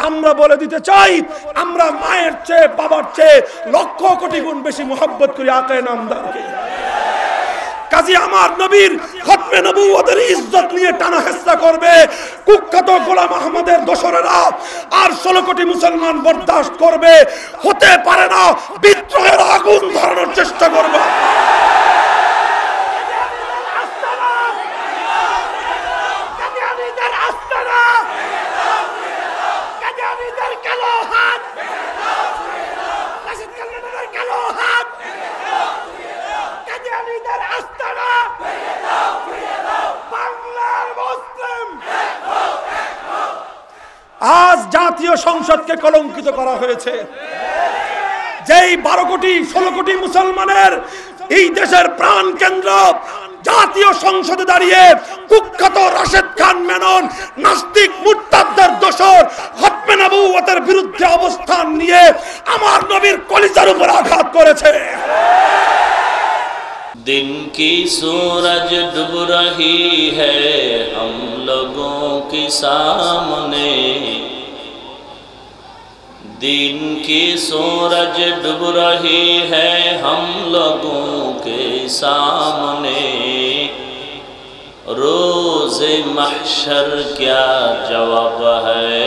আমরা বলে দিতে চাই, আমরা মায়ের চেয়ে বাবার চেয়ে লক্ষ কোটি গুণ বেশি মুহাব্বত করি আকায়ে নামদারকে। কাজী আমার নবীর খতমে নবুয়তের ইজ্জত নিয়ে টানা হেসরা করবে কুখ্যাত গোলাম আহমদের দোসরেরা, আর 16 কোটি মুসলমান বরদাস্ত করবে? হতে পারে না। বিদ্রোহের আগুন ধরানোর চেষ্টা করবে। আজ জাতীয় সংসদকে কলঙ্কিত করা হয়েছে। যেই 12 কোটি 16 কোটি মুসলমানের এই দেশের প্রাণ কেন্দ্র জাতীয় সংসদে দাঁড়িয়ে কুখ্যাত রাশেদ খান মেনন নাস্তিক মুরতাদদের দোসর খতমে নবুয়তের বিরুদ্ধে অবস্থান নিয়ে আমার নবীর কলিজার উপর আঘাত করেছে। दिन की सूरज डूब रही है हम लोगों के सामने, दिन की सूरज डूब रही है हम लोगों के सामने, रोज़ महशर क्या जवाब है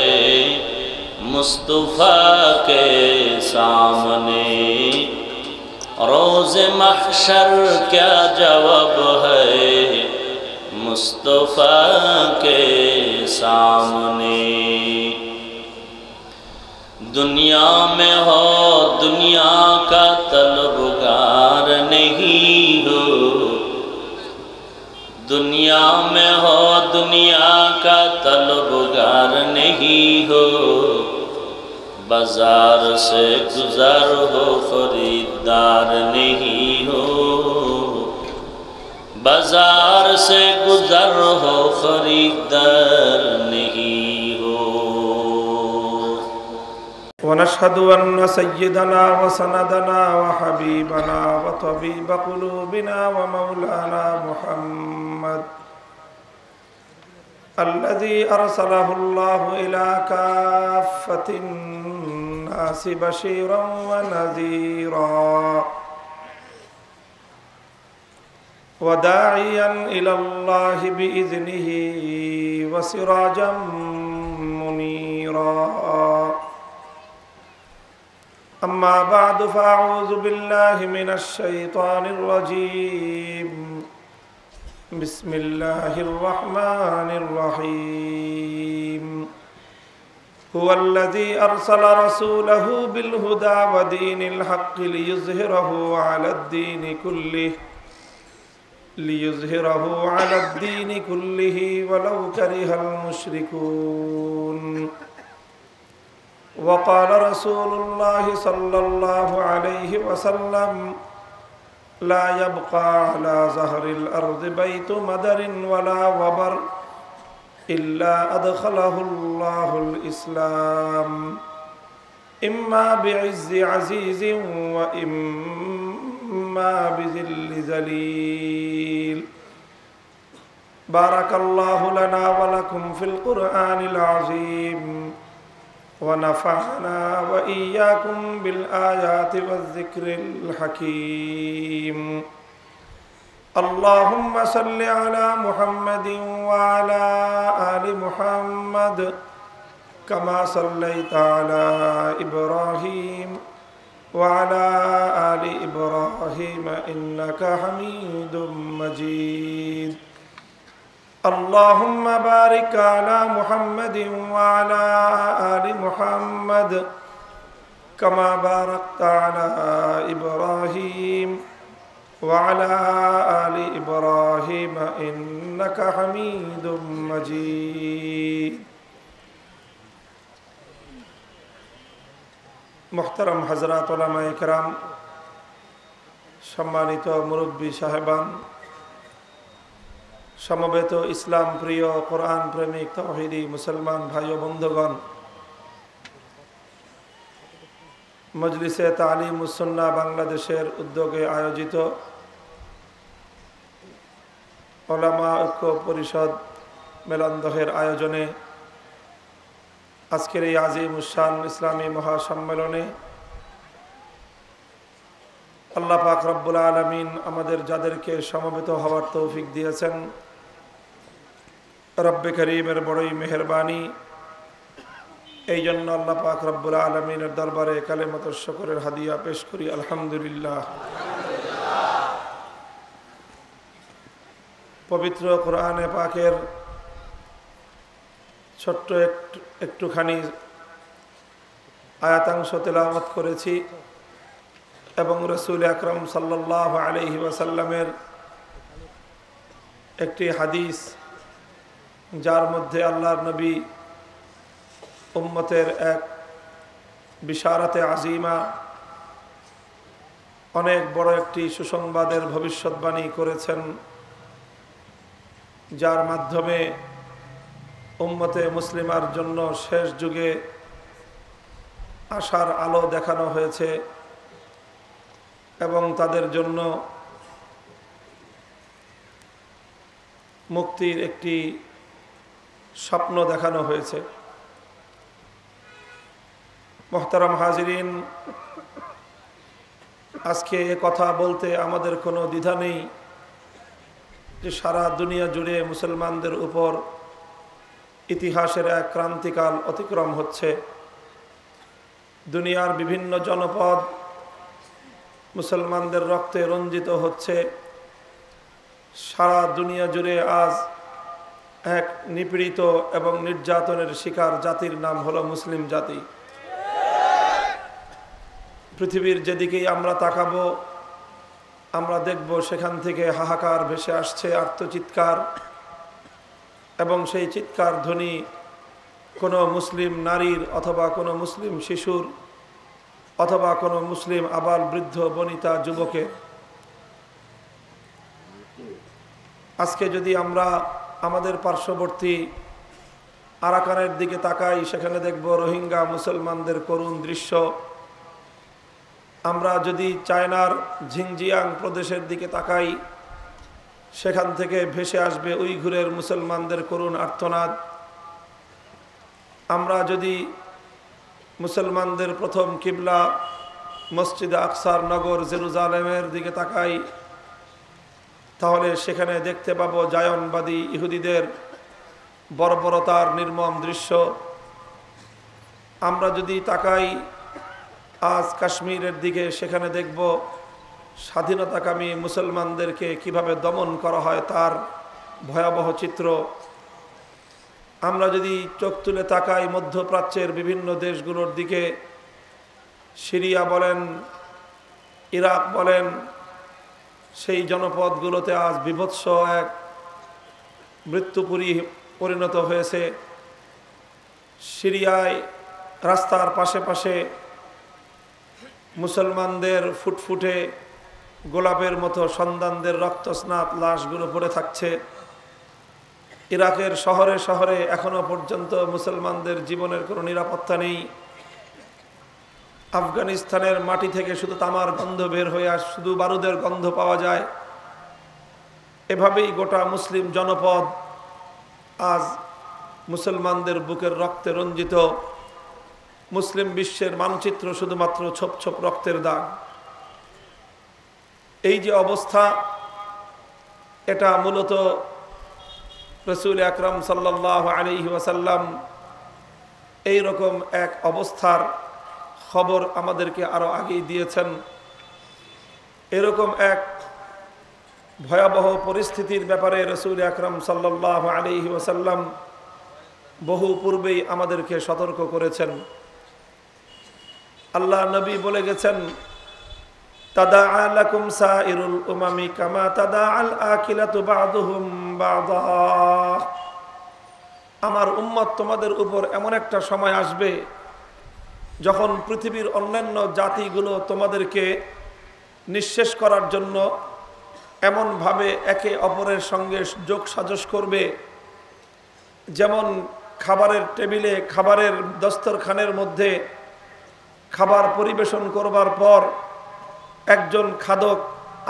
मुस्तफ़ा के सामने, रोज़ महशर क्या जवाब है मुस्तफ़ा के सामने। दुनिया में हो दुनिया का तलबगार नहीं हो, दुनिया में हो दुनिया का तलबगार नहीं हो, बाजार से गुजर हो खरीदार नहीं हो, बाजार से गुजर हो खरीदार नहीं हो। वनशहदु अन्न सय्यदना व सनदना व हबीबना व तबीब कुलूबिना व मौलाना मुहम्मद الذي أرسله الله إلى كافة الناس بشيرا ونذيرا وداعيا إلى الله بإذنه وسراجا منيرا أما بعد فأعوذ بالله من الشيطان الرجيم بسم الله الرحمن الرحيم هو الذي أرسل رسوله بالهدى ودين الحق ليظهره على الدين كله ولو كره المشركون وقال رسول الله صلى الله عليه وسلم لا يبقى على ظهر الأرض بيت مدر ولا وبر إلا أدخله الله الإسلام إما بعز عزيز وإما بذل ذليل بارك الله لنا ولكم في القرآن العظيم ونفعنا وإياكم بالآيات والذكر الحكيم اللهم صل على محمد وعلى آل محمد كما صليت على إبراهيم وعلى آل إبراهيم إنك حميد مجيد اللهم بارك على محمد وعلى آل محمد كما باركت على إبراهيم وعلى آل إبراهيم إنك حميد مجيد محترم حضرات علماء کرام সম্মানিত মুরব্বী সাহেবান সমবেত ইসলাম প্রিয় কোরআন প্রেমিক তাওহীদি মুসলমান ভাই ও বন্ধুগণ মজলিসে তালিমুস সুন্নাহ বাংলাদেশের উদ্যোগে আয়োজিত উলামা ঐক্য পরিষদ মেলান্দহের আয়োজনে আজকের এই আজিমুশান ইসলামী মহাসম্মেলনে আল্লাহ পাক রব্বুল আলামিন আমাদের যাদেরকে সমবেত হওয়ার তৌফিক দিয়েছেন, রব্বে করিমের বড়ই মেহেরবানি। এই জন্য আল্লাহ পাক রব্বুল আলামিনের দরবারে কালেমাতুশ শুকরের হাদিয়া পেশ করি, আলহামদুলিল্লাহ। পবিত্র কোরআনে পাকের ছোট্ট একটুখানি আয়াতাংশ তেলাওয়াত করেছি এবং রাসূল আকরাম সাল্লাল্লাহু আলাইহি ওয়াসাল্লামের একটি হাদিস, যার মধ্যে আল্লাহর নবী উম্মতের এক বিশারাতে আজিমা, অনেক বড় একটি সুসংবাদের ভবিষ্যৎবাণী করেছেন, যার মাধ্যমে উম্মতে মুসলিমার জন্য শেষ যুগে আশার আলো দেখানো হয়েছে এবং তাদের জন্য মুক্তির একটি স্বপ্ন দেখানো হয়েছে। মোহতারাম হাজিরিন, আজকে এ কথা বলতে আমাদের কোনো দ্বিধা নেই যে সারা দুনিয়া জুড়ে মুসলমানদের উপর ইতিহাসের এক ক্রান্তিকাল অতিক্রম হচ্ছে। দুনিয়ার বিভিন্ন জনপদ মুসলমানদের রক্তে রঞ্জিত হচ্ছে। সারা দুনিয়া জুড়ে আজ এক নিপীড়িত এবং নির্যাতনের শিকার জাতির নাম হলো মুসলিম জাতি। পৃথিবীর যেদিকেই আমরা তাকাবো, আমরা দেখব সেখান থেকে হাহাকার ভেসে আসছে, আর্তচিৎকার, এবং সেই চিৎকার ধ্বনি কোনো মুসলিম নারীর অথবা কোনো মুসলিম শিশুর অথবা কোনো মুসলিম আবাল বৃদ্ধ বনিতা যুবকের। আজকে যদি আমরা আমাদের পার্শ্ববর্তী আরাকানের দিকে তাকাই, সেখানে দেখব রোহিঙ্গা মুসলমানদের করুণ দৃশ্য। আমরা যদি চায়নার ঝিংজিয়াং প্রদেশের দিকে তাকাই, সেখান থেকে ভেসে আসবে উইঘুরের মুসলমানদের করুণ আর্তনাদ। আমরা যদি মুসলমানদের প্রথম কিবলা মসজিদে আকসার নগর জেরুজালেমের দিকে তাকাই, তাহলে সেখানে দেখতে পাবো জায়নবাদী ইহুদিদের বর্বরতার নির্মম দৃশ্য। আমরা যদি তাকাই আজ কাশ্মীরের দিকে, সেখানে দেখব স্বাধীনতাকামী মুসলমানদেরকে কিভাবে দমন করা হয় তার ভয়াবহ চিত্র। আমরা যদি চোখ তুলে তাকাই মধ্যপ্রাচ্যের বিভিন্ন দেশগুলোর দিকে, সিরিয়া বলেন, ইরাক বলেন, সেই জনপদগুলোতে আজ বিভৎস এক মৃত্যুপুরী পরিণত হয়েছে। সিরিয়ায় রাস্তার পাশে পাশে মুসলমানদের ফুটফুটে গোলাপের মতো সন্তানদের রক্তস্নাত লাশগুলো পড়ে থাকছে। ইরাকের শহরে শহরে এখনো পর্যন্ত মুসলমানদের জীবনের কোনো নিরাপত্তা নেই। আফগানিস্তানের মাটি থেকে শুধু তামার গন্ধ বের হয়ে শুধু বারুদের গন্ধ পাওয়া যায়। এভাবেই গোটা মুসলিম জনপদ আজ মুসলমানদের বুকের রক্তে রঞ্জিত। মুসলিম বিশ্বের মানচিত্র শুধুমাত্র ছোপ ছোপ রক্তের দাগ। এই যে অবস্থা, এটা মূলত রাসূল আকরাম সাল্লাল্লাহু আলাইহি ওয়াসাল্লাম এইরকম এক অবস্থার খবর আমাদেরকে আরো আগেই দিয়েছেন। এরকম এক ভয়াবহ পরিস্থিতির ব্যাপারে রাসূল আকরাম সাল্লাল্লাহু আলাইহি ওয়াসাল্লাম বহু পূর্বেই আমাদেরকে সতর্ক করেছেন। আল্লাহ নবী বলে গেছেন, তাদাআ লাকুম সাইরুল উমামি কামা তাদাআল আকিলাতু বা'দুহুম বা'দা। আমার উম্মত তোমাদের উপর এমন একটা সময় আসবে যখন পৃথিবীর অন্যান্য জাতিগুলো তোমাদেরকে নিঃশেষ করার জন্য এমনভাবে একে অপরের সঙ্গে যোগ সাজস করবে, যেমন খাবারের টেবিলে, খাবারের দস্তরখানের মধ্যে খাবার পরিবেশন করবার পর একজন খাদক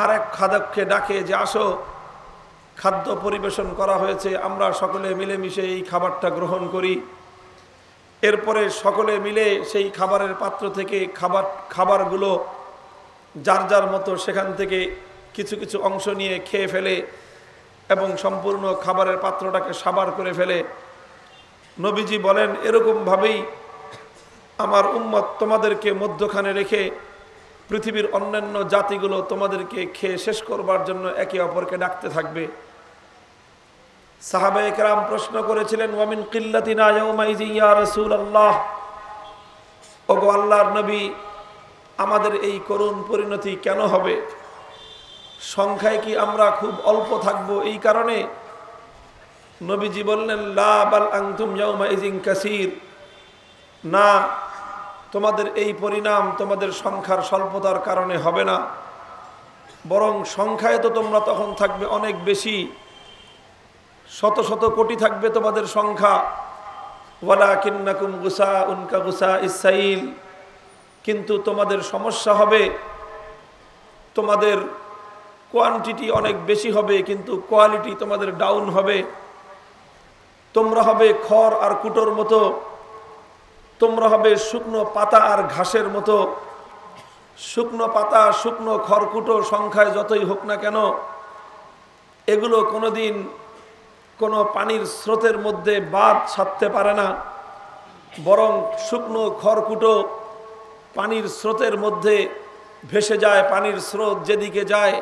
আরেক খাদককে ডাকে যে আসো, খাদ্য পরিবেশন করা হয়েছে, আমরা সকলে মিলেমিশে এই খাবারটা গ্রহণ করি। এরপরে সকলে মিলে সেই খাবারের পাত্র থেকে খাবারগুলো যার যার মতো সেখান থেকে কিছু কিছু অংশ নিয়ে খেয়ে ফেলে এবং সম্পূর্ণ খাবারের পাত্রটাকে সাবার করে ফেলে। নবীজি বলেন, এরকমভাবেই আমার উম্মত তোমাদেরকে মধ্যখানে রেখে পৃথিবীর অন্যান্য জাতিগুলো তোমাদেরকে খেয়ে শেষ করবার জন্য একে অপরকে ডাকতে থাকবে। সাহাবায়ে কেরাম প্রশ্ন করেছিলেন, ওয়ামিন কিল্লাতিনা ইয়াউমাইযিন ইয়া রাসূলুল্লাহ, ওগো আল্লাহর নবী, আমাদের এই করুণ পরিণতি কেন হবে? সংখ্যায় কি আমরা খুব অল্প থাকবো এই কারণে? নবীজি বললেন, লা বাল আনতুম ইয়াউমাইযিন কাসীর, না, তোমাদের এই পরিণাম তোমাদের সংখ্যার স্বল্পতার কারণে হবে না, বরং সংখ্যায় তো তোমরা তখন থাকবে অনেক বেশি, শত শত কোটি থাকবে তোমাদের সংখ্যা। ওয়ালাকিন্নাকুম গুসাউন কাগুসাইস সাইল, কিন্তু তোমাদের সমস্যা হবে, তোমাদের কোয়ান্টিটি অনেক বেশি হবে কিন্তু কোয়ালিটি তোমাদের ডাউন হবে। তোমরা হবে খড় আর কুটোর মতো, তোমরা হবে শুকনো পাতা আর ঘাসের মতো। শুকনো পাতা, শুকনো খড়কুটো সংখ্যায় যতই হোক না কেন, এগুলো কোনোদিন কোনো পানির স্রোতের মধ্যে বাদ সাধতে পারে না, বরং শুকনো খড়কুটো পানির স্রোতের মধ্যে ভেসে যায়। পানির স্রোত যেদিকে যায়,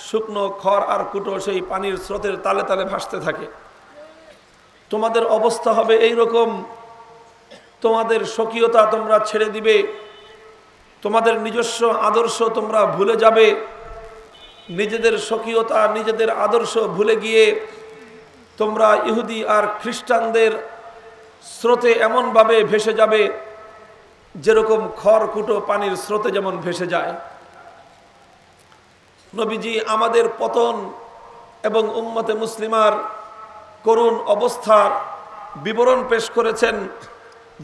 শুকনো খড় আর কুটো সেই পানির স্রোতের তালে তালে ভাসতে থাকে। তোমাদের অবস্থা হবে এই রকম, তোমাদের স্বকীয়তা তোমরা ছেড়ে দিবে, তোমাদের নিজস্ব আদর্শ তোমরা ভুলে যাবে, নিজেদের স্বকীয়তা নিজেদের আদর্শ ভুলে গিয়ে তোমরা ইহুদি আর খ্রিস্টানদের স্রোতে এমনভাবে ভেসে যাবে যেরকম খড় কুটো পানির স্রোতে যেমন ভেসে যায়। নবীজি আমাদের পতন এবং উম্মতে মুসলিমার করুণ অবস্থার বিবরণ পেশ করেছেন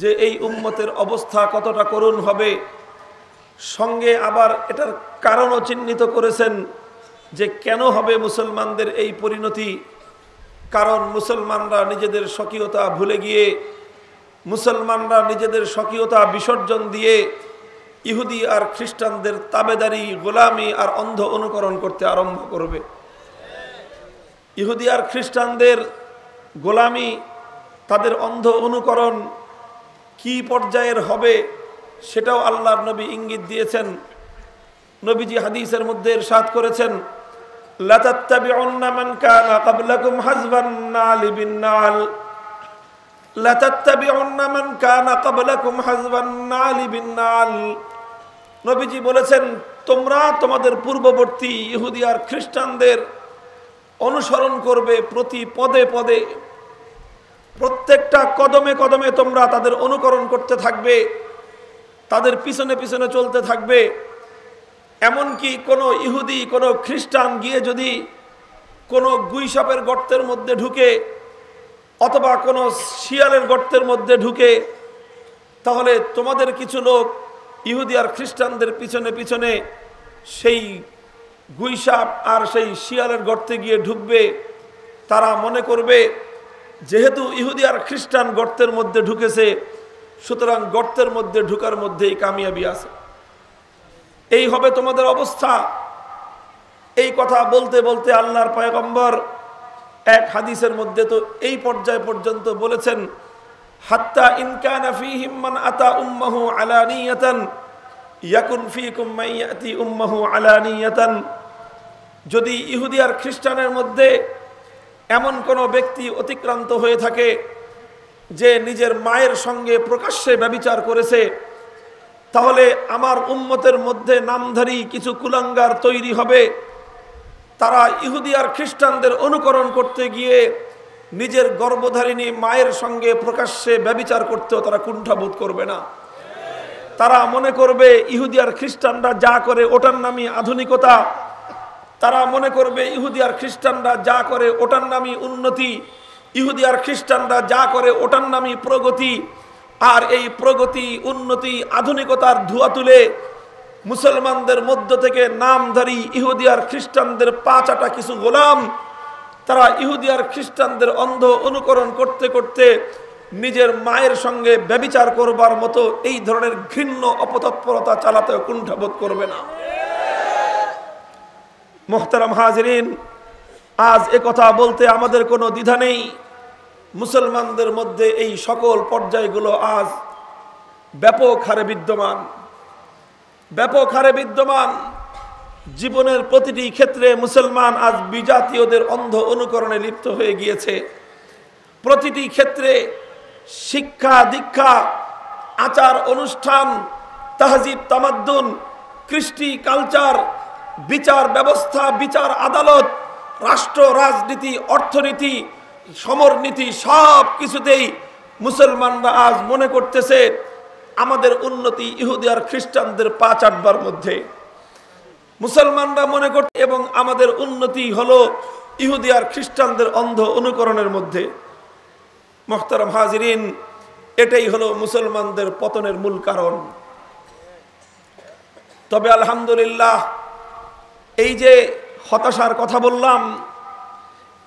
যে এই উম্মতের অবস্থা কতটা করুণ হবে। সঙ্গে আবার এটার কারণও চিহ্নিত করেছেন যে কেন হবে মুসলমানদের এই পরিণতি। কারণ মুসলমানরা নিজেদের স্বকীয়তা ভুলে গিয়ে, মুসলমানরা নিজেদের স্বকীয়তা বিসর্জন দিয়ে ইহুদি আর খ্রিস্টানদের তাবেদারি, গোলামি আর অন্ধ অনুকরণ করতে আরম্ভ করবে। ইহুদি আর খ্রিস্টানদের গোলামি, তাদের অন্ধ অনুকরণ কি পর্যায়ের হবে সেটাও আল্লাহর নবী ইঙ্গিত দিয়েছেন। নবীজি হাদিসের মধ্যে ইরশাদ করেছেন, লা তাত্তাবিউন্না মান কানা ক্বাবলাকুম হাযবান নালি বিন নাল, লা তাত্তাবিউন্না মান কানা ক্বাবলাকুম হাযবান নালি বিন নাল। নবীজি বলেছেন, তোমরা তোমাদের পূর্ববর্তী ইহুদি আর খ্রিস্টানদের অনুসরণ করবে প্রতি পদে পদে, প্রত্যেকটা কদমে কদমে তোমরা তাদের অনুকরণ করতে থাকবে, তাদের পিছনে পিছনে চলতে থাকবে। এমনকি কোনো ইহুদি, কোনো খ্রিস্টান গিয়ে যদি কোনো গুইসাপের গর্তের মধ্যে ঢুকে অথবা কোনো শিয়ালের গর্তের মধ্যে ঢুকে, তাহলে তোমাদের কিছু লোক ইহুদি আর খ্রিস্টানদের পিছনে পিছনে সেই গুইসাপ আর সেই শিয়ালের গর্তে গিয়ে ঢুকবে। তারা মনে করবে যেহেতু ইহুদি আর খ্রিস্টান গর্তের মধ্যে ঢুকেছে, সুতরাং গর্তের মধ্যে ঢুকার মধ্যেই কামিয়াবি আছে। এই হবে তোমাদের অবস্থা। এই কথা বলতে বলতে আল্লাহর পয়গম্বর এক হাদিসের মধ্যে তো এই পর্যায় পর্যন্ত বলেছেন, হাত্তা ইন কানা ফীহিম মান আতা উম্মাহু আলানিয়াতান ইয়াকুন ফীকুম মান ইয়াতি উম্মাহু আলানিয়াতান। যদি ইহুদি আর খ্রিস্টানের মধ্যে এমন কোনো ব্যক্তি অতিক্রান্ত হয়ে থাকে যে নিজের মায়ের সঙ্গে প্রকাশ্যে ব্যভিচার করেছে, তাহলে আমার উম্মতের মধ্যে নামধারী কিছু কুলাঙ্গার তৈরি হবে। তারা ইহুদি আর খ্রিস্টানদের অনুকরণ করতে গিয়ে নিজের গর্ভধারিণী মায়ের সঙ্গে প্রকাশ্যে ব্যভিচার করতেও তারা কুণ্ঠাবোধ করবে না। তারা মনে করবে ইহুদি আর খ্রিস্টানরা যা করে ওটার নামই আধুনিকতা, তারা মনে করবে ইহুদি আর খ্রিস্টানরা যা করে ওটার নামই উন্নতি, ইহুদি আর খ্রিস্টানরা যা করে ওটার নামই প্রগতি। আর এই প্রগতি, উন্নতি, আধুনিকতার ধোঁয়া তুলে মুসলমানদের মধ্য থেকে নামধারী ইহুদি আর খ্রিস্টানদের পাঁচাটা কিছু গোলাম, তারা ইহুদি আর খ্রিস্টানদের অন্ধ অনুকরণ করতে করতে নিজের মায়ের সঙ্গে ব্যভিচার করবার মতো এই ধরনের ঘৃণ্য অপতৎপরতা চালাতে কুণ্ঠাবোধ করবে না। মুহতারাম হাজিরিন, আজ এ কথা বলতে আমাদের কোনো দ্বিধা নেই। মুসলমানদের মধ্যে এই সকল পর্যায়গুলো আজ ব্যাপক হারে বিদ্যমান, ব্যাপক হারে বিদ্যমান। জীবনের প্রতিটি ক্ষেত্রে মুসলমান আজ বিজাতীয়দের অন্ধ অনুকরণে লিপ্ত হয়ে গিয়েছে। প্রতিটি ক্ষেত্রে শিক্ষা দীক্ষা, আচার অনুষ্ঠান, তাহজিব তামাদ্দুন, কৃষ্টি কালচার, বিচার ব্যবস্থা, বিচার আদালত, রাষ্ট্র রাজনীতি, অর্থনীতি, সমরনীতি, সব কিছুতেই মুসলমানরা আজ মনে করতেছে আমাদের উন্নতি ইহুদি আর খ্রিস্টানদের পা চাটবার মধ্যে। মুসলমানরা মনে করতে এবং আমাদের উন্নতি হলো ইহুদি আর খ্রিস্টানদের অন্ধ অনুকরণের মধ্যে। মুহতারাম হাজিরিন, এটাই হলো মুসলমানদের পতনের মূল কারণ। তবে আলহামদুলিল্লাহ, এই যে হতাশার কথা বললাম,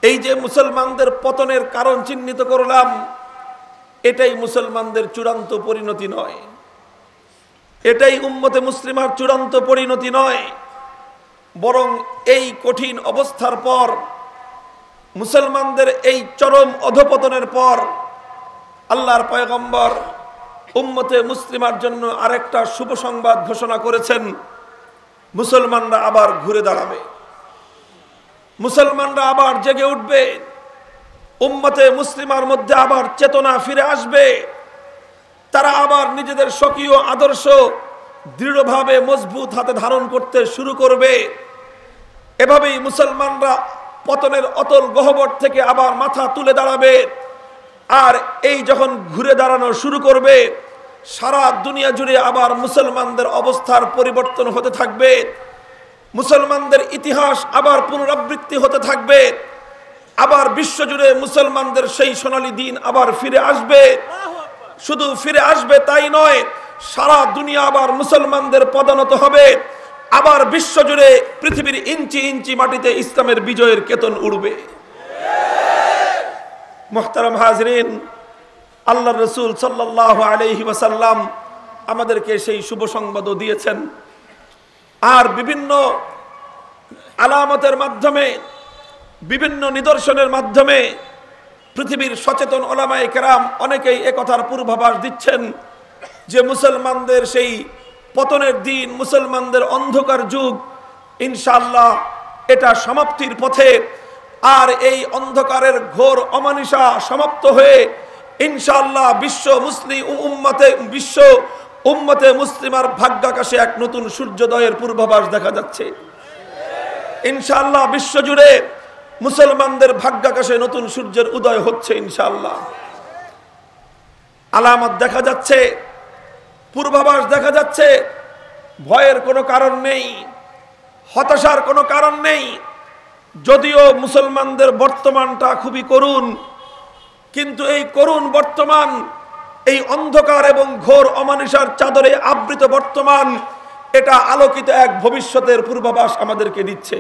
এই যে মুসলমানদের পতনের কারণ চিহ্নিত করলাম, এটাই মুসলমানদের চূড়ান্ত পরিণতি নয়, এটাই উম্মতে মুসলিমার চূড়ান্ত পরিণতি নয়। বরং এই কঠিন অবস্থার পর, মুসলমানদের এই চরম অধপতনের পর আল্লাহর পয়গম্বর উম্মতে মুসলিমার জন্য আরেকটা শুভ সংবাদ ঘোষণা করেছেন। মুসলমানরা আবার ঘুরে দাঁড়াবে, মুসলমানরা আবার জেগে উঠবে, উম্মতে মুসলিমার মধ্যে আবার চেতনা ফিরে আসবে, তারা আবার নিজেদের স্বকীয় আদর্শ দৃঢ়ভাবে মজবুত হাতে ধারণ করতে শুরু করবে। এভাবেই মুসলমানরা পতনের অতল গহ্বর থেকে আবার মাথা তুলে দাঁড়াবে। আর এই যখন ঘুরে দাঁড়ানো শুরু করবে, সারা দুনিয়া জুড়ে আবার মুসলমানদের অবস্থার পরিবর্তন হতে থাকবে, মুসলমানদের ইতিহাস আবার পুনরাবৃত্তি হতে থাকবে, আবার বিশ্বজুড়ে মুসলমানদের সেই সোনালী দিন আবার ফিরে আসবে। শুধু ফিরে আসবে তাই নয়, সারা দুনিয়া আবার মুসলমানদের পদানত হবে, আবার বিশ্বজুড়ে পৃথিবীর ইঞ্চি ইঞ্চি মাটিতে ইসলামের বিজয়ের কেতন উড়বে। মুহতারাম হাজরিন, আল্লাহর রাসূল সাল্লাল্লাহু আলাইহি ওয়াসাল্লাম আমাদেরকে সেই শুভ সংবাদও দিয়েছেন। আর বিভিন্ন আলামতের মাধ্যমে, বিভিন্ন নিদর্শনের মাধ্যমে পৃথিবীর সচেতন ওলামায়ে কেরাম অনেকেই একথার পূর্বাভাস দিচ্ছেন যে মুসলমানদের সেই পতনের দিন, মুসলমানদের অন্ধকার যুগ ইনশাআল্লাহ এটা সমাপ্তির পথে। আর এই অন্ধকারের ঘোর অমানিসা সমাপ্ত হয়ে ইনশাআল্লাহ বিশ্ব উম্মতে মুসলিমার ভাগ্যাকাশে এক নতুন সূর্যোদয়ের পূর্বাভাস দেখা যাচ্ছে। ইনশাআল্লাহ বিশ্বজুড়ে মুসলমানদের ভাগ্যাকাশে নতুন সূর্যের উদয় হচ্ছে ইনশাআল্লাহ। আলামত দেখা যাচ্ছে, পূর্বাভাস দেখা যাচ্ছে। ভয়ের কোনো কারণ নেই, হতাশার কোনো কারণ নেই। যদিও মুসলমানদের বর্তমানটা খুবই করুণ, কিন্তু এই করুণ বর্তমান, এই অন্ধকার এবং ঘোর অমানিসার চাদরে আবৃত বর্তমান, এটা আলোকিত এক ভবিষ্যতের পূর্বাভাস আমাদেরকে দিচ্ছে।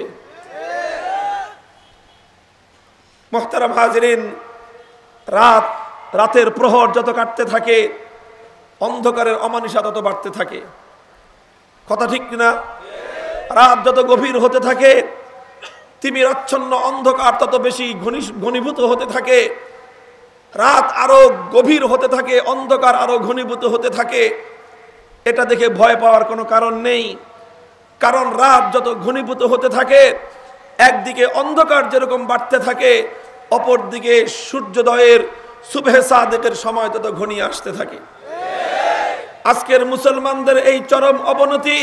মুহতারাম হাজিরিন, রাতের প্রহর যত কাটতে থাকে, অন্ধকারের অমানিসা তত বাড়তে থাকে। কথা ঠিক কিনা? রাত যত গভীর হতে থাকে, তিমিরাচ্ছন্ন অন্ধকার তত বেশি ঘনীভূত হতে থাকে। রাত আরো গভীর হতে থাকে, অন্ধকার আরো ঘনীভূত হতে থাকে। এটা দেখে ভয় পাওয়ার কোনো কারণ নেই, কারণ রাত যত ঘনীভূত হতে থাকে, একদিকে অন্ধকার যেরকম বাড়তে থাকে, অপরদিকে সূর্যোদয়ের সুবহে সাদেকের সময় তত ঘনিয়ে আসতে থাকে। আজকের মুসলমানদের এই চরম অবনতি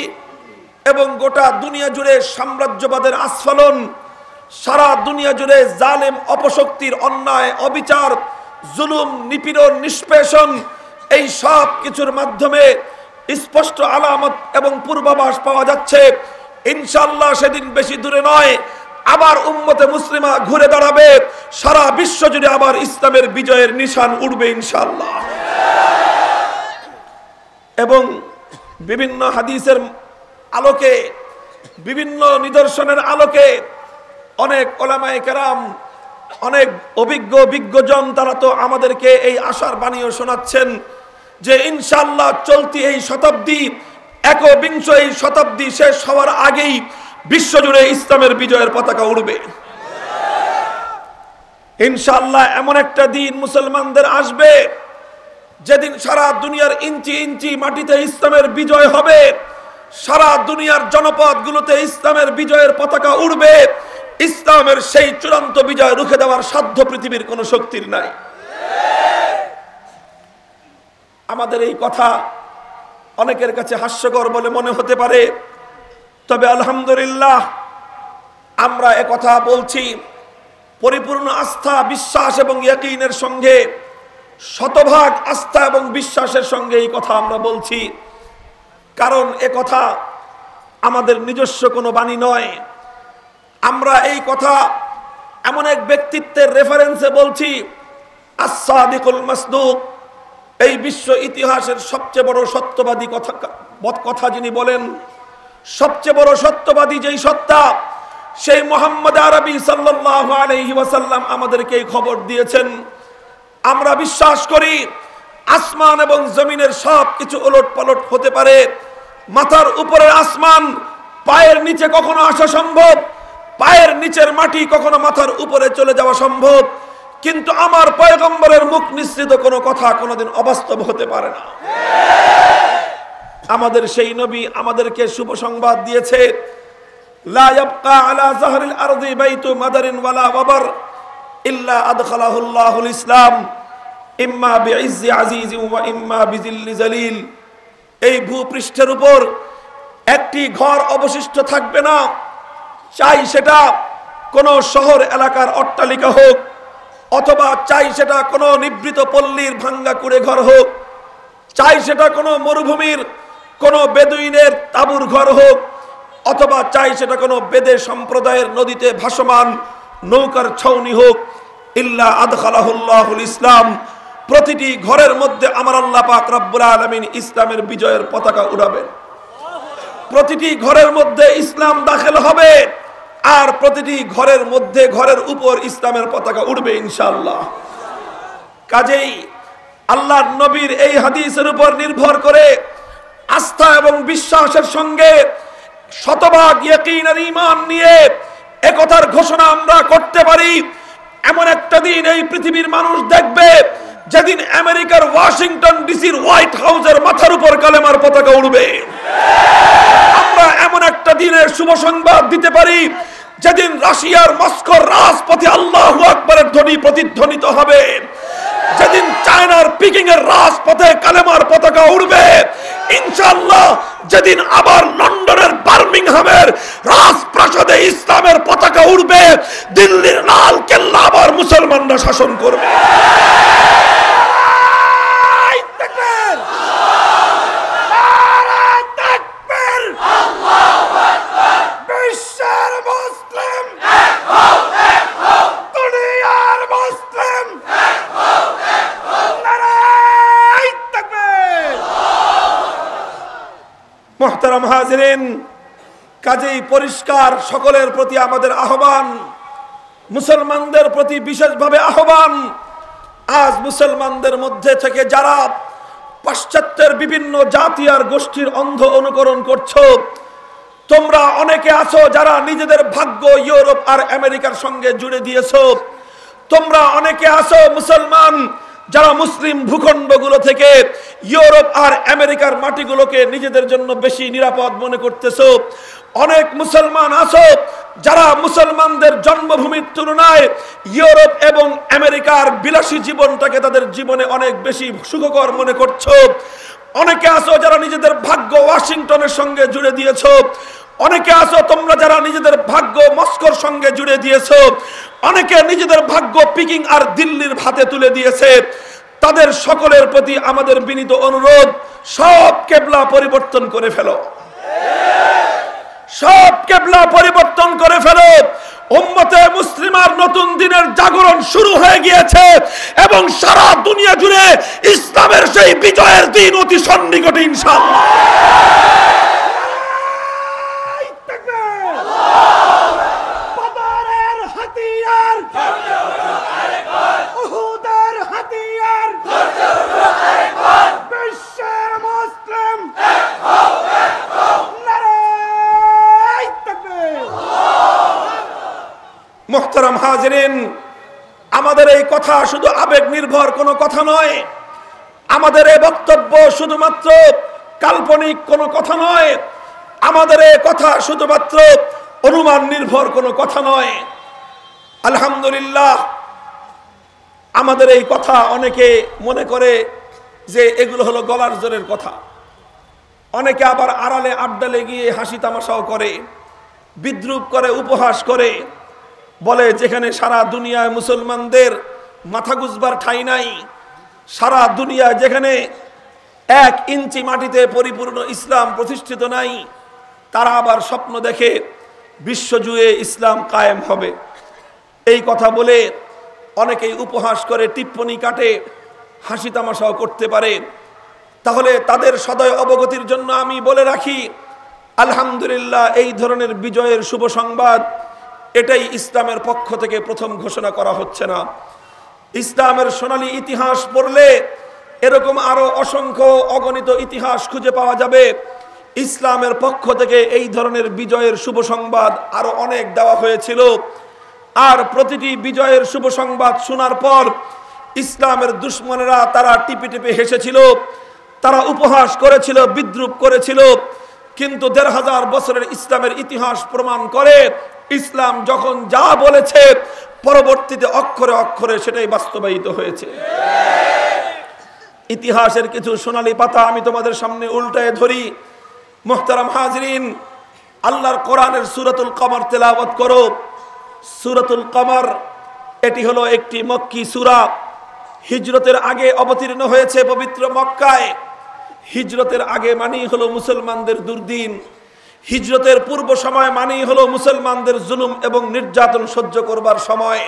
এবং গোটা দুনিয়া জুড়ে সাম্রাজ্যবাদের আস্ফালন, সারা দুনিয়া জুড়ে জালেম অপশক্তির অন্যায়, অবিচার, জুলুম, নিপীড়ন, নিষ্পেষণ, এই সব কিছুর মাধ্যমে স্পষ্ট আলামত এবং পূর্বাভাস পাওয়া যাচ্ছে। ইনশাআল্লাহ সেদিন বেশি দূরে নয়, আবার উম্মতে মুসলিমা ঘুরে দাঁড়াবে, সারা বিশ্ব জুড়ে আবার ইসলামের বিজয়ের নিশান উঠবে ইনশাআল্লাহ। এবং বিভিন্ন হাদিসের আলোকে, বিভিন্ন নিদর্শনের আলোকে অনেক ওলামায়ে কেরাম অনেক অভিজ্ঞ বিজ্ঞজন তারা তো আমাদেরকে এই আশার বাণীও শোনাচ্ছেন যে ইনশাআল্লাহ চলতি এই শতাব্দী, একবিংশ এই শতাব্দী শেষ হওয়ার আগেই বিশ্বজুড়ে ইসলামের বিজয়ের পতাকা উড়বে। ইনশাআল্লাহ এমন একটা দিন মুসলমানদের আসবে যেদিন সারা দুনিয়ার ইঞ্চি ইঞ্চি মাটিতে ইসলামের বিজয় হবে, সারা দুনিয়ার জনপদগুলোতে ইসলামের বিজয়ের পতাকা উড়বে। ইসলামের সেই চূড়ান্ত বিজয় রুখে দেওয়ার সাধ্য পৃথিবীর কোন শক্তির নাই। আমাদের এই কথা অনেকের কাছে হাস্যকর বলে মনে হতে পারে, তবে আলহামদুলিল্লাহ আমরা একথা বলছি পরিপূর্ণ আস্থা, বিশ্বাস এবং ইয়াকিনের সঙ্গে, শতভাগ আস্থা এবং বিশ্বাসের সঙ্গে এই কথা আমরা বলছি। কারণ একথা আমাদের নিজস্ব কোনো বাণী নয়। আমরা এই কথা এমন এক ব্যক্তিত্বের রেফারেন্সে বলছি, আস-সাদিকুল মাসদুক, এই বিশ্ব ইতিহাসের সবচেয়ে বড় সত্যবাদী কথা যিনি বলেন, সবচেয়ে বড় সত্যবাদী যেই সত্তা, সেই মুহাম্মদ আরবি সাল্লাল্লাহু আলাইহি ওয়াসাল্লাম আমাদেরকে এই খবর দিয়েছেন। আমরা বিশ্বাস করি আসমান এবং জমিনের সব কিছু ওলট পালট হতে পারে, মাথার উপরের আসমান পায়ের নিচে কখনো আসা সম্ভব, পায়ের নিচের মাটি কখনো মাথার উপরে চলে যাওয়া সম্ভব, কিন্তু আমার পয়গম্বরের মুখ নিঃসৃত কোনো কথা কোনোদিন অবাস্তব হতে পারে না। আমাদের সেই নবী আমাদেরকে শুভ সংবাদ দিয়েছে, লা ইয়াবকা আলা যাহরিল আরদি বাইতু মাদারিন ওয়ালা ওয়াবার ইল্লা আদখালাহুল্লাহুল ইসলাম ইম্মা বিইজ্জি আজিজিন ওয়া ইম্মা বিজিল্লি জালিল। এই ভূপৃষ্ঠের উপর একটি ঘর অবশিষ্ট থাকবে না, চাই সেটা কোনো শহর এলাকার অট্টালিকা হোক, অথবা চাই সেটা কোনো নিভৃত পল্লীর ভাঙ্গা কুড়ে ঘর হোক, চাই সেটা কোনো মরুভূমির কোনো বেদুইনের তাঁবুর ঘর হোক, অথবা চাই সেটা কোনো বেদে সম্প্রদায়ের নদীতে ভাসমান নৌকার ছাউনি হোক, ইল্লা আদখালাহুল্লাহুল ইসলাম। প্রতিটি ঘরের মধ্যে আমার আল্লাহ পাক রব্বুল আলামিন ইসলামের বিজয়ের পতাকা উড়াবেন। প্রতিটি ঘরের মধ্যে ইসলাম দাখিল হবে, আর প্রতিটি ঘরের মধ্যে, ঘরের উপর ইসলামের পতাকা উড়বে ইনশাআল্লাহ। কাজেই আল্লাহর নবীর এই হাদিসের উপর নির্ভর করে আস্থা এবং বিশ্বাসের সঙ্গে শতভাগ ইয়াকিন আর ঈমান নিয়ে একথার ঘোষণা আমরা করতে পারি, এমন একটা দিন এই পৃথিবীর মানুষ দেখবে যেদিন আমেরিকার ওয়াশিংটন ডিসির হোয়াইট হাউসের মাথার উপর কালেমার পতাকা উড়বে। আমরা এমন একটা দিনের শুভ সংবাদ দিতে পারি যেদিন রাশিয়ার মস্কোর রাজপথে আল্লাহু আকবারের ধ্বনি প্রতিধ্বনিত হবে, যেদিন চায়নার পিকিং এর রাজপথে কালেমার পতাকা উড়বে ইনশাআল্লাহ, যেদিন আবার লন্ডনের বার্মিংহামের রাজপ্রাসাদে ইসলামের পতাকা উড়বে, দিল্লির লাল কেল্লা আবার মুসলমানরা শাসন করবে। মুহতারাম হাজিরিন, কাজেই পরিষ্কার সকলের প্রতি আমাদের আহ্বান, মুসলমানদের প্রতি বিশেষভাবে আহ্বান। আজ মুসলমানদের মধ্যে থেকে যারা পাশ্চাত্যের বিভিন্ন জাতি আর গোষ্ঠীর অন্ধ অনুকরণ করছো, তোমরা অনেকে আছো যারা নিজেদের ভাগ্য ইউরোপ আর আমেরিকার সঙ্গে জুড়ে দিয়েছো। তোমরা অনেকে আছো মুসলমান যারা মুসলিম ভূখণ্ডগুলো থেকে ইউরোপ আর আমেরিকার মাটিগুলোকে নিজেদের জন্য বেশি নিরাপদ মনে করতেছো। অনেক মুসলমান আছো যারা মুসলমানদের জন্মভূমির তুলনায় ইউরোপ এবং আমেরিকার বিলাসী জীবনটাকে তাদের জীবনে অনেক বেশি সুখকর মনে করছো। অনেকে আছো যারা নিজেদের ভাগ্য ওয়াশিংটনের সঙ্গে জুড়ে দিয়েছো। অনেকে আছো তোমরা যারা নিজেদের ভাগ্য মস্কোর সঙ্গে জুড়ে দিয়েছো। অনেকে নিজেদের ভাগ্য পিকিং আর দিল্লির হাতে তুলে দিয়েছে। তাদের সকলের প্রতি আমাদের বিনীত অনুরোধ, সব কেবলা পরিবর্তন করে ফেলো, সব কেবলা পরিবর্তন করে ফেলো। উম্মতে মুসলিমার নতুন দিনের জাগরণ শুরু হয়ে গিয়েছে এবং সারা দুনিয়া জুড়ে ইসলামের সেই বিজয়ের দিন অতি সন্নিকটে ইনশাআল্লাহ। হাজিরিন, আমাদের এই কথা শুধু আবেগ নির্ভর কোনো কথা নয়, আমাদের এই বক্তব্য শুধুমাত্র কাল্পনিক কোনো কথা নয়, আমাদের এই কথা শুধুমাত্র অনুমান নির্ভর কোনো কথা নয়। আলহামদুলিল্লাহ, আমাদের এই কথা অনেকে মনে করে যে এগুলো হলো গলার জোরের কথা, অনেকে আবার আড়ালে আড্ডালে গিয়ে হাসি তামাশাও করে, বিদ্রুপ করে, উপহাস করে, বলে যেখানে সারা দুনিয়ায় মুসলমানদের মাথা গুজবার ঠাঁই নাই, সারা দুনিয়ায় যেখানে 1 ইঞ্চি মাটিতে পরিপূর্ণ ইসলাম প্রতিষ্ঠিত নাই, তারা আবার স্বপ্ন দেখে বিশ্বজুড়ে ইসলাম কায়েম হবে। এই কথা বলে অনেকেই উপহাস করে, টিপ্পনি কাটে, হাসি তামাশাও করতে পারে। তাহলে তাদের সদয় অবগতির জন্য আমি বলে রাখি, আলহামদুলিল্লাহ, এই ধরনের বিজয়ের শুভ সংবাদ এটাই ইসলামের পক্ষ থেকে প্রথম ঘোষণা করা হচ্ছে না। ইসলামের সোনালী ইতিহাস পড়লে এরকম আরো অসংখ্য অগণিত ইতিহাস খুঁজে পাওয়া যাবে। ইসলামের পক্ষ থেকে এই ধরনের বিজয়ের শুভ সংবাদ আরো অনেক দেওয়া হয়েছিল, আর প্রতিটি বিজয়ের শুভ সংবাদ শোনার পর ইসলামের দুশমনেরা তারা টিপে টিপে হেসেছিল, তারা উপহাস করেছিল, বিদ্রুপ করেছিল। কিন্তু 1500 বছরের ইসলামের ইতিহাস প্রমাণ করে, ইসলাম যখন যা বলেছে পরবর্তীতে অক্ষরে অক্ষরে সেটাই বাস্তবায়িত হয়েছে। ইতিহাসের কিছু সোনালী পাতা আমি তোমাদের সামনে উল্টায় ধরি। মুহতারাম হাজরিন, আল্লাহর কোরআনের সূরাতুল কমর তেলাওয়াত করো। সূরাতুল কমর এটি হলো একটি মক্কি সূরা, হিজরতের আগে অবতীর্ণ হয়েছে পবিত্র মক্কায়। হিজরতের আগে মানেই হলো মুসলমানদের দুর্দিন, হিজরতের পূর্ব সময় মানেই হলো মুসলমানদের জুলুম এবং নির্যাতন সহ্য করবার সময়।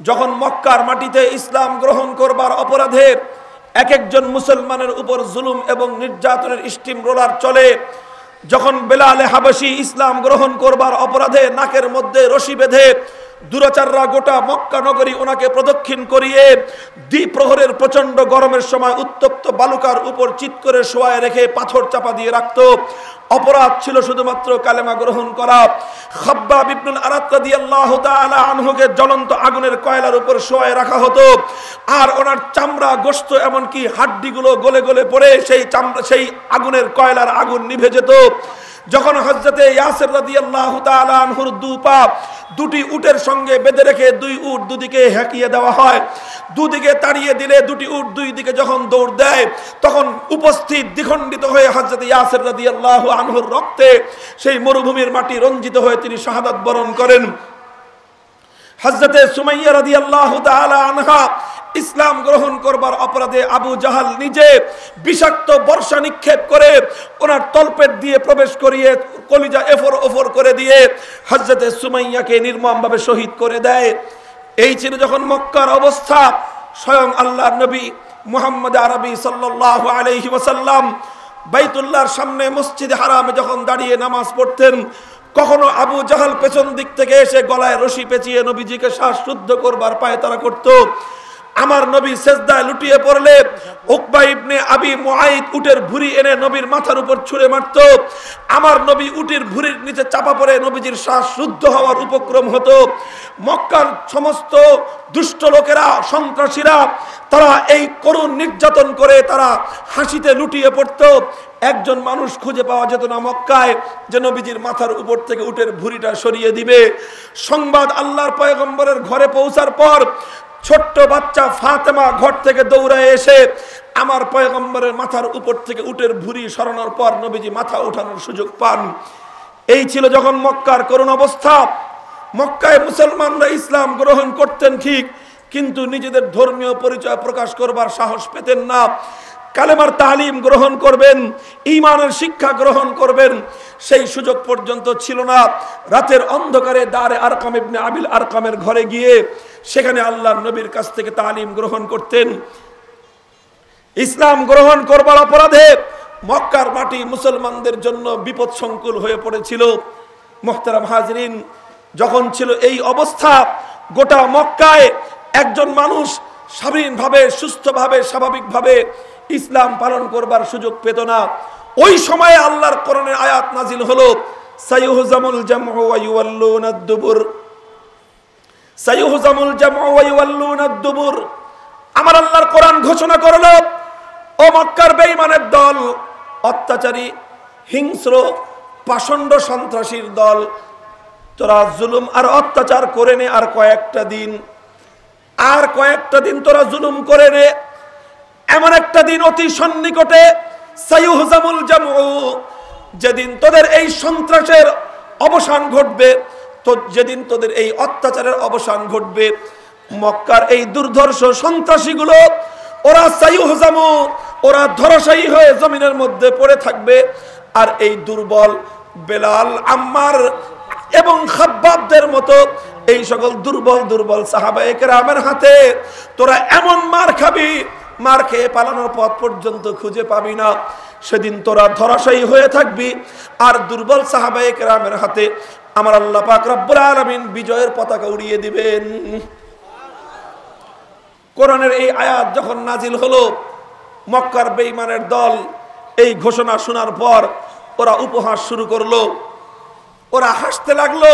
যখন মক্কার মাটিতে ইসলাম গ্রহণ করবার অপরাধে এক একজন মুসলমানের উপর জুলুম এবং নির্যাতনের স্টিম রোলার চলে, যখন বেলালে হাবশী ইসলাম গ্রহণ করবার অপরাধে নাকের মধ্যে রশি বেঁধে দুরাচাররা গোটা মক্কা নগরী ওনাকে প্রদক্ষিণ করিয়ে দ্বিপ্রহরের প্রচন্ড গরমের সময় উত্তপ্ত বালুকার উপর চিৎ করে শোয়ায় রেখে পাথর চাপা দিয়ে রাখত, অপরাধ ছিল শুধুমাত্র কালেমা গ্রহণ করা। খাব্বাব ইবনুল আরাত রাদিয়াল্লাহু তাআলা আনহুকে জ্বলন্ত আগুনের কয়লার উপর শোয়ায় রাখা হতো, আর ওনার চামড়া, গোশত, এমনকি হাড্ডিগুলো গলে গলে পড়ে সেই আগুনের কয়লার আগুন নিভে যেত। যখন হযরতে ইয়াসির রাদিয়াল্লাহু তাআলা আনহুর দুটি উটের সঙ্গে বেঁধে রেখে 2 উট দুদিকে হেঁকিয়ে দেওয়া হয়, দুদিকে তাড়িয়ে দিলে 2টি উট 2 দিকে যখন দৌড় দেয়, তখন উপস্থিত দ্বিখণ্ডিত হয়ে হযরতে ইয়াসির রাদিয়াল্লাহু আনহুর রক্তে সেই মরুভূমির মাটি রঞ্জিত হয়ে তিনি শাহাদাত বরণ করেন। হযরতে সুমাইয়া রাদিয়াল্লাহু তাআলা আনহা ইসলাম গ্রহণ করবার অপরাধে আবু জাহাল নিজে বিষাক্ত বর্ষা নিক্ষেপ করে ওনার তলপেট দিয়ে প্রবেশ করিয়ে কলিজা এফর ওফর করে দিয়ে হযরতে সুমাইয়াকে নির্মমভাবে শহীদ করে দেয়। এই ছিল যখন মক্কার অবস্থা। স্বয়ং আল্লাহর নবী মুহাম্মদ আরবি সাল্লাল্লাহু আলাইহি ওয়াসাল্লাম বাইতুল্লাহর সামনে মসজিদে হারামে যখন দাঁড়িয়ে নামাজ পড়তেন, কখনো আবু জাহাল পেছন দিক থেকে এসে গলায় রশি পেঁচিয়ে নবীজিকে শ্বাসরুদ্ধ করবার পায়তারা করত। আমার নবী সেজদায় লুটিয়ে পড়লে উকবা ইবনে আবি মুআইদ উটের ভুঁড়ি এনে নবীর মাথার উপর ছুঁড়ে মারত। আমার নবী উটের ভুঁড়ির নিচে চাপা পড়ে নবীজির শ্বাস শুদ্ধ হওয়ার উপক্রম হতো। মক্কার সমস্ত দুষ্ট লোকেরা, সন্ত্রাসীরা, তারা এই করুণ নির্যাতন করে তারা হাসিতে লুটিয়ে পড়ত। একজন মানুষ খুঁজে পাওয়া যেত না মক্কায় যে নবীজির মাথার উপর থেকে উটের ভুঁড়িটা সরিয়ে দিবে। সংবাদ আল্লাহর পয়গম্বরের ঘরে পৌঁছার পর ছোট্ট বাচ্চা ফাতেমা ঘর থেকে দৌড়ায় এসে আমার পয়গম্বরের মাথার উপর থেকে উটের ভুঁড়ি সরানোর পর নবীজি মাথা ওঠানোর সুযোগ পান। এই ছিল যখন মক্কার করুণ অবস্থা। মক্কায় মুসলমানরা ইসলাম গ্রহণ করতেন ঠিক, কিন্তু নিজেদের ধর্মীয় পরিচয় প্রকাশ করবার সাহস পেতেন না। কালেমার তালিম গ্রহণ করবেন, ঈমানের শিক্ষা গ্রহণ করবেন, সেই সুযোগ পর্যন্ত ছিল না। রাতের অন্ধকারে দারে আরকাম ইবনে আবিল আরকামের ঘরে গিয়ে সেখানে আল্লাহর নবীর কাছ থেকে তালিম গ্রহণ করতেন। ইসলাম গ্রহণ করবার অপরাধে মক্কার মাটি মুসলমানদের জন্য বিপদ সংকুল হয়ে পড়েছিল। মুহতারাম হাজরিন, যখন ছিল এই অবস্থা, গোটা মক্কায় একজন মানুষ স্বাধীনভাবে, সুস্থভাবে, স্বাভাবিকভাবে ইসলাম পালন করবার সুযোগ পেত না। ওই সময়ে আল্লাহর কোরআনের আয়াত নাজিল হলো, সাইয়ুহজামুল জামউ ওয়া ইউওয়াল্লুনাদ দুবুর। সাইয়ুহজামুল জামউ ওয়া ইউওয়াল্লুনাদ দুবুর। আমার আল্লাহর কোরআন ঘোষণা করলো, ও মক্কার বেঈমানের দল, অত্যাচারী, হিংস্র, পাষণ্ড সন্ত্রাসীর দল, তোরা জুলুম আর অত্যাচার করে নে আর কয়েকটা দিন তোরা জুলুম করে নে। এমন একটা দিন অতি সন্নিকটে, সাইয়ুহজামুল জামউ, যেদিন তোদের এই সন্ত্রাসের অবসান ঘটবে, তো যেদিন তোদের এই অত্যাচারের অবসান ঘটবে, মক্কার এই দুর্ধর্ষ সন্ত্রাসীগুলো ওরা সাইয়ুহজামু, ওরা ধরাশায়ী হয়ে জমিনের মধ্যে পড়ে থাকবে। আর এই দুর্বল বেলাল, আম্মার এবং খাব্বাবদের মতো এই সকল দুর্বল সাহাবায়ে কেরামের হাতে তোরা এমন মার খাবি, মার খেয়ে পালানোর পথ পর্যন্ত খুঁজে পাবি না। সেদিন তোরা ধরাশায়ী হয়ে থাকবি, আর দুর্বল সাহাবায়ে কেরামের হাতে আমার আল্লাহ পাক রব্বুল আলামিন বিজয়ের পতাকা উড়িয়ে দিবেন। কোরআনের এই আয়াত যখন নাজিল হলো, মক্কার বেঈমানের দল এই ঘোষণা শোনার পর ওরা উপহাস শুরু করলো, ওরা হাসতে লাগলো,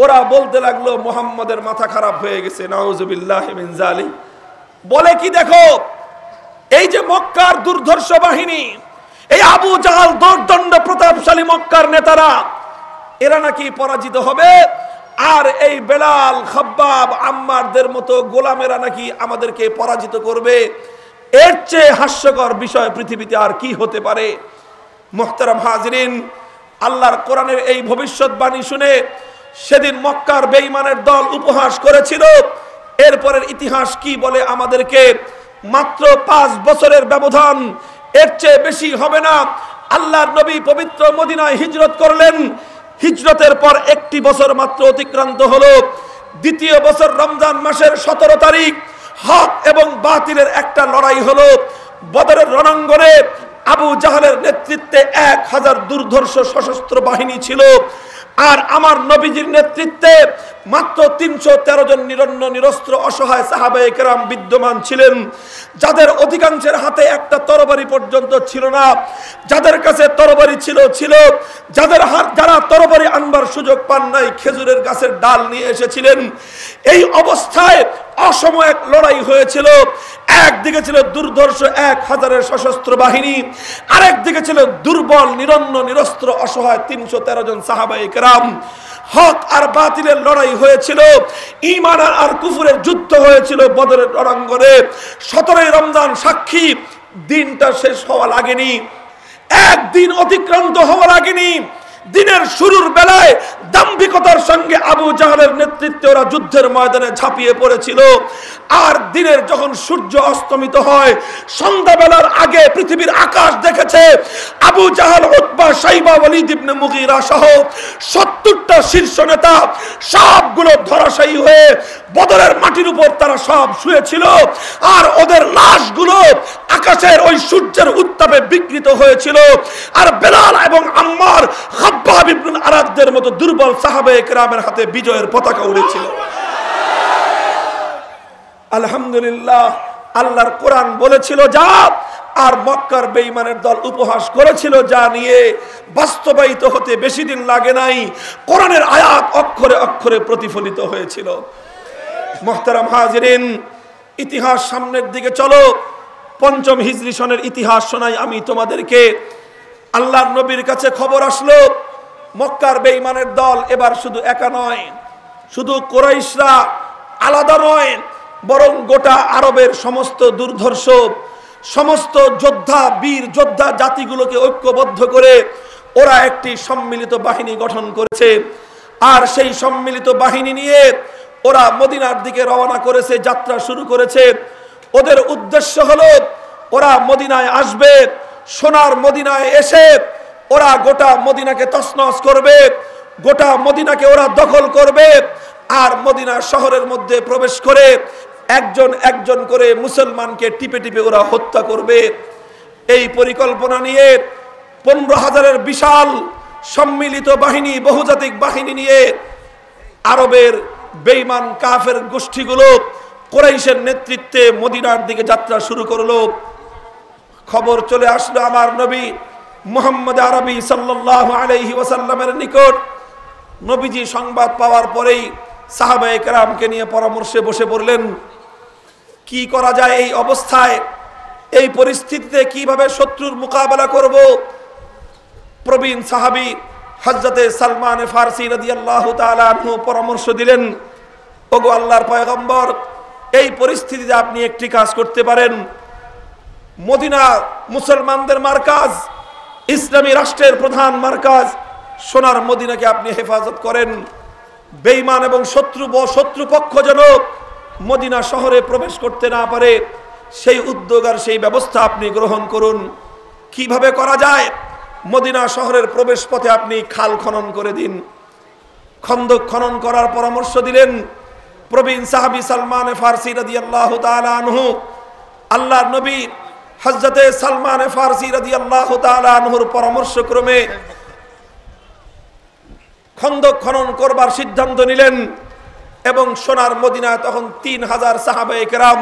ওরা বলতে লাগলো মুহাম্মাদের মাথা খারাপ হয়ে গেছে, নাউযুবিল্লাহি মিন যালিক। বলে কি, দেখো এই যে মক্কার দুর্ধর্ষ বাহিনী, এই আবু জাহাল, দোর্দণ্ড প্রতাপশালী মক্কার নেতারা, এরা নাকি পরাজিত হবে, আর এই বেলাল, খাব্বাব, আম্মারদের মতো গোলামেরা নাকি আমাদেরকে পরাজিত করবে। এর চেয়ে হাস্যকর বিষয় পৃথিবীতে আর কি হতে পারে? মুহতারাম হাজিরিন, আল্লাহর কোরআনের এই ভবিষ্যৎবাণী শুনে সেদিন মক্কার বেঈমানের দল উপহাস করেছিল। এরপরের ইতিহাস কি বলে আমাদেরকে? মাত্র 5 বছরের ব্যবধান, এর চেয়ে বেশি হবে না। আল্লাহর নবী পবিত্র মদিনায় হিজরত করলেন। হিজরতের পর 1 বছর মাত্র অতিক্রান্ত হলো। 2য় বছর রমজান মাসের 17 তারিখ হক এবং বাতিলের একটা লড়াই হলো। বদরের রণাঙ্গনে আবু জাহালের নেতৃত্বে 1000 দুর্ধর্ষ সশস্ত্র বাহিনী ছিল, আর আমার নবীজির নেতৃত্বে মাত্র 313 জন নিরন্ন নিরস্ত্র অসহায় সাহাবায়ে কেরাম বিদ্যমান ছিলেন, যাদের অধিকাংশের হাতে একটা তরবারি পর্যন্ত ছিল না। যাদের কাছে তরবারি ছিল, যারা তরবারি আনবার সুযোগ পান নাই, খেজুরের গাছের ডাল নিয়ে এসেছিলেন। এই অবস্থায় অসম এক লড়াই হয়েছিল। একদিকে ছিল দুর্ধর্ষ 1000-এর সশস্ত্র বাহিনী, আরেকদিকে ছিল দুর্বল, নিরন্ন নিরস্ত্র অসহায় 313 জন সাহাবায়ে কেরাম। হক আর বাতিলের লড়াই হয়েছিল, ঈমান আর কুফরের যুদ্ধ হয়েছিল বদরের রণাঙ্গনে। 17ই রমজান সাক্ষী, দিনটা শেষ হওয়া লাগেনি, একদিন অতিক্রান্ত হওয়া লাগেনি। দিনের শুরুর বেলায় দাম্ভিকতার সঙ্গে আবু জাহালের নেতৃত্বে ওরা যুদ্ধের ময়দানে ঝাঁপিয়ে পড়েছিল। আর দিনের যখন সূর্য অস্তমিত হয়, সন্ধ্যাবেলার আগে পৃথিবীর আকাশ দেখেছে আবু জাহাল, উতবা, শাইবা, ওয়ালিদ ইবনে মুগীরা সহ 70টা শীর্ষ নেতা সবগুলো ধরাশায়ী হয়ে বদরের মাটির উপর তারা সব শুয়েছিল। আর ওদের লাশগুলো আকাশের ওই সূর্যের উত্তাপে বিকৃত হয়েছিল। আর বেলাল এবং আম্মার, খাব্বাব ইবনে আরাদদের মতো দুর্বল সাহাবায়ে কেরামের হাতে বিজয়ের পতাকা উড়েছিল। আলহামদুলিল্লাহ, আল্লাহর কোরআন বলেছিল যা, আর মক্কার বেঈমানের দল উপহাস করেছিল যা নিয়ে বাস্তবায়িত হতে বেশি দিন লাগে নাই। কোরআনের আয়াত অক্ষরে অক্ষরে প্রতিফলিত হয়েছিল। মুহতারাম হাজিরিন, ইতিহাস সামনের দিকে চলো। 5ম হিজরি সনের ইতিহাস শোনাই আমি তোমাদেরকে। আল্লাহর নবীর কাছে খবর আসলো, মক্কার বেঈমানের দল এবার শুধু একা নয়, শুধু কুরাইশরা আলাদা নয়, বরং গোটা আরবের সমস্ত দুর্ধর্ষ, সমস্ত যোদ্ধা, বীর যোদ্ধা জাতিগুলোকে ঐক্যবদ্ধ করে ওরা একটি সম্মিলিত বাহিনী গঠন করেছে। আর সেই সম্মিলিত বাহিনী নিয়ে ওরা মদিনার দিকে রওনা করেছে, যাত্রা শুরু করেছে। ওদের উদ্দেশ্য হলো ওরা মদিনায় আসবে, সোনার মদিনায় এসে ওরা গোটা মদিনাকে তছনছ করবে, গোটা মদিনাকে ওরা দখল করবে। আর মদিনা শহরের মধ্যে প্রবেশ করে একজন একজন করে মুসলমানকে টিপে টিপে ওরা হত্যা করবে। এই পরিকল্পনা নিয়ে 15,000-এর বিশাল সম্মিলিত বাহিনী, বহুজাতিক বাহিনী নিয়ে আরবের বেঈমান কাফের গোষ্ঠীগুলো কুরাইশের নেতৃত্বে মদিনার দিকে যাত্রা শুরু করলো। খবর চলে আসলো আমার নবী মুহাম্মদ আরবি সাল্লাল্লাহু আলাইহি ওয়াসাল্লামের নিকট। নবীজি সংবাদ পাওয়ার পরেই সাহাবায়ে কেরামকে নিয়ে পরামর্শে বসে পড়লেন কি করা যায় এই অবস্থায়, এই পরিস্থিতিতে কিভাবে শত্রুর মোকাবেলা করব। প্রবীণ সাহাবী হযরতে সালমান ফারসি রাদিয়াল্লাহু তাআলা আনহু পরামর্শ দিলেন, ওগো আল্লাহর পয়গম্বর, এই পরিস্থিতিতে আপনি একটি কাজ করতে পারেন। মদিনা মুসলমানদের মার্কাজ, ইসলামী রাষ্ট্রের প্রধান মার্কাজ, সোনার মদিনাকে আপনি হেফাজত করেন। বেঈমান এবং শত্রুপক্ষ যেন মদিনা শহরে প্রবেশ করতে না পারে, সেই উদ্যোগ আর সেই ব্যবস্থা আপনি গ্রহণ করুন। কিভাবে করা যায়? মদিনা শহরের প্রবেশ পথে আপনি খাল খনন করে দিন। খন্দক খনন করার পরামর্শ দিলেন প্রবীণ সাহাবী সালমান ফারসি রাদিয়াল্লাহু তাআলা আনহু। আল্লাহর নবী হযরতে সালমান ফারসি রাদিয়াল্লাহু তাআলা আনহুর পরামর্শক্রমে খন্দক খনন করবার সিদ্ধান্ত নিলেন। এবং সোনার মদিনা তখন 3000 সাহাবায়ে কেরাম,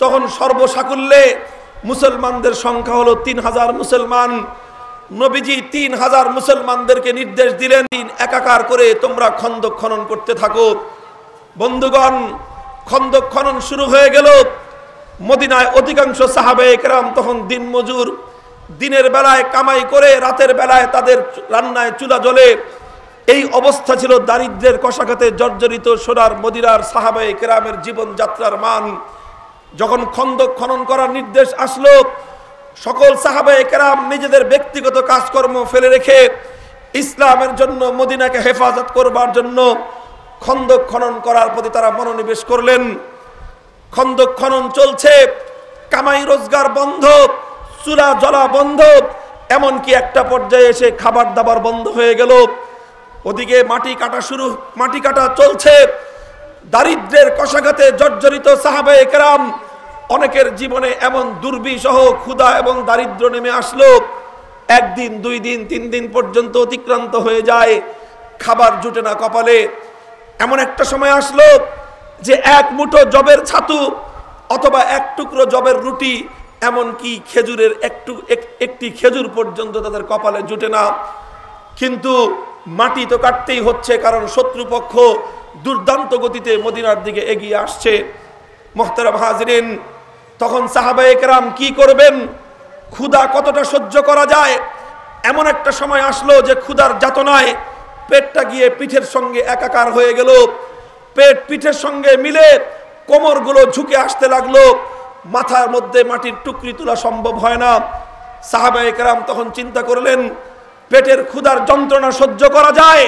তখন সর্বসাকুল্যে মুসলমানদের সংখ্যা হলো 3000 মুসলমান। নবীজি 3000 মুসলমানদেরকে নির্দেশ দিলেন, একাকার করে তোমরা খন্দক খনন করতে থাকো। বন্ধুগণ, খন্দক খনন শুরু হয়ে গেল। মদিনায় অধিকাংশ সাহাবায়ে কেরাম তখন দিনমজুর, দিনের বেলায় কামাই করে রাতের বেলায় তাদের রান্নায় চুলা জ্বলে। এই অবস্থা ছিল দারিদ্র্যের কষাঘাতে জর্জরিত সোনার মদিনার সাহাবায়ে কেরামের জীবনযাত্রার মান। যখন খন্দক খনন করার নির্দেশ আসলো, সকল সাহাবায়ে কেরাম নিজেদের ব্যক্তিগত কাজকর্ম ফেলে রেখে ইসলামের জন্য, মদিনাকে হেফাজত করবার জন্য খন্দক খনন করার প্রতি তারা মনোনিবেশ করলেন। খন্দক খনন চলছে, কামাই রোজগার বন্ধ, চুলা জ্বলা বন্ধ, এমনকি একটা পর্যায়ে এসে খাবার দাবার বন্ধ হয়ে গেল। ওদিকে মাটি কাটা চলছে। দারিদ্র্যের কষাঘাতে জর্জরিত সাহাবায়ে কেরাম, অনেকের জীবনে এমন দুর্বিষহ ক্ষুধা এবং দারিদ্র্য নেমে আসলো, একদিন, 2 দিন, 3 দিন পর্যন্ত অতিক্রান্ত হয়ে যায়, খাবার জুটে না কপালে। এমন একটা সময় আসলো যে এক মুঠো জবের ছাতু অথবা এক টুকরো জবের রুটি, এমনকি খেজুরের একটি খেজুর পর্যন্ত তাদের কপালে জুটে না। কিন্তু মাটি তো কাটতেই হচ্ছে, কারণ শত্রুপক্ষ দুর্দান্ত গতিতে মদিনার দিকে এগিয়ে আসছে। মুহতারাম হাজিরিন, তখন সাহাবায়ে কেরাম কি করবেন? ক্ষুধা কতটা সহ্য করা যায়? এমন একটা সময় আসলো যে ক্ষুধার যাতনায় পেটটা গিয়ে পিঠের সঙ্গে একাকার হয়ে গেল। পেট পিঠের সঙ্গে মিলে কোমরগুলো ঝুঁকে আসতে লাগলো। মাথার মধ্যে মাটির টুকরি তোলা সম্ভব হয় না। সাহাবায়ে কেরাম তখন চিন্তা করলেন, পেটের ক্ষুধার যন্ত্রণা সহ্য করা যায়,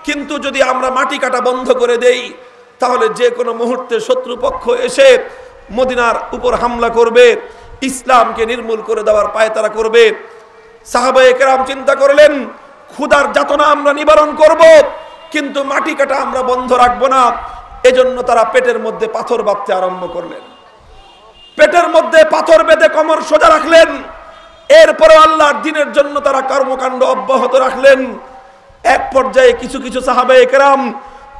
কিন্তু যদি আমরা মাটি কাটা বন্ধ করে দেই, তাহলে যে কোনো মুহূর্তে শত্রুপক্ষ এসে মদিনার উপর হামলা করবে, ইসলামকে নির্মূল করে দেওয়ার পায়তারা করবে। সাহাবায়ে কেরাম চিন্তা করলেন, ক্ষুধার যাতনা আমরা নিবারণ করব, কিন্তু মাটি কাটা আমরা বন্ধ রাখবো না। এজন্য তারা পেটের মধ্যে পাথর বাঁধতে আরম্ভ করলেন। পেটের মধ্যে পাথর বেঁধে কোমর সোজা রাখলেন। এরপরে আল্লাহর দ্বীনের জন্য তারা কর্মকাণ্ড অব্যাহত রাখলেন। এক পর্যায়ে কিছু কিছু সাহাবায়ে কেরাম,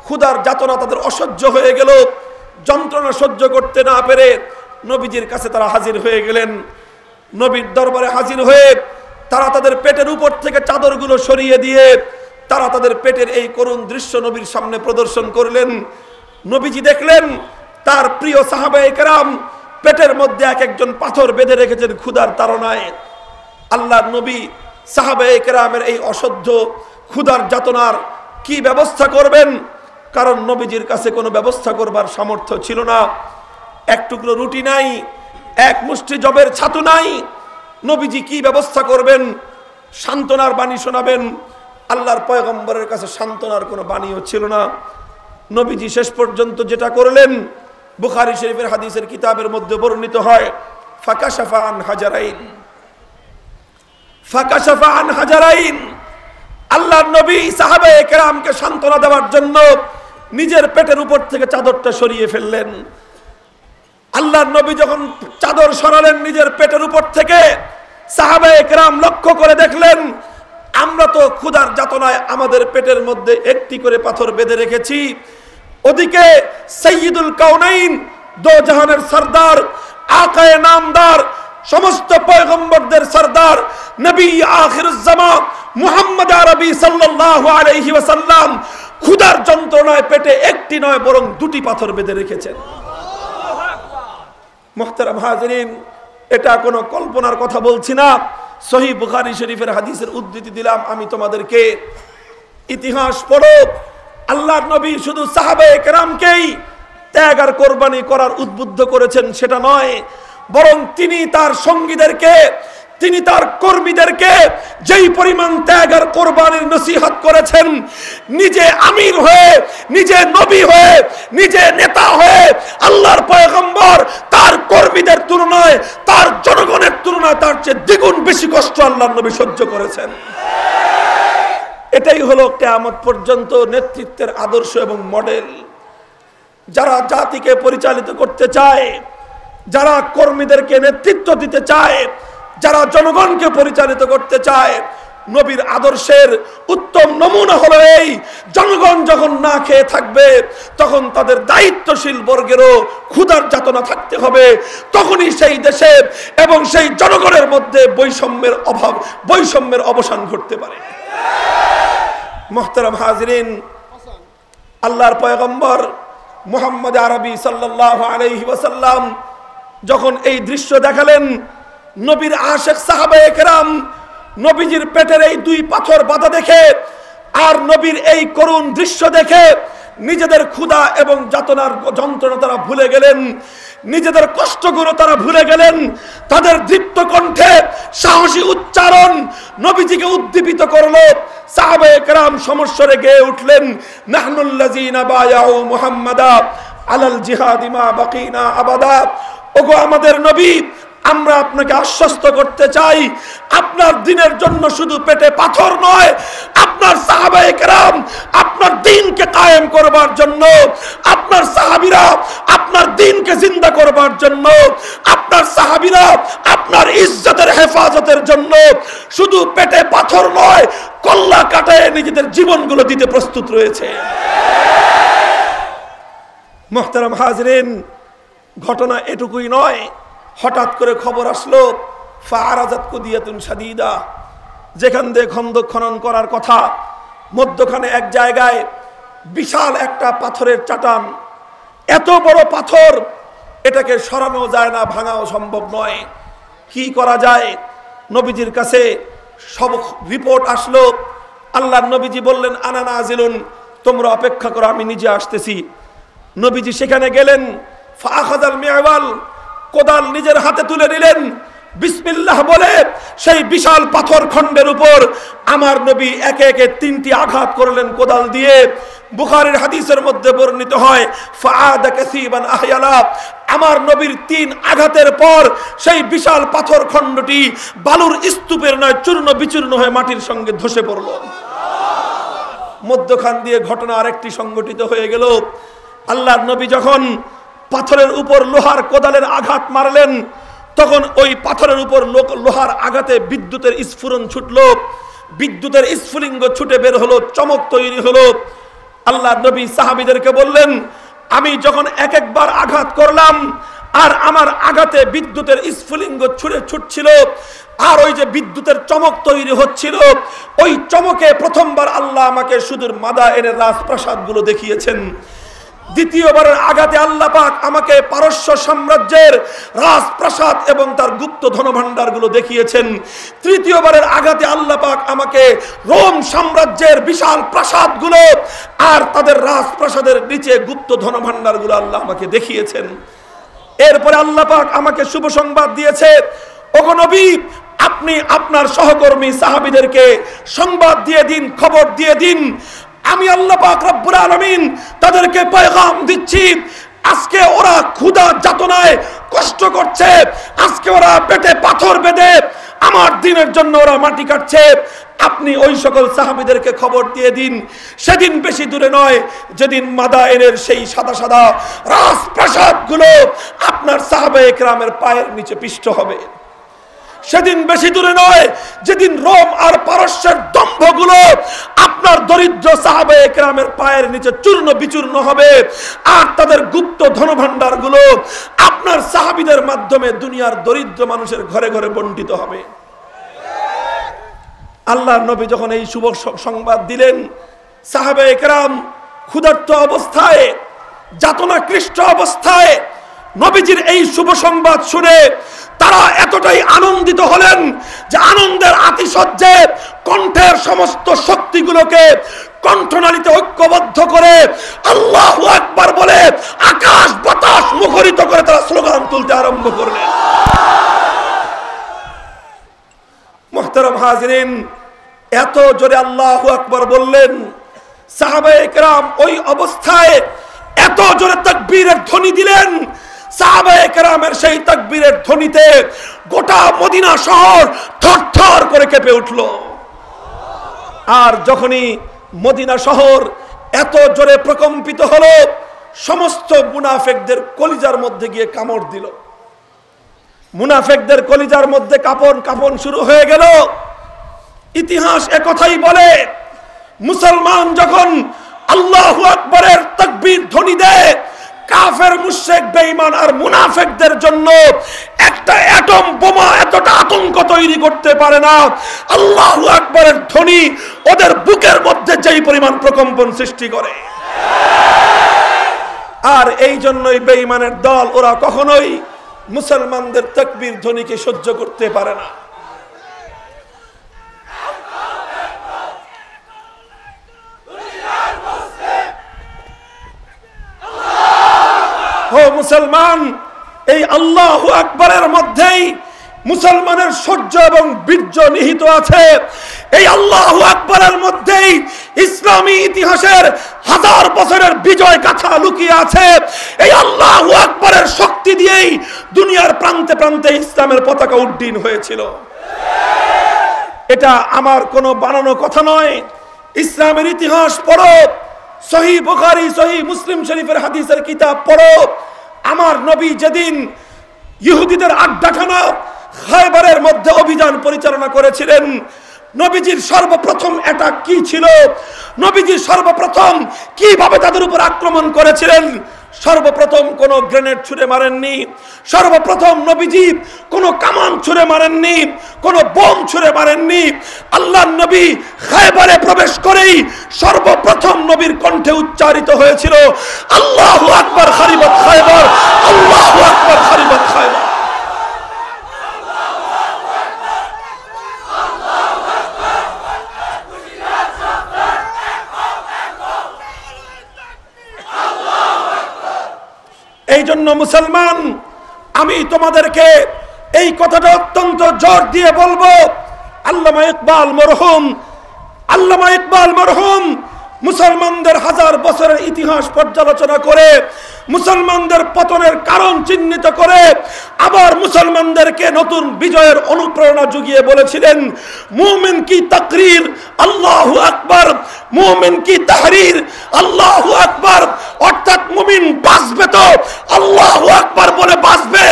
ক্ষুধার যাতনা তাদের অসহ্য হয়ে গেল, যন্ত্রণা সহ্য করতে না পেরে নবীজির কাছে তারা হাজির হয়ে গেলেন। নবীর দরবারে হাজির হয়ে তারা তাদের পেটের উপর থেকে চাদরগুলো সরিয়ে দিয়ে তারা তাদের পেটের এই করুণ দৃশ্য নবীর সামনে প্রদর্শন করলেন। নবীজি দেখলেন তার প্রিয় সাহাবায়ে কেরাম পেটের মধ্যে এক একজন পাথর বেঁধে রেখেছেন ক্ষুধার তাড়নায়। আল্লাহর নবী সাহাবায়ে কেরামের এই অসহ্য ক্ষুধার যাতনার কি ব্যবস্থা করবেন? কারণ নবীজির কাছে কোনো ব্যবস্থা করবার সামর্থ্য ছিল না। এক টুকরো রুটি নাই, এক মুষ্টি জবের ছাতু নাই। নবীজি কি ব্যবস্থা করবেন? সান্ত্বনার বাণী শোনাবেন, আল্লাহর পয়গম্বরের কাছে সান্ত্বনার কোনো বাণীও ছিল না। নবীজি শেষ পর্যন্ত যেটা করলেন, বুখারী শরীফের হাদিসের কিতাবের মধ্যে বর্ণিত হয়, ফাকাশাফা আন হাজারাইন, ফাকাশাফা আন হাজারাইন। আল্লাহর নবী সাহাবায়ে কেরামকে সান্ত্বনা দেওয়ার জন্য নিজের পেটের উপর থেকে চাদরটা সরিয়ে ফেললেন। আল্লাহর নবী যখন চাদর সরালেন নিজের পেটের উপর থেকে, সাহাবায়ে কেরাম লক্ষ্য করে দেখলেন, আমরা তো ক্ষুধার যাতনায় আমাদের পেটের মধ্যে একটি করে পাথর বেঁধে রেখেছি। ওদিকে সাইয়্যিদুল কাউনাইন, দো জাহানের সরদার, আকায়ে নামদার, সমস্ত পয়গম্বরদের সরদার, নবী আখিরুজ জামান মুহাম্মদ আরবি সাল্লাল্লাহু আলাইহি ওয়াসাল্লাম ক্ষুধার যন্ত্রণায় পেটে একটি নয় বরং দুটি পাথর বেঁধে রেখেছেন। মুহতারাম হাজিরিন, এটা কোনো কল্পনার কথা বলছি না, সহিহ বুখারী শরীফের হাদিসের উদ্ধৃতি দিলাম আমি তোমাদেরকে। ইতিহাস পড়ো, আল্লাহর নবী শুধু সাহাবায়ে কেরামকেই ত্যাগ আর কোরবানি করার উদ্বুদ্ধ করেছেন সেটা নয়, বরং তিনি তার সঙ্গীদেরকে, তিনি তার কর্মীদেরকে যেই পরিমাণ ত্যাগ আর কোরবানির নসিহত করেছেন, নিজে আমির হয়ে, নিজে নবী হয়ে, নিজে নেতা হয়ে আল্লাহর পয়গম্বর তার কর্মীদের তুলনায়, তার জনগণের তুলনায় তার চেয়ে দ্বিগুণ বেশি কষ্ট আল্লাহর নবী সহ্য করেছেন। এটাই হলো কিয়ামত পর্যন্ত নেতৃত্বের আদর্শ এবং মডেল। যারা জাতিকে পরিচালিত করতে চায়, যারা কর্মীদেরকে নেতৃত্ব দিতে চায়, যারা জনগণকে পরিচালিত করতে চায়, নবীর আদর্শের উত্তম নমুনা হলো এই, জনগণ যখন না খেয়ে থাকবে তখন তাদের দায়িত্বশীল বর্গেরও ক্ষুধার যাতনা থাকতে হবে, তখনই সেই দেশে এবং সেই জনগণের মধ্যে বৈষম্যের অবসান ঘটতে পারে। মুহতারাম হাজিরিন, আল্লাহর পয়গম্বর মুহাম্মদ আরবি সাল্লাল্লাহু আলাইহি ওয়াসাল্লাম যখন এই দৃশ্য দেখালেন, নবীর আশিক সাহাবায়ে কেরাম নবীজির পেটের এই দুই পাথর বাঁধা দেখে আর নবীর এই করুণ দৃশ্য দেখে নিজেদের ক্ষুধা এবং যাতনার যন্ত্রণা তারা ভুলে গেলেন, নিজেদের কষ্টগুলো তারা ভুলে গেলেন। তাদের দীপ্ত কণ্ঠে সাহসী উচ্চারণ নবীজিকে উদ্দীপিত করলো। সাহাবায়ে কেরাম সমস্বরে গেয়ে উঠলেন, নাহনুল্লাযীনা বায়াউ মুহাম্মাদা আলাল জিহাদি মা বাকিনা আবাদা। ওগো আমাদের নবী, আমরা আপনাকে আশ্বস্ত করতে চাই, আপনার দ্বীনের জন্য শুধু পেটে পাথর নয়, আপনার সাহাবায়ে কেরাম আপনার দ্বীনকে কায়েম করবার জন্য, আপনার সাহাবীরা আপনার দ্বীনকে জিন্দা করবার জন্য, আপনার সাহাবীরা আপনার ইজ্জতের হেফাজতের জন্য শুধু পেটে পাথর নয়, কল্লা কাটায় নিজেদের জীবনগুলো দিতে প্রস্তুত রয়েছে। মুহতারাম হাজিরিন, ঘটনা এটুকুই নয়, হঠাৎ করে খবর আসলো ফারাজাত কুদিয়াতুন শাদীদা, যেখান দিয়ে খন্দক খনন করার কথা, মধ্যখানে এক জায়গায় বিশাল একটা পাথরের চাটান, এত বড় পাথর, এটাকে সরানো যায় না, ভাঙাও সম্ভব নয়। কি করা যায়? নবীজির কাছে সব রিপোর্ট আসলো। আল্লাহর নবীজি বললেন, আনা নাজিলুন, তোমরা অপেক্ষা করো, আমি নিজে আসতেছি। নবীজি সেখানে গেলেন, ফাআখাযাল মিআওয়াল, কোদাল নিজের হাতে তুলে নিলেন, বিসমিল্লাহ বলে সেই বিশাল পাথর খণ্ডের উপর আমার নবী একে একে 3টি আঘাত করলেন কোদাল দিয়ে। বুখারীর হাদিসের মধ্যে বর্ণিত হয়, ফাআদা কাসীবান আহয়ালা, আমার নবীর 3 আঘাতের পর সেই বিশাল পাথর খণ্ডটি বালুর স্তূপের নয় চূর্ণ বিচূর্ণ হয়ে মাটির সঙ্গে ধসে পড়ল। মধ্যখান দিয়ে ঘটনা আরেকটি সংঘটিত হয়ে গেল। আল্লাহর নবী যখন পাথরের উপর লোহার কোদালের আঘাত মারলেন, তখন ওই পাথরের উপর লোহার আঘাতে বিদ্যুতের স্ফুরণ ছুটল, বিদ্যুতের স্ফুলিঙ্গ ছুটে বের হলো, চমক তৈরি হলো। আল্লাহর নবী সাহাবীদেরকে বললেন, আমি যখন এক একবার আঘাত করলাম আর আমার আঘাতে বিদ্যুতের স্ফুলিঙ্গ ছুটছিল আর ওই যে বিদ্যুতের চমক তৈরি হচ্ছিল, ওই চমকে প্রথমবার আল্লাহ আমাকে সুদূর মাদায়েনের রাজপ্রাসাদগুলো দেখিয়েছেন। দ্বিতীয়বারের আঘাতে আল্লাহ পাক আমাকে পারস্য সাম্রাজ্যের রাজপ্রাসাদ এবং তার গুপ্ত ধনভাণ্ডারগুলো দেখিয়েছেন। তৃতীয়বারের আঘাতে আল্লাহ পাক আমাকে রোম সাম্রাজ্যের বিশাল প্রাসাদগুলো আর তাদের রাজপ্রাসাদের নিচে গুপ্ত ধনভাণ্ডারগুলো আল্লাহ আমাকে দেখিয়েছেন। এরপরে আল্লাহ পাক আমাকে শুভ সংবাদ দিয়েছে, ওগো নবী, আপনি আপনার সহকর্মী সাহাবীদেরকে সংবাদ দিয়ে দিন, খবর দিয়ে দিন, আমি আল্লাহ পাক রব্বুল আলামিন তাদেরকে পয়গাম দিচ্ছি, আজকে ওরা ক্ষুধা যাতনায় কষ্ট করছে, আজকে ওরা পেটে পাথর বেঁধে আমার দ্বীনের জন্য ওরা মাটি কাটছে। আপনি ওই সকল সাহাবীদেরকে খবর দিয়ে দিন, সেদিন বেশি দূরে নয় যেদিন মাদায়েনের সেই সাদা সাদা রাজপ্রাসাদগুলো আপনার সাহাবায়ে কেরামের পায়ের নিচে পিষ্ট হবে। সেদিন বেশি দূরে নয় যেদিন রোম আর পারস্যের দম্ভগুলো আপনার দরিদ্র সাহাবায়ে কেরামের পায়ের নিচে চূর্ণ বিচূর্ণ হবে আর তাদের গুপ্ত ধনভাণ্ডারগুলো আপনার সাহাবীদের মাধ্যমে দুনিয়ার দরিদ্র মানুষের ঘরে ঘরে বণ্টিত হবে। আল্লাহর নবী যখন এই শুভ সংবাদ দিলেন, সাহাবায়ে কেরাম ক্ষুধার্ত অবস্থায়, যাতনাক্লিষ্ট অবস্থায় নবীজির এই শুভ সংবাদ শুনে তারা এতটাই আনন্দিত হলেন যে আনন্দের আতিশয্যে কণ্ঠের সমস্ত শক্তিগুলোকে কণ্ঠনালীতে ঐক্যবদ্ধ করে আল্লাহু আকবার বলে আকাশ বাতাস মুখরিত করে তারা স্লোগান তুলতে আরম্ভ করলেন। মুহতারাম হাজিরিন, এত জোরে আল্লাহু আকবার বললেন, সাহাবায়ে কেরাম ওই অবস্থায় এত জোরে তাকবীরের ধ্বনি দিলেন, সাহাবায়ে কেরামের সেই তাকবীরের ধ্বনিতে গোটা মদিনা শহর থরথর করে কেঁপে উঠল। আর যখনই মদিনা শহর এত জোরে প্রকম্পিত হলো, সমস্ত মুনাফিকদের কলিজার মধ্যে গিয়ে কামড় দিল। মুনাফিকদের কলিজার মধ্যে কাঁপন শুরু হয়ে গেল। ইতিহাস একথাই বলে, মুসলমান যখন আল্লাহু আকবারের তাকবীর ধ্বনি দেয়, কাফের মুশরিক বেঈমান আর মুনাফিকদের জন্য একটা অ্যাটম বোমা এতটা আতঙ্ক তৈরি করতে পারে না। আল্লাহু আকবারের ধ্বনি ওদের বুকের মধ্যে যেই পরিমাণ প্রকম্পন সৃষ্টি করে। আর এই জন্যই বেঈমানের দল ওরা কখনোই মুসলমানদের তাকবীর ধ্বনিকে সহ্য করতে পারে না। ও মুসলমান, এই আল্লাহু আকবারের মধ্যেই মুসলমানের সহ্য এবং বীর্য নিহিত আছে। এই আল্লাহু আকবারের মধ্যেই ইসলামী ইতিহাসের হাজার বছরের বিজয় গাথা লুকিয়ে আছে। এই আল্লাহু আকবারের শক্তি দিয়েই দুনিয়ার প্রান্তে প্রান্তে ইসলামের পতাকা উড্ডীন হয়েছিল। এটা আমার কোনো বানানো কথা নয়। ইসলামের ইতিহাস পড়ো, সহিহ বুখারী, সহিহ মুসলিম শরীফের হাদিসের কিতাব পড়ো। আমার নবী যেদিন ইহুদিদের আড্ডাখানা খায়বারের মধ্যে অভিযান পরিচালনা করেছিলেন, নবীজির সর্বপ্রথম এটা কি ছিল, নবীজি সর্বপ্রথম কিভাবে তাদের উপর আক্রমণ করেছিলেন? সর্বপ্রথম কোনো গ্রেনেড ছুঁড়ে মারেননি, সর্বপ্রথম নবীজি কোনো কামান ছুঁড়ে মারেননি, কোনো বোম ছুঁড়ে মারেননি। আল্লাহর নবী খায়বারে প্রবেশ করেই সর্বপ্রথম নবীর কণ্ঠে উচ্চারিত হয়েছিল আল্লাহু আকবার খারিবাত খায়বার, আল্লাহু আকবার খারিবাত খায়বার। এই জন্য মুসলমান, আমি তোমাদেরকে এই কথাটা অত্যন্ত জোর দিয়ে বলবো, আল্লামা ইকবাল মরহুম মুসলমানদের হাজার বছরের ইতিহাস পর্যালোচনা করে মুসলমানদের পতনের কারণ চিহ্নিত করে আবার মুসলমানদেরকে নতুন বিজয়ের অনুপ্রেরণা জুগিয়ে বলেছিলেন, মুমিন কি তাকরীর আল্লাহু আকবার, মুমিন কি তাহরীর আল্লাহু আকবার। অর্থাৎ মুমিন বাঁচবে তো আল্লাহু আকবার বলে বাঁচবে,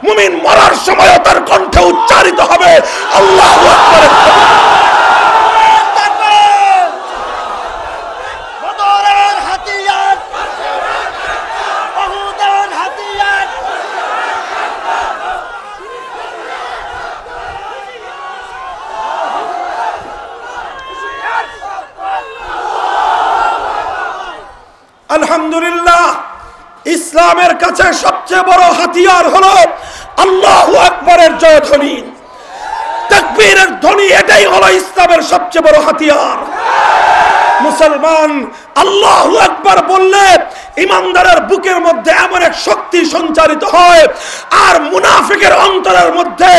মুমিন মরার সময়ও তার কণ্ঠে উচ্চারিত হবে আল্লাহু আকবার। আলহামদুলিল্লাহ, ইসলামের কাছে সবচেয়ে বড় হাতিয়ার হলো আল্লাহু আকবারের জয়ধ্বনি, তাকবীরের ধ্বনি। এটাই হলো ইসলামের সবচেয়ে বড় হাতিয়ার। মুসলমান আল্লাহু আকবার বললে ইমানদারের বুকের মধ্যে এমন এক শক্তি সঞ্চারিত হয়, আর মুনাফিকের অন্তরের মধ্যে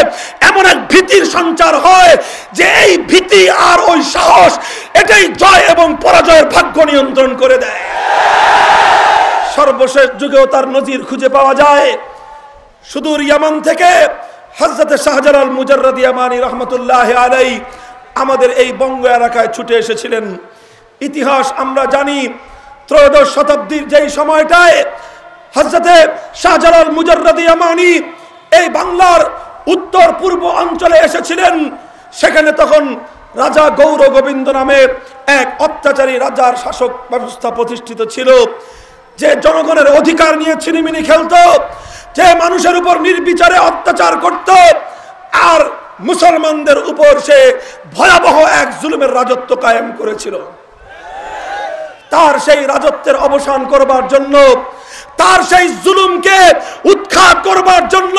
এমন এক ভীতির সঞ্চার হয় যে এই ভীতি আর ওই সাহস এটাই জয় এবং পরাজয়ের ভাগ্য নিয়ন্ত্রণ করে দেয়। সর্বশেষ যুগেও তার নজির খুঁজে পাওয়া যায়। সুদূর ইয়ামান থেকে হযরত শাহজালাল মুজাররদ ইয়ামানী রহমতুল্লাহ আলাইহি আমাদের এই বঙ্গ এলাকায় ছুটে এসেছিলেন। ইতিহাস আমরা জানি, ত্রয়োদশ শতাব্দীর যেই সময়টায় হযরত শাহজালাল মুজাররদ ইয়ামানী এই বাংলার উত্তর পূর্ব অঞ্চলে এসেছিলেন, সেখানে তখন রাজা গৌর গোবিন্দ নামে এক অত্যাচারী রাজার শাসক ব্যবস্থা প্রতিষ্ঠিত ছিল, যে জনগণের অধিকার নিয়ে ছিনিমিনি খেলতো, যে মানুষের উপর নির্বিচারে অত্যাচার করত, আর মুসলমানদের উপর সে ভয়াবহ এক জুলুমের রাজত্ব কায়েম করেছিল। তার সেই রাজত্বের অবসান করবার জন্য, তার সেই জুলুমকে উৎখাত করবার জন্য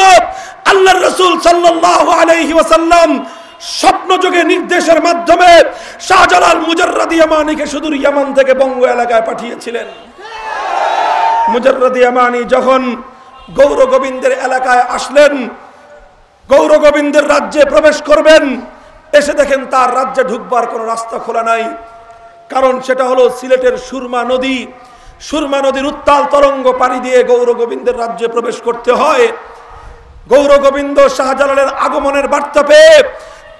আল্লাহর রাসূল সাল্লাল্লাহু আলাইহি ওয়াসাল্লাম স্বপ্নযোগে নির্দেশের মাধ্যমে শাহজালাল মুজাররাদ ইয়ামানিকে সুদূর ইয়ামান থেকে বঙ্গ এলাকায় পাঠিয়েছিলেন। মুজাররাদ ইয়ামানি যখন গৌর গোবিন্দের এলাকায় আসলেন, গৌর গোবিন্দের রাজ্যে প্রবেশ করবেন, এসে দেখেন তার রাজ্যে ঢুকবার কোনো রাস্তা খোলা নাই। কারণ সেটা হলো সিলেটের সুরমা নদী। সুরমা নদীর উত্তাল তরঙ্গ পাড়ি দিয়ে গৌর গোবিন্দের রাজ্যে প্রবেশ করতে হয়। গৌর গোবিন্দ শাহজালালের আগমনের বার্তা পেয়ে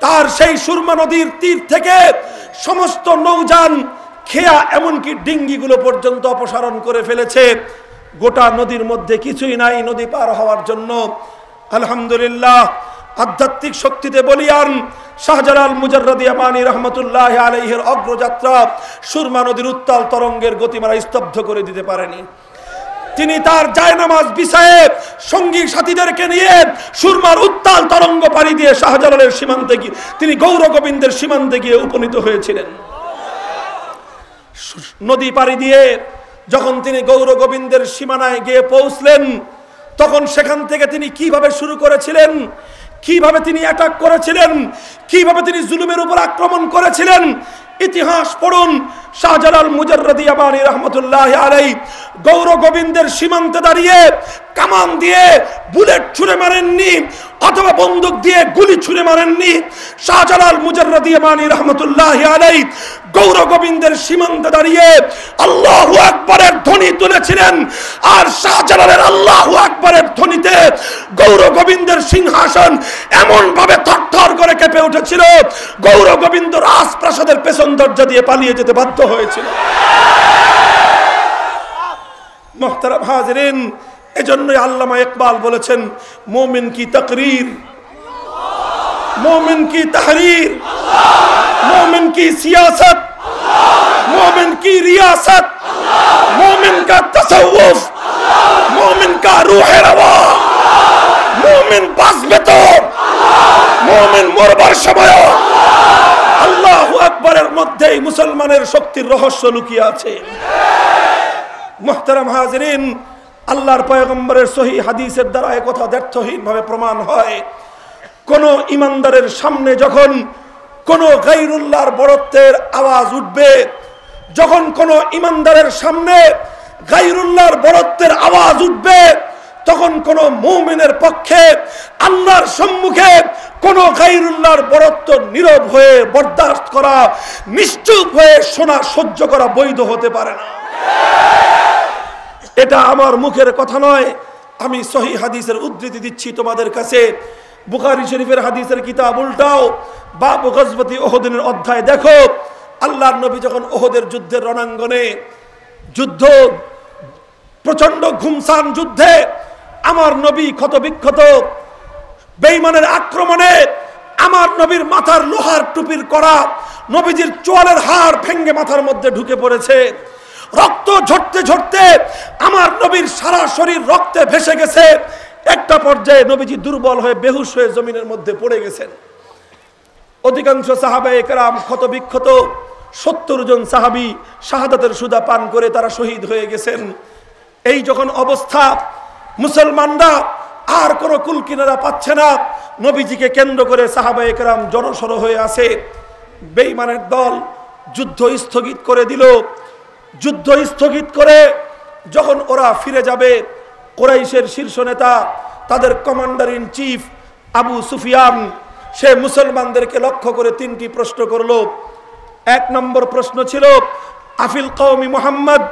তার সেই সুরমা নদীর তীর থেকে সমস্ত নৌযান, খেয়া, এমনকি ডিঙ্গিগুলো পর্যন্ত অপসারণ করে ফেলেছে। গোটা নদীর মধ্যে কিছুই নাই নদী পার হওয়ার জন্য। আলহামদুলিল্লাহ, আধ্যাত্মিক শক্তিতে বলিয়ান শাহজালাল মুজাররাদ ইয়ামানি রহমতুল্লাহ আলাইহির অগ্রযাত্রা সুরমা নদীর উত্তাল তরঙ্গের গতিমারা স্তব্ধ করে দিতে পারেনি। তিনি তার জায়নামাজ বিছায়ে সঙ্গী সাথীদেরকে নিয়ে সুরমার উত্তাল তরঙ্গ পাড়ি দিয়ে শাহজালালের সীমান্তে গিয়ে তিনি গৌর গোবিন্দের সীমান্তে গিয়ে উপনীত হয়েছিলেন। নদী পাড়ি দিয়ে যখন তিনি গৌর গোবিন্দের সীমানায় গিয়ে পৌঁছলেন, তখন সেখান থেকে তিনি কিভাবে শুরু করেছিলেন, কিভাবে তিনি অ্যাটাক করেছিলেন, কিভাবে তিনি জুলুমের উপর আক্রমণ করেছিলেন, ইতিহাস পড়ুন। শাহজালাল মুজাররাদ ইয়ামানি রহমতুল্লাহ আলাইহি গৌর গোবিন্দের সীমান্তে দাঁড়িয়ে কামান দিয়ে বুলেট ছুঁড়ে মারেননি অথবা বন্দুক দিয়ে গুলি ছুঁড়ে মারেননি। শাহজালাল মুজাররাদ ইয়ামানি রহমতুল্লাহ আলাইহি গৌর গোবিন্দের সীমান্তে দাঁড়িয়ে আল্লাহু আকবারের ধ্বনি তুলেছিলেন। আর শাহজালালের আল্লাহু আকবারের ধ্বনিতে গৌর গোবিন্দের সিংহাসন এমন ভাবে থরথর করে কেঁপে উঠেছিল, গৌর গোবিন্দ রাজপ্রাসাদের পেছন দরজা দিয়ে পালিয়ে যেতে বাধ্য হয়েছিল। মুহতারাম হাজিরিন, এজন্যই আল্লামা ইকবাল বলেছেন, মুমিন কি তকরীর, মুমিন কি তাহরীর, মুমিন কি সিয়াসত, মুমিন কি রিয়াসত, মুমিন কা তাসাউফ, মুমিন কা রূহে রওয়া, মুমিন বাঁচবে তো, মুমিন মরবার সময় আল্লাহু আকবারের মধ্যেই মুসলমানের শক্তির রহস্য লুকিয়ে আছে। মুহতারাম হাজিরিন, আল্লাহর পয়গম্বরের সহিহ হাদিসের দ্বারা এই কথা দ্ব্যর্থহীনভাবে প্রমাণ হয়। কোন ইমানদারের সামনে যখন কোন গায়রুল্লাহর বড়ত্বের আওয়াজ উঠবে, যখন কোন ইমানদারের সামনে গায়রুল্লাহর বড়ত্বের আওয়াজ উঠবে, তখন কোন মুমিনের পক্ষে আল্লাহর সম্মুখে কোন গায়রুল্লাহর বড়ত্ব নীরব হয়ে বরদাস্ত করা, নিশ্চুপ হয়ে শোনা, সহ্য করা বৈধ হতে পারে না। এটা আমার মুখের কথা নয়, আমি সহিহ হাদিসের উদ্ধৃতি দিচ্ছি তোমাদের কাছে। বুখারী শরীফের হাদিসের কিতাব উল্টাও, বাব গজওয়াতি উহুদের অধ্যায় দেখো। আল্লাহর নবী যখন উহুদের যুদ্ধের রণাঙ্গনে, যুদ্ধ প্রচন্ড ঘুমসান যুদ্ধে আমার নবী ক্ষতবিক্ষত, বেঈমানের আক্রমণে আমার নবীর মাথার লোহার টুপির করা, নবীজির চোয়ালের হাড় ভেঙ্গে মাথার মধ্যে ঢুকে পড়েছে। রক্ত ঝরতে ঝরতে আমার নবীর সারা শরীর রক্তে ভেসে গেছে। একটা পর্যায়ে নবীজি দুর্বল হয়ে বেহুশ হয়ে জমিনের মধ্যে পড়ে গেছেন। অধিকাংশ সাহাবায়ে কেরাম ক্ষতবিক্ষত, 70 জন সাহাবী শাহাদাতের সুধা পান করে তারা শহীদ হয়ে গেছেন। এই যখন অবস্থা, মুসলমানরা আর কোনো কুলকিনারা পাচ্ছে না, নবীজিকে কেন্দ্র করে সাহাবায়ে কেরাম জড়সড় হয়ে আছে। বেঈমানের দল যুদ্ধ স্থগিত করে দিল। যুদ্ধ স্থগিত করে যখন ওরা ফিরে যাবে, কুরাইশের শীর্ষ নেতা, তাদের commander in chief Abu Sufyan, সে মুসলমানদেরকে লক্ষ্য করে 3টি প্রশ্ন করল। 1 নম্বর প্রশ্ন ছিল, আফিল কওমি মুহাম্মদ,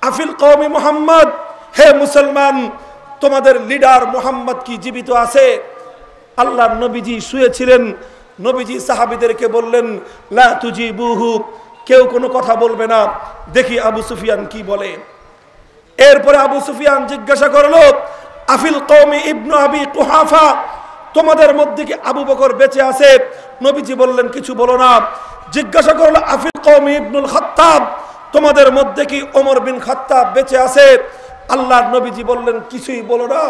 আফিল কওমি মুহাম্মদ, হে মুসলমান, তোমাদের লিডার মুহাম্মদ কি জীবিত আছে? আল্লাহর নবীজি শুয়েছিলেন। নবীজি সাহাবীদেরকে বললেন, লা তুজিবুহু, কেউ কোনো কথা বলবে না, দেখি আবু সুফিয়ান কি বলে। এরপরে আবু সুফিয়ান জিজ্ঞাসা করলো, আফিল কওমি ইবনু আবি কুহাফা, তোমাদের মধ্যে কি আবু বকর বেঁচে আছে? নবীজি বললেন, কিছু বলো না। জিজ্ঞাসা করলো, আফিল কওমি ইবনুল খাত্তাব, তোমাদের মধ্যে কি ওমর বিন খাত্তাব বেঁচে আছে? আল্লাহর নবীজি বললেন, কিছুই বলো না।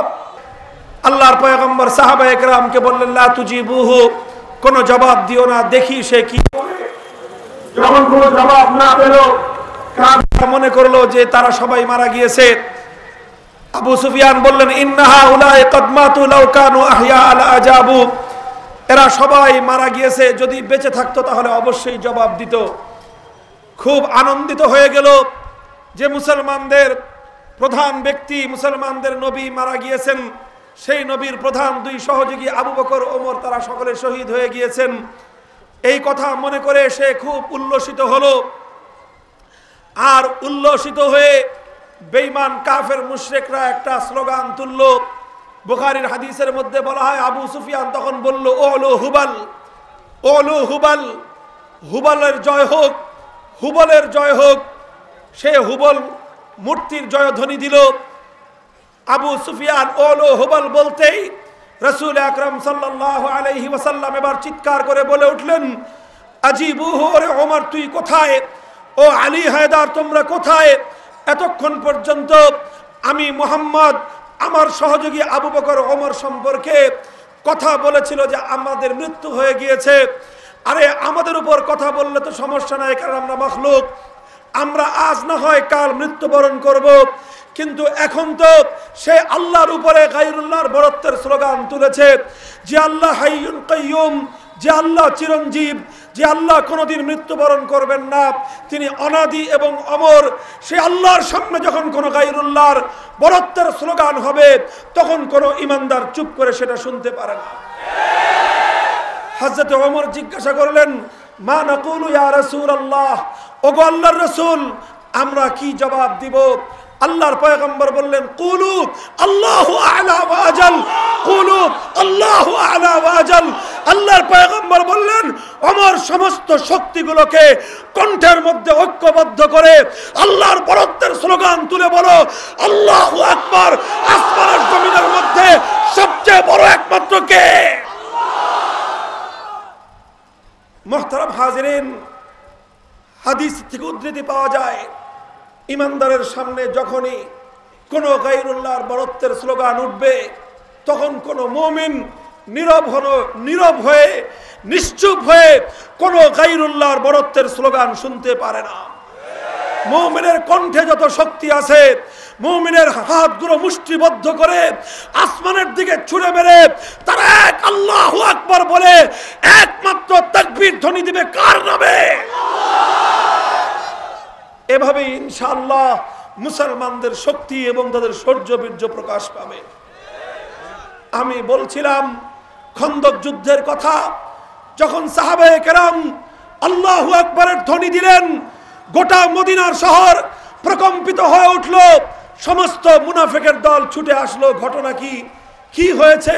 আল্লাহর পয়গম্বর সাহাবায়ে কেরামকে বললেন, লা তুজিবুহু, কোনো জবাব দিও না, দেখি সে কি বলে। যখন কোনো জবাব না পেল, কাফেররা মনে করলো যে তারা সবাই মারা গিয়েছে। আবু সুফিয়ান বললেন, ইন্নাহা উলাই কদ মাতু লাউ কানু আহইয়া আলা আজাবু, এরা সবাই মারা গিয়েছে, যদি বেঁচে থাকতো তাহলে অবশ্যই জবাব দিত। খুব আনন্দিত হয়ে গেল যে মুসলমানদের প্রধান ব্যক্তি, মুসলমানদের নবী মারা গিয়েছেন। সেই নবীর প্রধান দুই সহযোগী আবু বকর ওমর তারা সকলে শহীদ হয়ে গিয়েছেন। এই কথা মনে করে সে খুব উল্লসিত হলো। আর উল্লসিত হয়ে বেঈমান কাফের মুশরিকরা একটা স্লোগান তুলল। বুখারীর হাদিসের মধ্যে বলা হয়, আবু সুফিয়ান তখন বলল, ওলু হুবাল, ওলু হুবাল, হুবালের জয় হোক, হুবলের জয় হোক। সে হুবল মূর্তির জয়ধ্বনি দিল। আবু সুফিয়ান ওলু হুবল বলতেই রাসূল আকরাম সাল্লাল্লাহু আলাইহি ওয়াসাল্লাম এবার চিৎকার করে বলে উঠলেন, আজিবুহু, ওরে ওমর তুই কোথায়? ও আলী হায়দার তোমরা কোথায়? এতক্ষণ পর্যন্ত আমি মুহাম্মদ আমার সহযোগী আবু বকর ওমর সম্পর্কে কথা বলেছিল যে আমাদের মৃত্যু হয়ে গিয়েছে। আরে আমাদের উপর কথা বললে তো সমস্যা নাই, কারণ আমরা মাখলুক, আমরা আজ না হয় কাল মৃত্যুবরণ করব। কিন্তু এখন তো সে আল্লাহর উপরে গায়রুল্লাহর বরত্বের স্লোগান তুলেছে, যে আল্লাহ হাইয়ুন কাইয়ুম, যে আল্লাহ চিরঞ্জীব, যে আল্লাহ কোনোদিন মৃত্যুবরণ করবেন না, তিনি অনাদি এবং অমর। সে আল্লাহর সামনে যখন কোনো গায়রুল্লাহর বরত্বের স্লোগান হবে, তখন কোনো ইমানদার চুপ করে সেটা শুনতে পারে না। হযরত ওমর জিজ্ঞাসা করলেন, মা নাকুলু ইয়া রাসূলুল্লাহ, ওগো আল্লাহর রাসূল আমরা কি জবাব দিব? আল্লাহর পয়গম্বর বললেন, কুলু আল্লাহু আ'লা ওয়া আজাল, কুলু আল্লাহু আ'লা ওয়া আজাল। আল্লাহর পয়গম্বর বললেন, ওমর সমস্ত শক্তিগুলোকে কণ্ঠের মধ্যে ঐক্যবদ্ধ করে আল্লাহর বরত্বের স্লোগান তুলে বলো, আল্লাহু আকবার। আসমানের জমিনের মধ্যে সবচেয়ে বড় একমাত্র কে? মুহতারাম হাজিরিন, হাদিস থেকে উদ্ধৃতি পাওয়া যায়, ইমানদারের সামনে যখনই কোনো গায়রুল্লাহর বরত্বের স্লোগান উঠবে, তখন কোনো মুমিন নীরব হয়ে নিশ্চুপ হয়ে কোনো গায়রুল্লাহর বরত্বের স্লোগান শুনতে পারে না। মুমিনের কণ্ঠে যত শক্তি আছে, মুমিনের হাতগুলো মুষ্টিবদ্ধ করে আসমানের দিকে ছুঁড়ে মেরে তারা এক আল্লাহু আকবার বলে একমাত্র তাকবীর ধ্বনি দিবে কার নামে? এভাবে ইনশাআল্লাহ মুসলমানদের শক্তি এবং তাদের শৌর্য বীর্য প্রকাশ পাবে। আমি বলছিলাম খন্দক যুদ্ধের কথা, যখন সাহাবায়ে কেরাম আল্লাহু আকবারের ধ্বনি দিলেন, গোটা মদিনার শহর প্রকম্পিত হয়ে উঠল। সমস্ত মুনাফিকের দল ছুটে আসলো। ঘটনা কি হয়েছে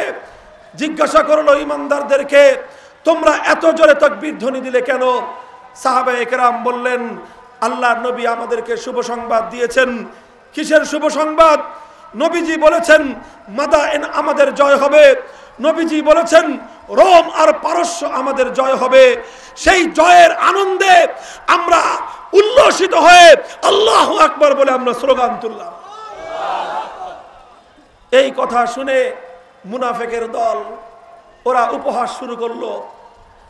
জিজ্ঞাসা করলো ইমানদারদেরকে, তোমরা এত জোরে তাকবীর ধ্বনি দিলে কেন? সাহাবায়ে কেরাম বললেন, আল্লাহর নবী আমাদেরকে শুভ সংবাদ দিয়েছেন। কিসের শুভ সংবাদ? নবীজি বলেছেন মাদায়েন আমাদের জয় হবে, নবীজি বলেছেন রোম আর পারস্য আমাদের জয় হবে। সেই জয়ের আনন্দে আমরা উল্লসিত হয়ে আল্লাহু আকবার বলে আমরা স্লোগান তুললাম। এই কথা শুনে মুনাফিকের দল ওরা উপহাস শুরু করলো,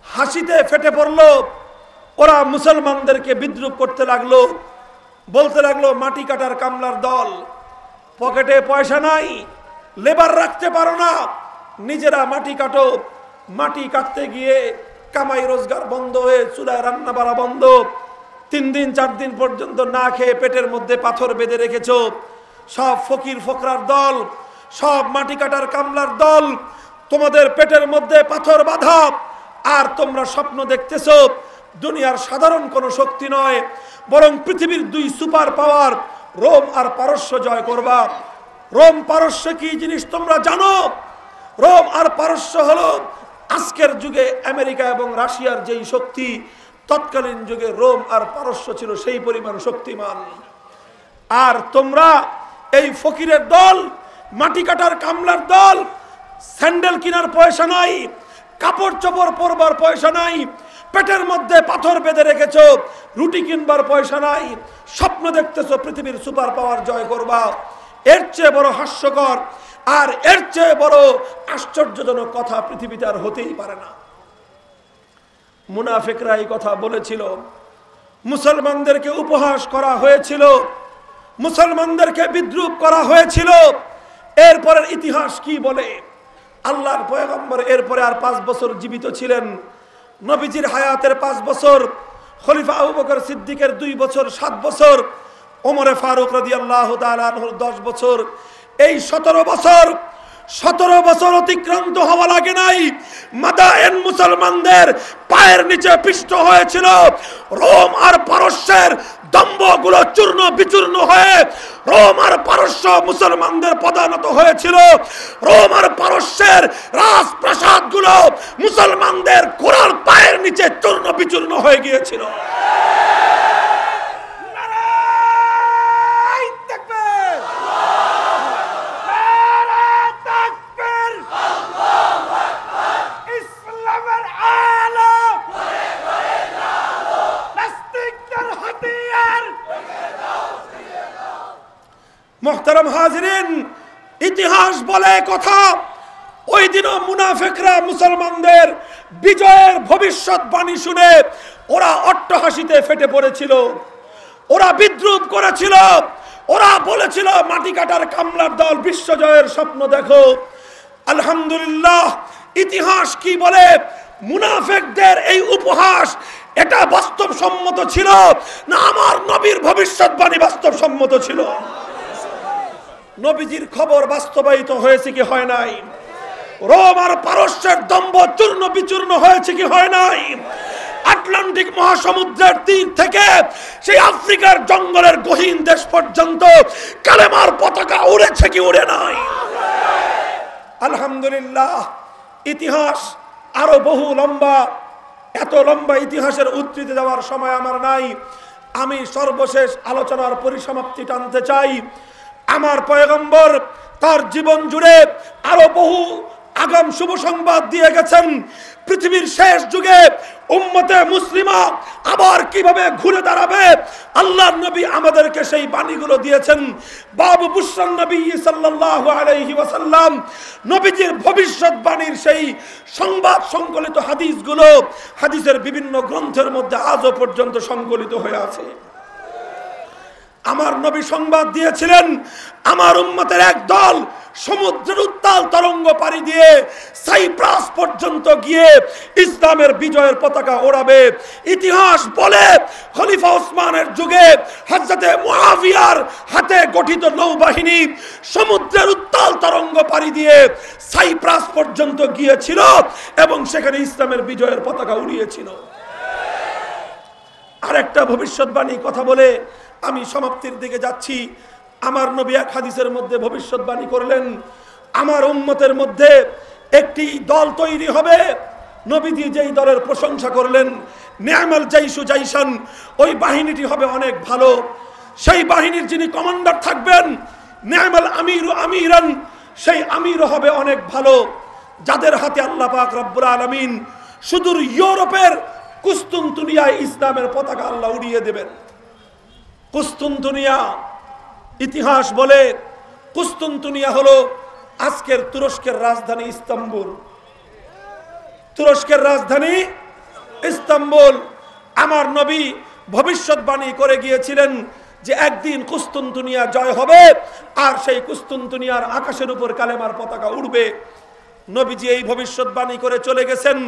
হাসিতে ফেটে পড়লো। ওরা মুসলমানদেরকে বিদ্রুপ করতে লাগলো, বলতে লাগলো মাটি কাটার কামলার দল, পকেটে পয়সা নাই, লেবার রাখতে পারো না, নিজেরা মাটি কাটো। মাটি কাটতে গিয়ে কামাই রোজগার বন্ধ হয়ে চুলায় রান্না বাড়া বন্ধ। 3 দিন 4 দিন পর্যন্ত না খেয়ে পেটের মধ্যে পাথর বেঁধে রেখেছো। সব ফকির ফকরার দল, সব মাটি কাটার কামলার দল, তোমাদের পেটের মধ্যে পাথর বাঁধা। আর তোমরা স্বপ্ন দেখতেছো দুনিয়ার সাধারণ কোনো শক্তি নয়, বরং পৃথিবীর 2 সুপার পাওয়ার রোম আর পারস্য জয় করবা। রোম পারস্য কি জিনিস তোমরা জানো? রোম আর পারস্য হলো আজকের যুগে আমেরিকা এবং রাশিয়ার যেই শক্তি, তৎকালীন যুগে রোম আর পারস্য ছিল সেই পরিমাণ শক্তিমান। আর তোমরা এই ফকিরের দল, মাটি কাটার কামলার দল, স্যান্ডেল কেনার পয়সা নাই, কাপড় চোপড় পরবার পয়সা নাই, পেটের মধ্যে পাথর বেঁধে রেখেছো, রুটি কিনবার পয়সা নাই, স্বপ্ন দেখতেছো পৃথিবীর সুপার পাওয়ার জয় করবা। এর চেয়ে বড় হাস্যকর আর এর চেয়ে বড় আশ্চর্যজনক কথা পৃথিবীতে আর হতেই পারে না। মুনাফিকরা এই কথা বলেছিল। মুসলমানদেরকে উপহাস করা হয়েছিল, মুসলমানদেরকে বিদ্রুপ করা হয়েছিল। এরপরের ইতিহাস কি বলে? আল্লাহর পয়গম্বর এরপরে আর 5 বছর জীবিত ছিলেন। নবীজির হায়াতের 5 বছর, খলিফা আবু বকর সিদ্দিকের 2 বছর 7 বছর, ওমরে ফারুক রাদিয়াল্লাহু তাআলা আনহুর 10 বছর। এই 17 বছর অতিক্রান্ত হওয়া লাগে নাই, মাদায়েন মুসলমানদের পায়ের নিচে পিষ্ট হয়েছিল। রোম আর পারস্যের দম্ভগুলো চূর্ণ বিচূর্ণ হয়ে রোম আর পারস্য মুসলমানদের পদানত হয়েছিল। রোম আর পারস্যের রাজপ্রাসাদগুলো মুসলমানদের ঘোড়ার পায়ের নিচে চূর্ণ বিচূর্ণ হয়ে গিয়েছিল। মুহতারাম হাজিরিন, ইতিহাস বলে কথা, ওই দিনও মুনাফিকরা মুসলমানদের বিজয়ের ভবিষ্যৎবাণী শুনে ওরা অট্টহাসিতে ফেটে পড়েছিল, ওরা বিদ্রুপ করেছিল, ওরা বলেছিল মাটি কাটার কামলার দল, বিশ্বজয়ের স্বপ্ন দেখো। আলহামদুলিল্লাহ, ইতিহাস কি বলে? মুনাফিকদের এই উপহাস এটা বাস্তবসম্মত ছিল না আমার নবীর ভবিষ্যৎবাণী বাস্তবসম্মত ছিল? নবীজির খবর বাস্তবায়িত হয়েছে কি হয় নাই? রোম আর পারস্যের দম্ভ চূর্ণ বিচূর্ণ হয়েছে কি হয় নাই? আটলান্টিক মহাসমুদ্রের তীর থেকে সেই আফ্রিকার জঙ্গলের গহীন দেশ পর্যন্ত কালেমার পতাকা উড়েছে কি উড়ে নাই? আলহামদুলিল্লাহ, ইতিহাস আরো বহু লম্বা, এত লম্বা ইতিহাসের উদ্ধৃতি দেওয়ার সময় আমার নাই। আমি সর্বশেষ আলোচনার পরিসমাপ্তি টানতে চাই। আমার পয়গম্বর তার জীবন জুড়ে আরো বহু আগাম শুভ সংবাদ দিয়ে গেছেন। পৃথিবীর শেষ যুগে উম্মতে মুসলিমা আবার কিভাবে ঘুরে দাঁড়াবে, আল্লাহর নবী আমাদেরকে সেই বাণীগুলো দিয়েছেন। বাবু বুশরান নবী সাল্লাল্লাহু আলাইহি ওয়াসাল্লাম, নবীজির ভবিষ্যৎবাণীর সেই সংবাদ সংকলিত হাদিসগুলো হাদিসের বিভিন্ন গ্রন্থের মধ্যে আজও পর্যন্ত সংকলিত হয়ে আছে। আমার নবী সংবাদ দিয়েছিলেন, আমার উম্মতের এক দল সমুদ্রের উত্তাল তরঙ্গ পাড়ি দিয়ে সাইপ্রাস পর্যন্ত গিয়ে ইসলামের বিজয়ের পতাকা ওড়াবে। ইতিহাস বলে খলিফা ওসমানের যুগে হযরতে মুআবিয়ার হাতে গঠিত নৌবাহিনী সমুদ্রের উত্তাল তরঙ্গ পাড়ি দিয়ে সাইপ্রাস পর্যন্ত গিয়েছিল এবং সেখানে ইসলামের বিজয়ের পতাকা উড়িয়েছিল। আরেকটা ভবিষ্যৎবাণী কথা বলে আমি সমাপ্তির দিকে যাচ্ছি। আমার নবী এক হাদিসের মধ্যে ভবিষ্যৎবাণী করলেন, আমার উম্মতের মধ্যে একটি দল তৈরি হবে। নবীজি যেই দলের প্রশংসা করলেন, নি'মাল জাইশু জাইশান, ওই বাহিনীটি হবে অনেক ভালো। সেই বাহিনীর যিনি কমান্ডার থাকবেন, নি'মাল আমিরু আমিরান, সেই আমিরও হবে অনেক ভালো, যাদের হাতে আল্লাহ পাক রব্বুল আলামিন সুদূর ইউরোপের কুস্তুনতুনিয়ায় ইসলামের পতাকা আল্লাহ উড়িয়ে দেবেন। কুস্তুনতুনিয়া, ইতিহাস বলে কুস্তুনতুনিয়া হলো আজকের তুরস্কের রাজধানী ইস্তাম্বুল। তুরস্কের রাজধানী ইস্তাম্বুল। আমার নবী ভবিষ্যৎবাণী করে গিয়েছিলেন যে একদিন কুস্তুনতুনিয়া জয় হবে আর সেই কুস্তুনতুনিয়ার আকাশের উপর কালেমার পতাকা উড়বে। নবীজি এই ভবিষ্যৎবাণী করে চলে গেছেন।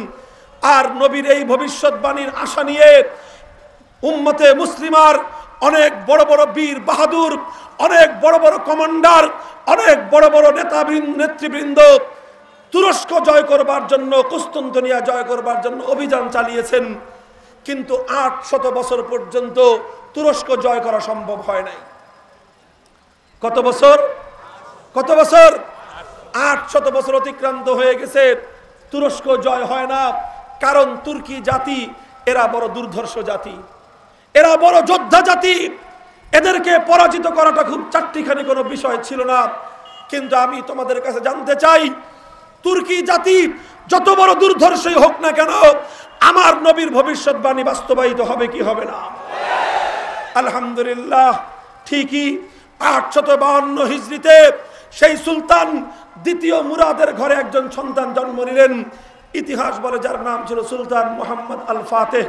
আর নবীর এই ভবিষ্যৎবাণীর আশা নিয়ে উম্মতে মুসলিমার অনেক বড় বড় বীর বাহাদুর, অনেক বড় বড় কমান্ডার, অনেক বড় বড় নেতৃবৃন্দ তুরস্ক জয় করবার জন্য, কুস্তুনতুনিয়া জয় করবার জন্য অভিযান চালিয়েছেন। কিন্তু 800 বছর পর্যন্ত তুরস্ক জয় করা সম্ভব হয় নাই। কত বছর? 800 বছর অতিক্রান্ত হয়ে গেছে, তুরস্ক জয় হয় না। কারণ তুর্কি জাতি এরা বড় দুর্ধর্ষ জাতি, এরা বড় যোদ্ধা জাতি, এদেরকে পরাজিত করাটা খুব চারটিখানি কোনো বিষয় ছিল না। কিন্তু আমি তোমাদের কাছে জানতে চাই, তুর্কি জাতি যত বড় দুর্ধর্ষই হোক না কেন, আমার নবীর ভবিষ্যৎবাণী বাস্তবায়িত হবে কি হবে না? আলহামদুলিল্লাহ, ঠিকই 852 হিজরিতে সেই সুলতান দ্বিতীয় মুরাদের ঘরে একজন সন্তান জন্ম নিলেন। ইতিহাস বলে যার নাম ছিল সুলতান মুহাম্মদ আল ফাতেহ।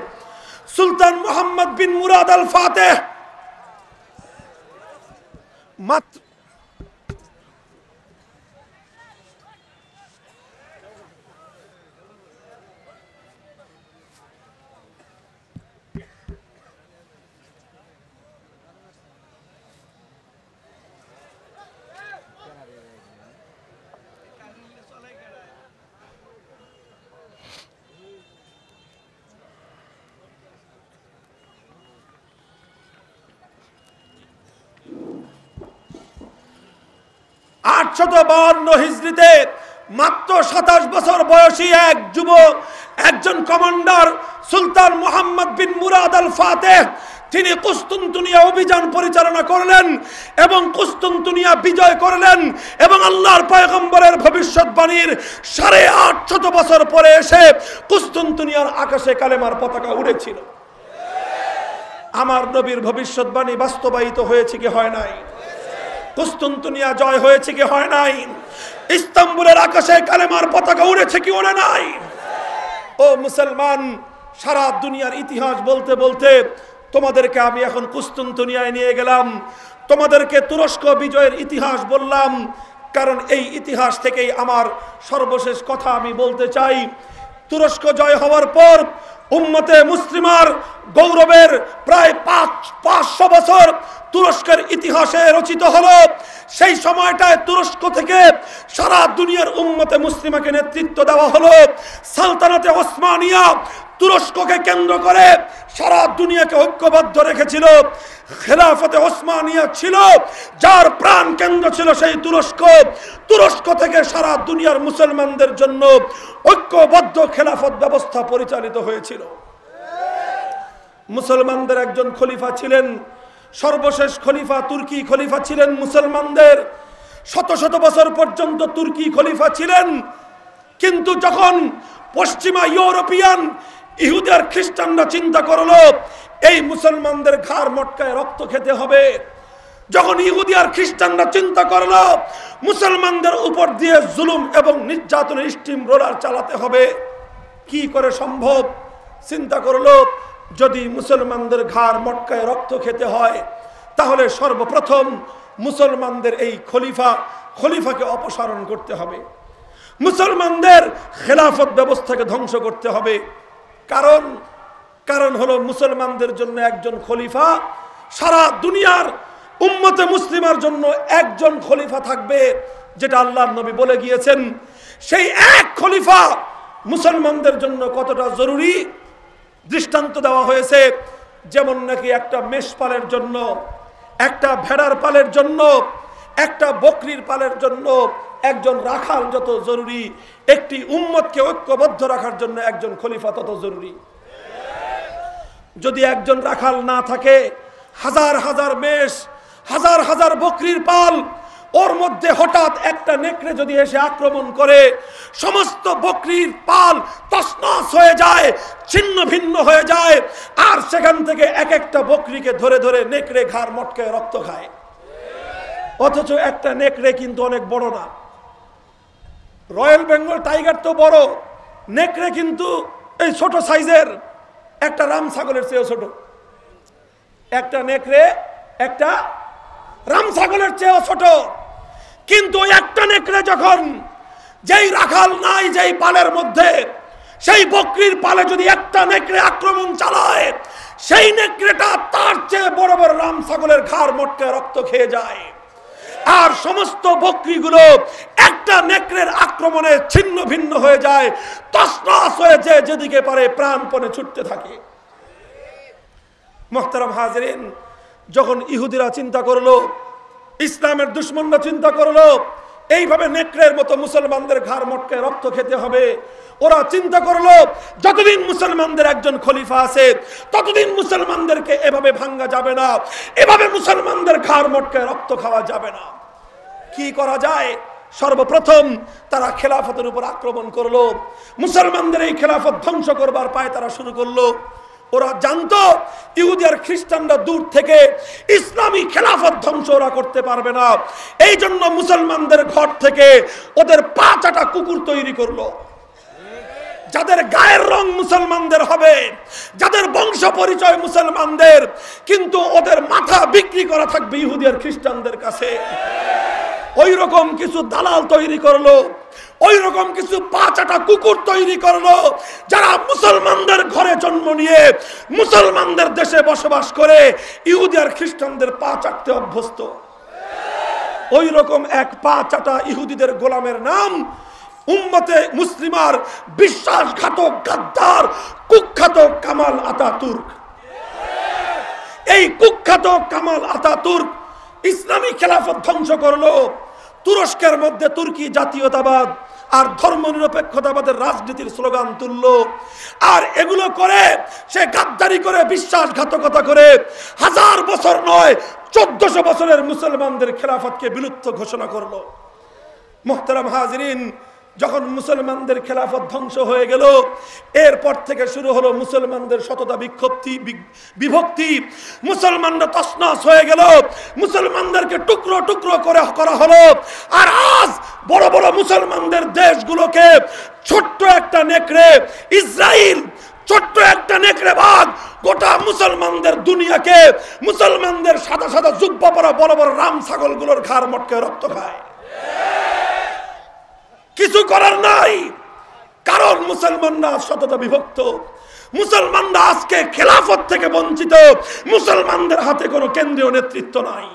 সুলতান মোহাম্মদ বিন মুরাদ আল ফাতেহ মাত্র 852 হিজরিতে মাত্র 27 বছর বয়সী এক যুবক, একজন কমান্ডার সুলতান মোহাম্মদ বিন মুরাদ আল ফাতেহ, তিনি কুস্তুনতুনিয়া অভিযান পরিচালনা করলেন এবং কুস্তুনতুনিয়া বিজয় করলেন এবং আল্লাহর পয়গম্বরের ভবিষ্যৎবাণীর 850 বছর পরে এসে কুস্তুনতুনিয়ার আকাশে কালেমার পতাকা উড়েছিল। আমার নবীর ভবিষ্যৎবাণী বাস্তবায়িত হয়েছে কি হয় নাই? কুস্তুনতুনিয়া জয় হয়েছে কি হয় নাই? ইস্তাম্বুলের আকাশে কালেমার পতাকা উড়েছে কি ওড়ে নাই? ও মুসলমান, সারা দুনিয়ার ইতিহাস বলতে বলতে তোমাদেরকে আমি এখন কুস্তুনতুনিয়ায় নিয়ে গেলাম, তোমাদেরকে তুরস্ক বিজয়ের ইতিহাস বললাম, কারণ এই ইতিহাস থেকেই আমার সর্বশেষ কথা আমি বলতে চাই। তুরস্ক জয় হওয়ার পর উম্মতে মুসলিমার গৌরবের প্রায় 500 বছর তুরস্কের ইতিহাসে রচিত হলো। সেই সময়টায় তুরস্ক থেকে সারা দুনিয়ার উম্মতে মুসলিমাকে নেতৃত্ব দেওয়া হলো। সালতানাতে ওসমানিয়া তুরস্ককে কেন্দ্র করে সারা দুনিয়াকে ঐক্যবদ্ধ রেখেছিল। খেলাফতে ওসমানিয়া ছিল যার প্রাণ কেন্দ্র ছিল সেই তুরস্ক। তুরস্ক থেকে সারা দুনিয়ার মুসলমানদের জন্য ঐক্যবদ্ধ খেলাফত ব্যবস্থা পরিচালিত হয়েছিল। মুসলমানদের একজন খলিফা ছিলেন, সর্বশেষ খলিফা তুর্কি খলিফা ছিলেন মুসলমানদের। শত শত বছর পর্যন্ত তুর্কি খলিফা ছিলেন। কিন্তু যখন পশ্চিমা ইউরোপিয়ান ইহুদি আর খ্রিস্টানরা চিন্তা করলো এই মুসলমানদের ঘাড় মটকায় রক্ত খেতে হবে, যখন ইহুদি আর খ্রিস্টানরা চিন্তা করলো মুসলমানদের উপর দিয়ে জুলুম এবং নির্যাতনের স্টিম রোলার চালাতে হবে, কি করে সম্ভব? চিন্তা করলো যদি মুসলমানদের ঘাড় মটকায় রক্ত খেতে হয় তাহলে সর্বপ্রথম মুসলমানদের এই খলিফাকে অপসারণ করতে হবে, মুসলমানদের খেলাফত ব্যবস্থাকে ধ্বংস করতে হবে। কারণ হলো মুসলমানদের জন্য একজন খলিফা, সারা দুনিয়ার উম্মতে মুসলিমার জন্য একজন খলিফা থাকবে, যেটা আল্লাহর নবী বলে গিয়েছেন। সেই এক খলিফা মুসলমানদের জন্য কতটা জরুরি দৃষ্টান্ত দেওয়া হয়েছে। যেমন নাকি একটা মেষ পালের জন্য, একটা ভেড়ার পালের জন্য, একটা বকরির পালের জন্য একজন রাখাল যত জরুরি, একটি উম্মতকে ঐক্যবদ্ধ রাখার জন্য একজন খলিফা তত জরুরি। যদি একজন রাখাল না থাকে, হাজার হাজার মেষ, হাজার হাজার বকরির পাল, ওর মধ্যে হঠাৎ একটা নেকড়ে যদি এসে আক্রমণ করে সমস্ত বকরির পাল তছনছ হয়ে যায়, ছিন্ন ভিন্ন হয়ে যায়, আর সেখান থেকে এক একটা বকরিকে ধরে ধরে নেকড়ে ঘাড় মটকায় রক্ত খায়। অথচ একটা নেকড়ে কিন্তু অনেক বড় না। রয়্যাল বেঙ্গল টাইগার তো বড়, নেকড়ে কিন্তু এই ছোট সাইজের, একটা রাম ছাগলের চেয়েও ছোট। একটা নেকড়ে একটা রাম ছাগলের চেয়েও ছোট। কিন্তু ওই একটা নেকড়ে যখন, যেই রাখাল নাই যেই পালের মধ্যে, সেই বকরির পালে যদি একটা নেকড়ে আক্রমণ চালায়, সেই নেকড়েটা তার চেয়ে বড় বড় রাম ছাগলের ঘাড় মটকায় রক্ত খেয়ে যায়। আর সমস্ত বকরিগুলো একটা নেকড়ের আক্রমণে ছিন্ন ভিন্ন হয়ে যায়, তছনছ হয়ে যেদিকে পারে প্রাণপণে ছুটতে থাকে। মুহতারাম হাজিরিন, যখন ইহুদিরা চিন্তা করলো, ইসলামের দুশমনরা চিন্তা করলো এইভাবে নেকড়ের মতো মুসলমানদের ঘাড় মটকায় রক্ত খেতে হবে, ওরা চিন্তা করলো যতদিন মুসলমানদের একজন খলিফা আছে ততদিন মুসলমানদেরকে এভাবে ভাঙ্গা যাবে না, এভাবে মুসলমানদের ঘাড় মটকায় রক্ত খাওয়া যাবে না। কি করা যায়? সর্বপ্রথম তারা খেলাফতের উপর আক্রমণ করলো, মুসলমানদের এই খেলাফত ধ্বংস করবার পায় তারা শুরু করলো। ওরা জানতো ইহুদি আর খ্রিস্টানরা দূর থেকে ইসলামী খেলাফত ধ্বংস ওরা করতে পারবে না, এই জন্য মুসলমানদের ঘর থেকে ওদের 5টা কুকুর তৈরি করলো। যাদের গায়ের রং মুসলমানদের হবে, যাদের বংশ পরিচয় মুসলমানদের, কিন্তু ওদের মাথা বিক্রি করা থাকবে ইহুদি আর খ্রিস্টানদের কাছে। ওই রকম কিছু দালাল তৈরি করলো, ওই রকম কিছু পাঁচাটা কুকুর তৈরি করলো, যারা মুসলমানদের ঘরে জন্ম নিয়ে মুসলমানদের দেশে বসবাস করে ইহুদি আর খ্রিস্টানদের পা চাটতে অভ্যস্ত। ওই রকম এক পা চাটা ইহুদিদের গোলামের নাম উম্মতে মুসলিমার বিশ্বাসঘাতক গাদ্দার কুখ্যাত কামাল আতাতুর্ক। এই কুখ্যাত কামাল আতাতুর্ক ইসলামী খেলাফত ধ্বংস করলো, তুরস্কের মধ্যে তুর্কি জাতীয়তাবাদ আর ধর্মনিরপেক্ষতাবাদের রাজনীতির স্লোগান তুললো, আর এগুলো করে সে গাদ্দারি করে বিশ্বাসঘাতকতা করে 1000 বছর নয় 1400 বছরের মুসলমানদের খেলাফতকে বিলুপ্ত ঘোষণা করলো। মুহতারাম হাজিরিন, যখন মুসলমানদের খেলাফত ধ্বংস হয়ে গেল, এরপর থেকে শুরু হলো মুসলমানদের শততা বিভক্তি। মুসলমানরা তছনছ হয়ে গেল, মুসলমানদেরকে টুকরো টুকরো করে করা হলো। আর আজ বড় বড় মুসলমানদের দেশগুলোকে ছোট্ট একটা নেকড়ে ইসরায়েল, ছোট্ট একটা নেকড়ে বাঘ গোটা মুসলমানদের দুনিয়াকে, মুসলমানদের সাদা সাদা জুব্বা পরা বড় বড় রাম ছাগলগুলোর ঘাড় মটকে রক্ত খায়। কিছু করার নাই, কারণ মুসলমানরা শততা বিভক্ত, মুসলমানরা আজকে খেলাফত থেকে বঞ্চিত, মুসলমানদের হাতে কোনো কেন্দ্রীয় নেতৃত্ব নাই।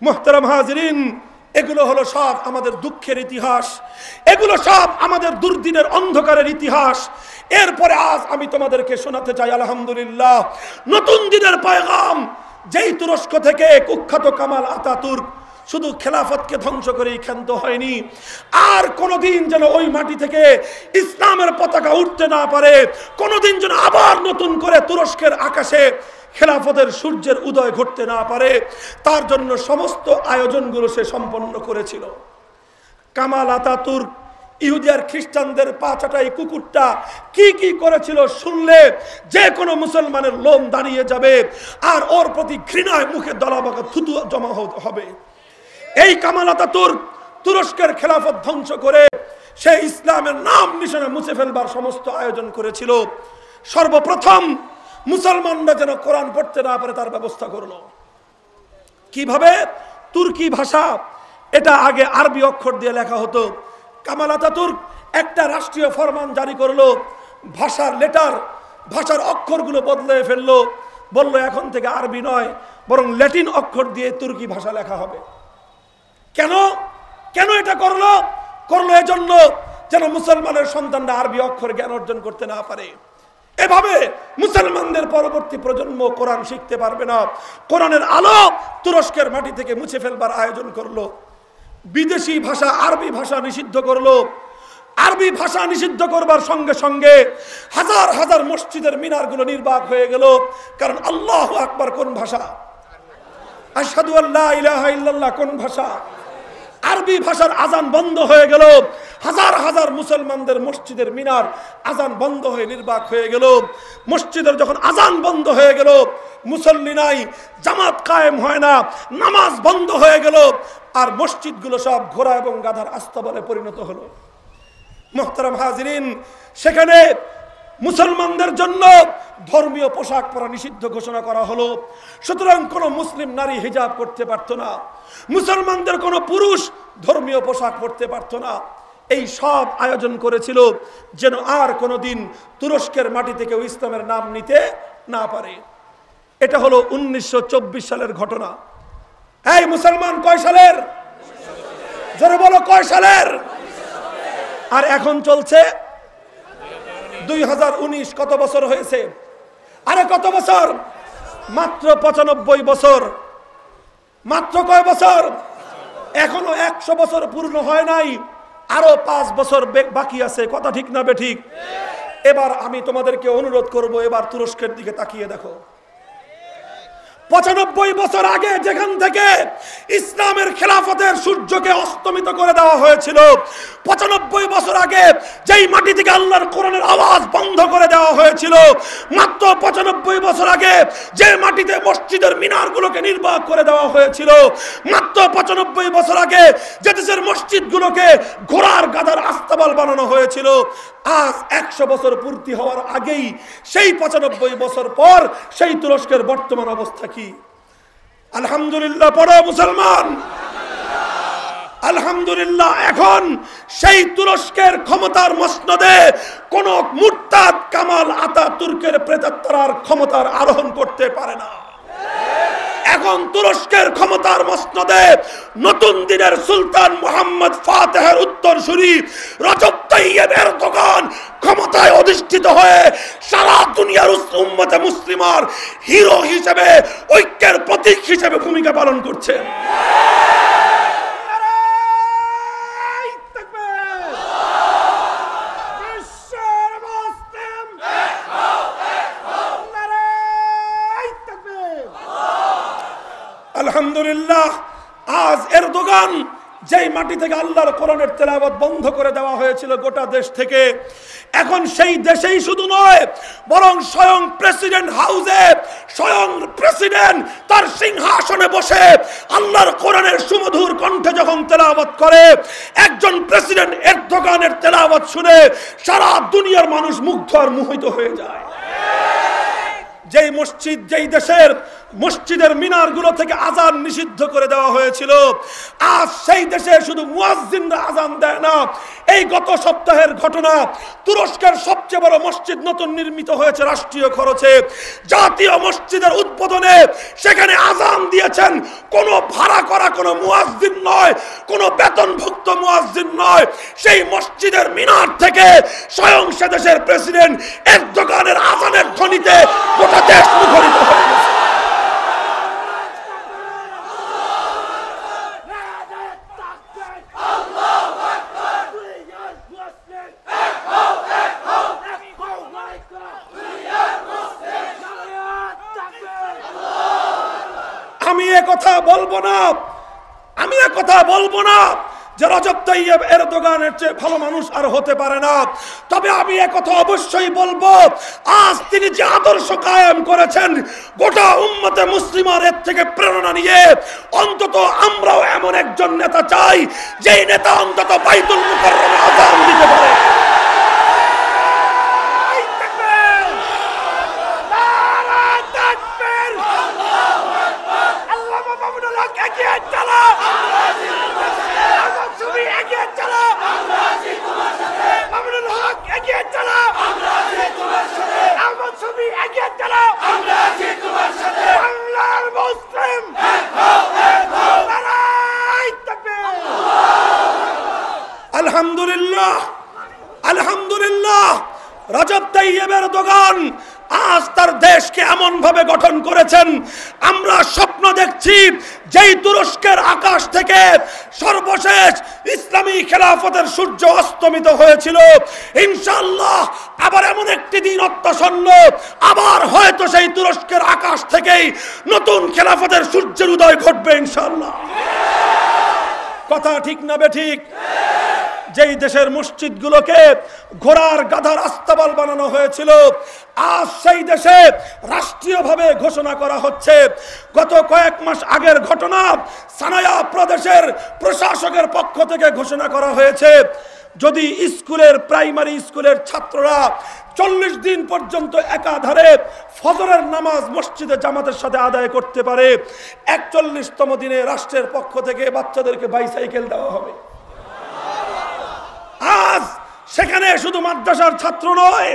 মুহতারাম হাজিরিন, এগুলো হলো সব আমাদের দুঃখের ইতিহাস, এগুলো সব আমাদের দুর্দিনের অন্ধকারের ইতিহাস। এরপরে আজ আমি তোমাদেরকে শোনাতে চাই আলহামদুলিল্লাহ নতুন দিনের পয়গাম, যেই তুরস্ক থেকে কুখ্যাত কামাল আতাতুর্ক শুধু খেলাফতকে ধ্বংস করেই ক্ষান্ত হয়নি, আর কোনোদিন যেন ওই মাটি থেকে ইসলামের পতাকা উঠতে না পারে, কোনোদিন যেন আবার নতুন করে তুরস্কের আকাশে খেলাফতের সূর্যের উদয় ঘটতে না পারে, তার জন্য সমস্ত আয়োজনগুলো সে সম্পন্ন করেছিল। কামাল আতাতুর্ক ইহুদি আর খ্রিস্টানদের পা চাটাই কুকুরটা কি কি করেছিল শুনলে যে কোনো মুসলমানের লোম দাঁড়িয়ে যাবে, আর ওর প্রতি ঘৃণায় মুখে দলাবাকা থুতু জমা হবে। এই কামাল আতাতুর্ক তুরস্কের খেলাফত ধ্বংস করে সে ইসলামের নাম নিশানা মুছে ফেলবার সমস্ত আয়োজন করেছিল। সর্বপ্রথম মুসলমানরা যেন কোরআন পড়তে না পারে তার ব্যবস্থা করলো। কিভাবে? তুর্কি ভাষা, এটা আগে আরবি অক্ষর দিয়ে লেখা হতো। কামাল আতাতুর্ক একটা রাষ্ট্রীয় ফরমান জারি করলো, ভাষার লেটার, ভাষার অক্ষরগুলো বদলে ফেললো, বলল এখন থেকে আরবি নয় বরং ল্যাটিন অক্ষর দিয়ে তুর্কি ভাষা লেখা হবে। কেন কেন এটা করলো? এজন্য যেন মুসলমানের সন্তানরা আরবি অক্ষর জ্ঞান অর্জন করতে না পারে। এভাবে মুসলমানদের পরবর্তী প্রজন্ম কোরআন শিখতে পারবে না। কোরআনের আলো তুরস্কের মাটি থেকে মুছে ফেলবার আয়োজন করলো। বিদেশি ভাষা আরবি ভাষা নিষিদ্ধ করলো। আরবি ভাষা নিষিদ্ধ করবার সঙ্গে সঙ্গে হাজার হাজার মসজিদের মিনারগুলো নির্বাক হয়ে গেল। কারণ আল্লাহু আকবার কোন ভাষা? আশহাদু আল্লা ইলাহা ইল্লাল্লাহ কোন ভাষা? আরবি ভাষার আজান বন্ধ হয়ে গেল। হাজার হাজার মুসলমানদের মসজিদের মিনার আজান বন্ধ হয়ে নির্বাক হয়ে গেল। মসজিদের যখন আজান বন্ধ হয়ে গেল, মুসল্লি নাই, জামাত কায়েম হয় না, নামাজ বন্ধ হয়ে গেল, আর মসজিদগুলো সব ঘোড়া এবং গাধার আস্তাবলে পরিণত হলো। মুহতারাম হাজিরিন, সেখানে মুসলমানদের জন্য ধর্মীয় পোশাক পরা নিষিদ্ধ ঘোষণা করা হলো। সুতরাং কোনো মুসলিম নারী হিজাব করতে পারত না, মুসলমানদের কোনো পুরুষ ধর্মীয় পোশাক পরতে পারত না। এই সব আয়োজন করেছিল যেন আর কোনোদিন তুরস্কের মাটি থেকে ইসলামের নাম নিতে না পারে। এটা হলো 1924 সালের ঘটনা। এই মুসলমান কয় সালের? জোরে বলো, কয় সালের? আর এখন চলছে 2019। কত বছর হয়েছে? আরে কত বছর? মাত্র 95 বছর। মাত্র কয় বছর? এখনো 100 বছর পূর্ণ হয় নাই, আরো 5 বছর বাকি আছে। কথা ঠিক না বেঠিক? এবার আমি তোমাদেরকে অনুরোধ করব, এবার তুরস্কের দিকে তাকিয়ে দেখো। 95 বছর আগে যেখান থেকে ইসলামের খেলাফতের সূর্যকে অস্তমিত করে দেওয়া হয়েছিল, 95 বছর আগে যেই মাটি থেকে আল্লাহর কোরআনের আওয়াজ বন্ধ করে দেওয়া হয়েছিল, মাত্র 95 বছর আগে যে মাটিতে মসজিদের মিনারগুলোকে নির্বাক করে দেওয়া হয়েছিল, মাত্র 95 বছর আগে যে দেশের মসজিদগুলোকে ঘোড়ার গাধার আস্তাবল বানানো হয়েছিল, আজ 100 বছর পূর্তি হওয়ার আগেই সেই 95 বছর পর সেই তুরস্কের বর্তমান অবস্থা কি? আলহামদুলিল্লাহ পড়ো মুসলমান, আলহামদুলিল্লাহ। এখন সেই তুরস্কের ক্ষমতার মসনদে কোন মুরতাদ কামাল আতাতুর্কের প্রেতাত্মার ক্ষমতার আরোহণ করতে পারে না। এখন তুরস্কের ক্ষমতার মসনদে নতুন দিনের সুলতান মোহাম্মদ ফাতেহের উত্তরসূরি রজব তাইয়েব এরদোগান ক্ষমতায় অধিষ্ঠিত হয়ে সারা দুনিয়ার উম্মতে মুসলিমার হিরো হিসেবে, ঐক্যের প্রতীক হিসেবে ভূমিকা পালন করছেন। আলহামদুলিল্লাহ, আজ এরদোগান যেই মাটি থেকে আল্লাহর কোরআনের তেলাওয়াত বন্ধ করে দেওয়া হয়েছিল গোটা দেশ থেকে, এখন সেই দেশেই শুধু নয় বরং স্বয়ং প্রেসিডেন্ট হাউসে স্বয়ং প্রেসিডেন্ট তার সিংহাসনে বসে আল্লাহর কোরআনের সুমধুর কণ্ঠে যখন তেলাওয়াত করে, একজন প্রেসিডেন্ট এরদোগানের তেলাওয়াত শুনে সারা দুনিয়ার মানুষ মুগ্ধ আর মোহিত হয়ে যায়। যেই মসজিদ, যেই দেশের মসজিদের মিনারগুলো থেকে আজান নিষিদ্ধ করে দেওয়া হয়েছিল, আজ সেই দেশে শুধু মুয়াজ্জিনরা আজান দেয় না। এই গত সপ্তাহের ঘটনা, তুরস্কের সবচেয়ে বড় মসজিদ নতুন নির্মিত হয়েছে রাষ্ট্রীয় খরচে, জাতীয় মসজিদের উদ্বোধনে সেখানে আজান দিয়েছেন কোনো ভাড়া করা কোনো মুয়াজ্জিন নয়, কোনো বেতনভুক্ত মুয়াজ্জিন নয়। সেই মসজিদের মিনার থেকে স্বয়ং সে দেশের প্রেসিডেন্ট এরদোগানের আজানের ধ্বনিতে গোটা দেশ মুখরিত হয়ে গেছে। আমি একথা বলবো না যে রজব তাইয়েব এরদোগানের চেয়ে ভালো মানুষ আর হতে পারে না। তবে আমি একথা অবশ্যই বলবো, আজ তিনি যে আদর্শ কায়েম করেছেন, গোটা উম্মতে মুসলিমার এর থেকে প্রেরণা নিয়ে অন্তত আমরাও এমন একজন নেতা চাই, যেই নেতা অন্তত বাইতুল মুকাররমে আযান দিতে পারে। আলহামদুলিল্লাহ, আলহামদুলিল্লাহ, রজব তাইয়েব এরদোগান আজ তার দেশকে এমন ভাবে গঠন করেছেন, আমরা স্বপ্ন দেখছি যেই তুরস্কের আকাশ থেকে সর্বশেষ ইসলামী খেলাফতের সূর্য অস্তমিত হয়েছিল, ইনশাআল্লাহ আবার এমন একটি দিন অত্যাসন্ন, আবার হয়তো সেই তুরস্কের আকাশ থেকেই নতুন খেলাফতের সূর্যের উদয় ঘটবে ইনশাআল্লাহ। কথা ঠিক না বেঠিক? যেই দেশের মসজিদগুলোকে ঘোড়ার গাধার আস্তাবল বানানো হয়েছিল, আজ সেই দেশে রাষ্ট্রীয়ভাবে ঘোষণা করা হচ্ছে। গত কয়েক মাস আগের ঘটনা, সানায়া প্রদেশের প্রশাসকের পক্ষ থেকে ঘোষণা করা হয়েছে, যদি স্কুলের প্রাইমারি স্কুলের ছাত্ররা 40 দিন পর্যন্ত একাধারে ফজরের নামাজ মসজিদে জামাতের সাথে আদায় করতে পারে, 41তম দিনে রাষ্ট্রের পক্ষ থেকে বাচ্চাদেরকে বাইসাইকেল দেওয়া হবে। আজ সেখানে শুধু মাদ্রাসার ছাত্র নয়,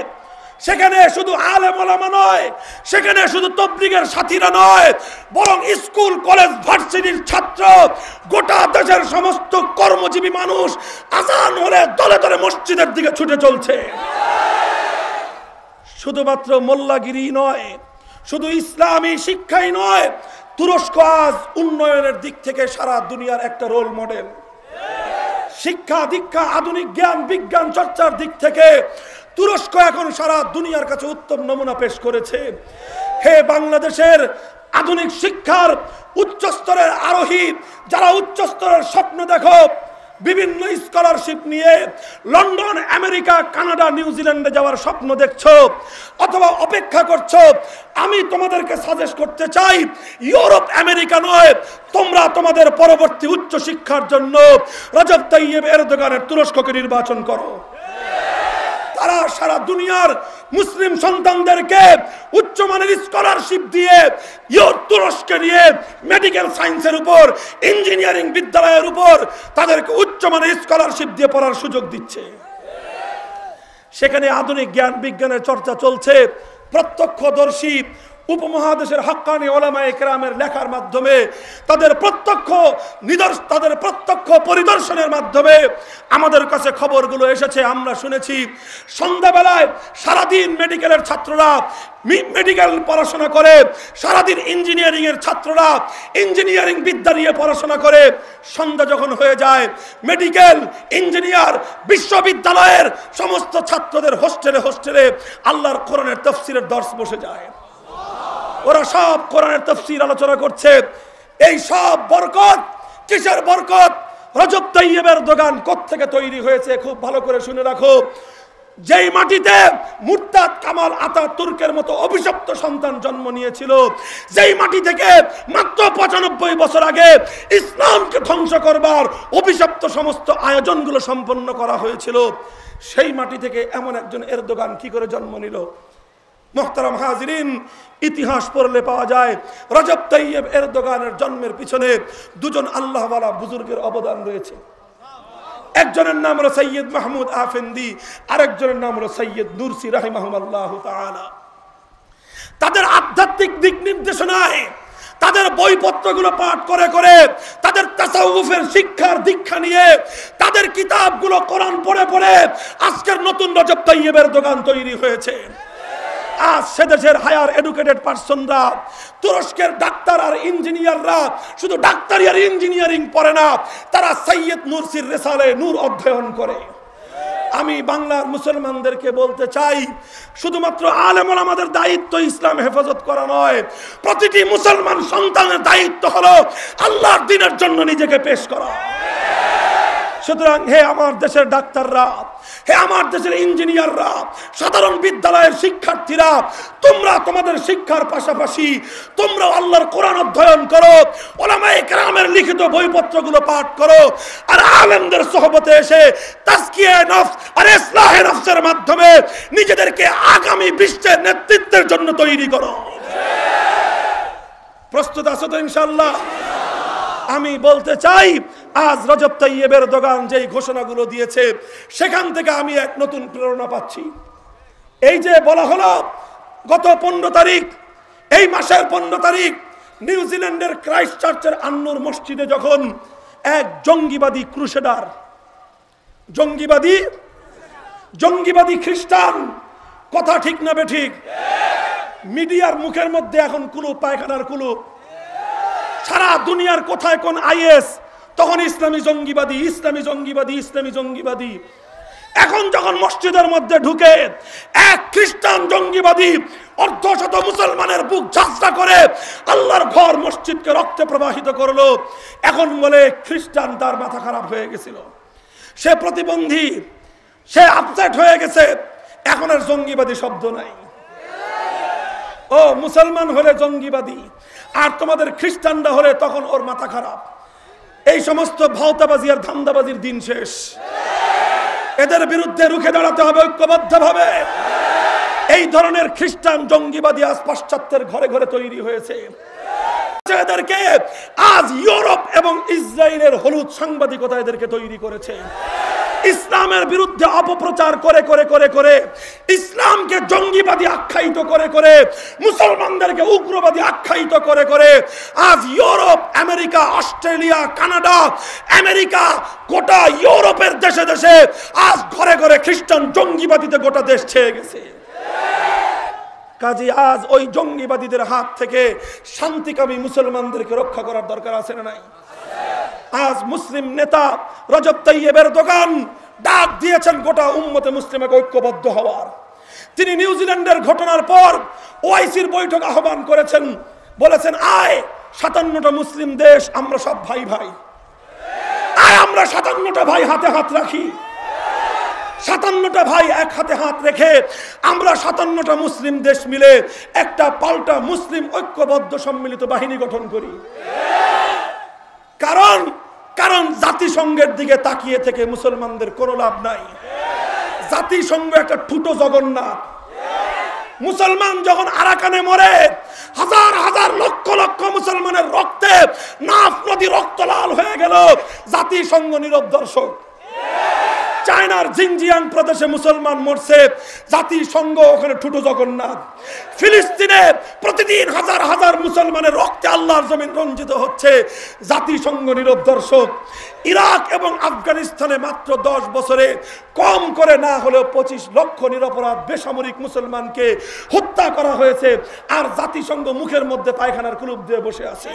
সেখানে শুধু আলেম ওলামা নয়, সেখানে শুধু তাবলীগের সাথীরা নয়, বরং স্কুল কলেজ ভার্সিটির ছাত্র, গোটা দেশের সমস্ত কর্মজীবী মানুষ আজান হলে দলে দলে মসজিদের দিকে ছুটে চলছে। শুধুমাত্র মোল্লাগিরি নয়, শুধু ইসলামী শিক্ষাই নয়, তুরস্ক আজ উন্নয়নের দিক থেকে সারা দুনিয়ার একটা রোল মডেল। শিক্ষা দীক্ষা, আধুনিক জ্ঞান বিজ্ঞান চর্চার দিক থেকে তুরস্ক এখন সারা দুনিয়ার কাছে উত্তম নমুনা পেশ করেছে। হে বাংলাদেশের আধুনিক শিক্ষার উচ্চ স্তরের আরোহী, যারা উচ্চ স্তরের স্বপ্ন দেখো, বিভিন্ন স্কলারশিপ নিয়ে লন্ডন, আমেরিকা, কানাডা, নিউজিল্যান্ডে যাওয়ার স্বপ্ন দেখছো অথবা অপেক্ষা করছো, আমি তোমাদেরকে সাজেস্ট করতে চাই, ইউরোপ আমেরিকা নয়, তোমরা তোমাদের পরবর্তী উচ্চ শিক্ষার জন্য রজব তাইয়েব এরদোগানের তুরস্ককে নির্বাচন করো। তারা সারা দুনিয়ার মুসলিম সন্তানদেরকে উচ্চমানের স্কলারশিপ দিয়ে তুরস্কে নিয়ে মেডিকেল সায়েন্সের উপর, ইঞ্জিনিয়ারিং বিদ্যালয়ের উপর তাদেরকে উচ্চমানের স্কলারশিপ দিয়ে পড়ার সুযোগ দিচ্ছে। সেখানে আধুনিক জ্ঞান বিজ্ঞানের চর্চা চলছে। প্রত্যক্ষদর্শী উপমহাদেশের হাক্কানি ওলামায়ে কেরামের লেখার মাধ্যমে, তাদের প্রত্যক্ষ পরিদর্শনের মাধ্যমে আমাদের কাছে খবরগুলো এসেছে। আমরা শুনেছি সন্ধ্যাবেলায় সারাদিন মেডিকেলের ছাত্ররা মেডিকেল পড়াশোনা করে, সারাদিন ইঞ্জিনিয়ারিং এর ছাত্ররা ইঞ্জিনিয়ারিং বিদ্যা নিয়ে পড়াশোনা করে, সন্ধ্যা যখন হয়ে যায় মেডিকেল, ইঞ্জিনিয়ার, বিশ্ববিদ্যালয়ের সমস্ত ছাত্রদের হোস্টেলে হোস্টেলে আল্লাহর কোরআনের তাফসীরের দর্স বসে যায়। ওরা সব কোরআনের তাফসীর আলোচনা করছে। এই সব বরকত কিসের বরকত? রজব তাইয়েব এরদোগান কোত্থেকে তৈরি হয়েছে খুব ভালো করে শুনে রাখো। যেই মাটিতে মুরতাদ কামাল আতাতুর্কের মতো অভিশপ্ত সন্তান জন্ম নিয়েছিল, যেই মাটি থেকে মাত্র 95 বছর আগে ইসলামকে ধ্বংস করবার অভিশপ্ত সমস্ত আয়োজনগুলো সম্পন্ন করা হয়েছিল, সেই মাটি থেকে এমন একজন এরদোগান কি করে জন্ম নিল? মুহতারাম হাজিরিন, ইতিহাস পড়লে পাওয়া যায় রজব তাইয়েব এরদোগানের জন্মের পিছনে দুজন আল্লাহওয়ালা বুজুর্গের অবদান রয়েছে। একজনের নাম হলো সৈয়দ মাহমুদ আফেন্দি, আরেকজনের নাম হলো সৈয়দ নুরসি রাহিমাহুল্লাহ তাআলা। তাদের আধ্যাত্মিক দিক নির্দেশনায়, তাদের বইপত্রগুলো পাঠ করে করে, তাদের তাসাউফের শিক্ষার দীক্ষা নিয়ে, তাদের কিতাবগুলো কোরআন পড়ে পড়ে আজকের নতুন রজব তাইয়েব এরদোগান তৈরি হয়েছে। আজ সে দেশের হায়ার এডুকেটেড পার্সনরা, তুরস্কের ডাক্তার আর ইঞ্জিনিয়াররা শুধু ডাক্তারি আর ইঞ্জিনিয়ারিং পড়ে না, তারা সৈয়দ নুরসির রিসালে নূর অধ্যয়ন করে। আমি বাংলার মুসলমানদেরকে বলতে চাই, শুধুমাত্র আলেম ওলামাদের দায়িত্ব ইসলাম হেফাজত করা নয়, প্রতিটি মুসলমান সন্তানের দায়িত্ব হলো আল্লাহর দ্বীনের জন্য নিজেকে পেশ করা। সুতরাং হে আমার দেশের ডাক্তাররা, হে আমার দেশের ইঞ্জিনিয়াররা, সাধারণ বিদ্যালয়ের শিক্ষার্থীরা, তোমরা তোমাদের শিক্ষার পাশাপাশি তোমরাও আল্লাহর কোরআন অধ্যয়ন করো, উলামায়ে কেরামের লিখিত বইপত্রগুলো পাঠ করো, আর আলেমদের সোহবতে এসে তাজকিয়া নফস আর ইসলাহে নফসের মাধ্যমে নিজেদেরকে আগামী বিশ্বের নেতৃত্বের জন্য তৈরি করো। প্রস্তুত আছো তো ইনশাআল্লাহ? আমি বলতে চাই, আজ রজব তাইয়েব এরদোগান যেই ঘোষণাগুলো দিয়েছে, সেখান থেকে আমি এক নতুন প্রেরণা পাচ্ছি। এই যে বলা হলো গত 15 তারিখ, এই মাসের 15 তারিখ নিউজিল্যান্ডের ক্রাইস্ট চার্চের আন্নুর মসজিদে যখন এক জঙ্গিবাদী ক্রুসেডার, জঙ্গিবাদী খ্রিস্টান, কথা ঠিক না বেঠিক? মিডিয়ার মুখের মধ্যে এখন কুলুপ, পায়খানার কুলুপ। সারা দুনিয়ার কোথায় কোন আইএস, তখন ইসলামী জঙ্গিবাদী, ইসলামী জঙ্গিবাদী, ইসলামী জঙ্গিবাদী। এখন যখন মসজিদের মধ্যে ঢুকে এক খ্রিস্টান জঙ্গিবাদী অর্ধশত মুসলমানের বুক ঝাঁঝরা করে আল্লাহর ঘর মসজিদকে রক্তে প্রবাহিত করলো, এখন বলে খ্রিস্টান তার মাথা খারাপ হয়ে গেছিল, সে প্রতিবন্ধী, সে আপসেট হয়ে গেছে, এখন আর জঙ্গিবাদী শব্দ নাই। ও মুসলমান হলে জঙ্গিবাদী, আর তোমাদের খ্রিস্টানরা হলে তখন ওর মাথা খারাপ। এই সমস্ত ভাওতাবাজি আর ধান্দাবাজির দিন শেষ। এদের বিরুদ্ধে রুখে দাঁড়াতে হবে ঐক্যবদ্ধভাবে। এই ধরনের খ্রিস্টান জঙ্গিবাদী আজ পাশ্চাত্যের ঘরে ঘরে তৈরি হয়েছে। এদেরকে আজ ইউরোপ এবং ইসরায়েলের হলুদ সাংবাদিকতা এদেরকে তৈরি করেছে। ইসলামের বিরুদ্ধে অপপ্রচার করে করে করে করে, ইসলামকে জঙ্গিবাদী আখ্যায়িত করে করে, মুসলমানদেরকে উগ্রবাদী আখ্যায়িত করে করে আজ Europe, America, Australia, Canada, America, গোটা ইউরোপের দেশে দেশে আজ ঘরে ঘরে খ্রিস্টান জঙ্গিবাদীতে গোটা দেশ ছেয়ে গেছে। কাজে আজ ওই জঙ্গিবাদীদের হাত থেকে শান্তিকামী মুসলমানদেরকে রক্ষা করার দরকার আছে না নাই? আজ মুসলিম নেতা রজব তাইয়েব এরদোগান ডাক দিয়েছেন গোটা উম্মতে মুসলিমকে ঐক্যবদ্ধ হওয়ার। তিনি নিউজিল্যান্ডের ঘটনার পর ওআইসির বৈঠক আহ্বান করেছেন, বলেছেন আয় 57টা মুসলিম দেশ আমরা সব ভাই ভাই, আয় আমরা 57টা ভাই হাতে হাত রাখি, 57টা ভাই এক হাতে হাত রেখে আমরা 57টা মুসলিম দেশ মিলে একটা পাল্টা মুসলিম ঐক্যবদ্ধ সম্মিলিত বাহিনী গঠন করি। কারণ কারণ জাতিসংঘের দিকে তাকিয়ে থেকে মুসলমানদের কোনো লাভ নাই। জাতিসংঘ একটা ঠুটো জগন্নাথ। মুসলমান যখন আরাকানে মরে, হাজার হাজার লক্ষ লক্ষ মুসলমানের রক্তে নাফ নদী রক্ত লাল হয়ে গেল, জাতিসংঘ নীরব দর্শক। চায়নার জিনজিয়াং প্রদেশে মুসলমান মরছে, জাতিসংঘ ওখানে ঠুটো জগন্নাথ। ফিলিস্তিনে প্রতিদিন হাজার হাজার মুসলমানের রক্তে আল্লাহর জমিন রঞ্জিত হচ্ছে, জাতিসংঘ নীরব দর্শক। ইরাক এবং আফগানিস্তানে মাত্র 10 বছরে কম করে না হলেও 25 লক্ষ নিরপরাধ বেসামরিক মুসলমানকে হত্যা করা হয়েছে, আর জাতিসংঘ মুখের মধ্যে পায়খানার কুলুপ দিয়ে বসে আছে।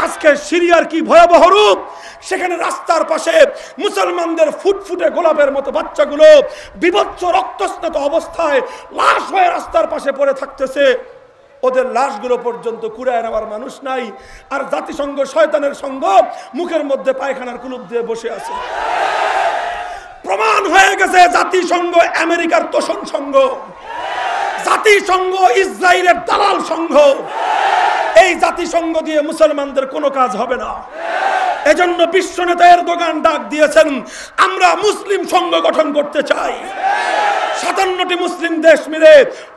আজকে সিরিয়ার কি ভয়াবহ রূপ! সেখানে রাস্তার পাশে মুসলমানদের ফুটফুটে গোলাপের মতো বাচ্চাগুলো বিভৎস রক্তস্নাত অবস্থায় লাশ হয়ে রাস্তার পাশে পড়ে থাকতেছে। ওদের লাশগুলো পর্যন্ত কুড়ায় নেওয়ার মানুষ নাই, আর জাতিসংঘ শয়তানের সঙ্গ মুখের মধ্যে পায়খানার কুলুপ দিয়ে বসে আছে। প্রমাণ হয়ে গেছে জাতিসংঘ আমেরিকার তোষণ সংঘ, জাতিসংঘ ইসরায়েলের দালাল সংঘ। এই জাতিসংঘ দিয়ে মুসলমানদের কোনো কাজ হবে না। এজন্য বিশ্ব নেতা এরদোগান ডাক দিয়েছেন, আমরা মুসলিম সংঘ গঠন করতে চাই। 57টি মুসলিম দেশ মিলে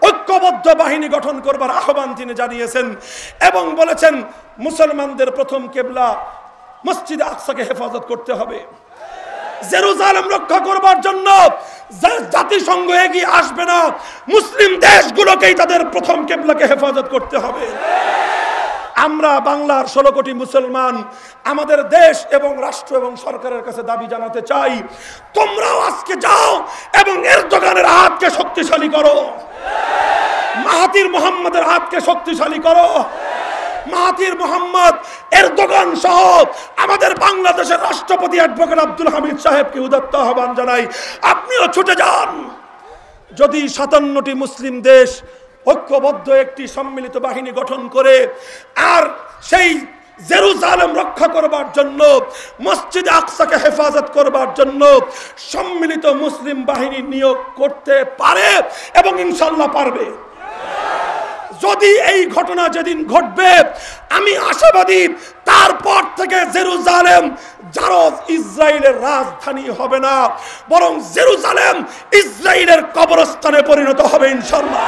ঐক্যবদ্ধ বাহিনী গঠন করবার আহ্বান তিনি জানিয়েছেন এবং বলেছেন মুসলমানদের প্রথম কেবলা মসজিদে আকসাকে হেফাজত করতে হবে। জেরুজালেম রক্ষা করবার জন্য জাতিসংঘ এগিয়ে আসবে না, মুসলিম দেশগুলোকেই তাদের প্রথম কেবলাকে হেফাজত করতে হবে। আমরা বাংলার 16 কোটি মুসলমান আমাদের দেশ এবং রাষ্ট্র এবং সরকারের কাছে দাবি জানাতে চাই, তোমরাও আজকে যাও এবং এরদোগানের হাতকে শক্তিশালী করো, মাহাতির মোহাম্মদের হাতকে শক্তিশালী করো। মাহাতির মোহাম্মদ, এরদোগান সহ আমাদের বাংলাদেশের রাষ্ট্রপতি অ্যাডভোকেট আব্দুল হামিদ সাহেবকে উদাত্ত আহ্বান জানাই, আপনিও ছুটে যান। যদি 57টি মুসলিম দেশ ঐক্যবদ্ধ একটি সম্মিলিত বাহিনী গঠন করে আর সেই জেরুজালেম রক্ষা করবার জন্য, মসজিদে আকসাকে হেফাজত করবার জন্য সম্মিলিত মুসলিম বাহিনী নিয়োগ করতে পারে এবং ইনশাআল্লাহ পারবে। যদি এই ঘটনা যেদিন ঘটবে, আমি আশাবাদী তারপর থেকে জেরুজালেম জারজ ইসরায়েলের রাজধানী হবে না, বরং জেরুজালেম ইসরায়েলের কবরস্থানে পরিণত হবে ইনশাআল্লাহ।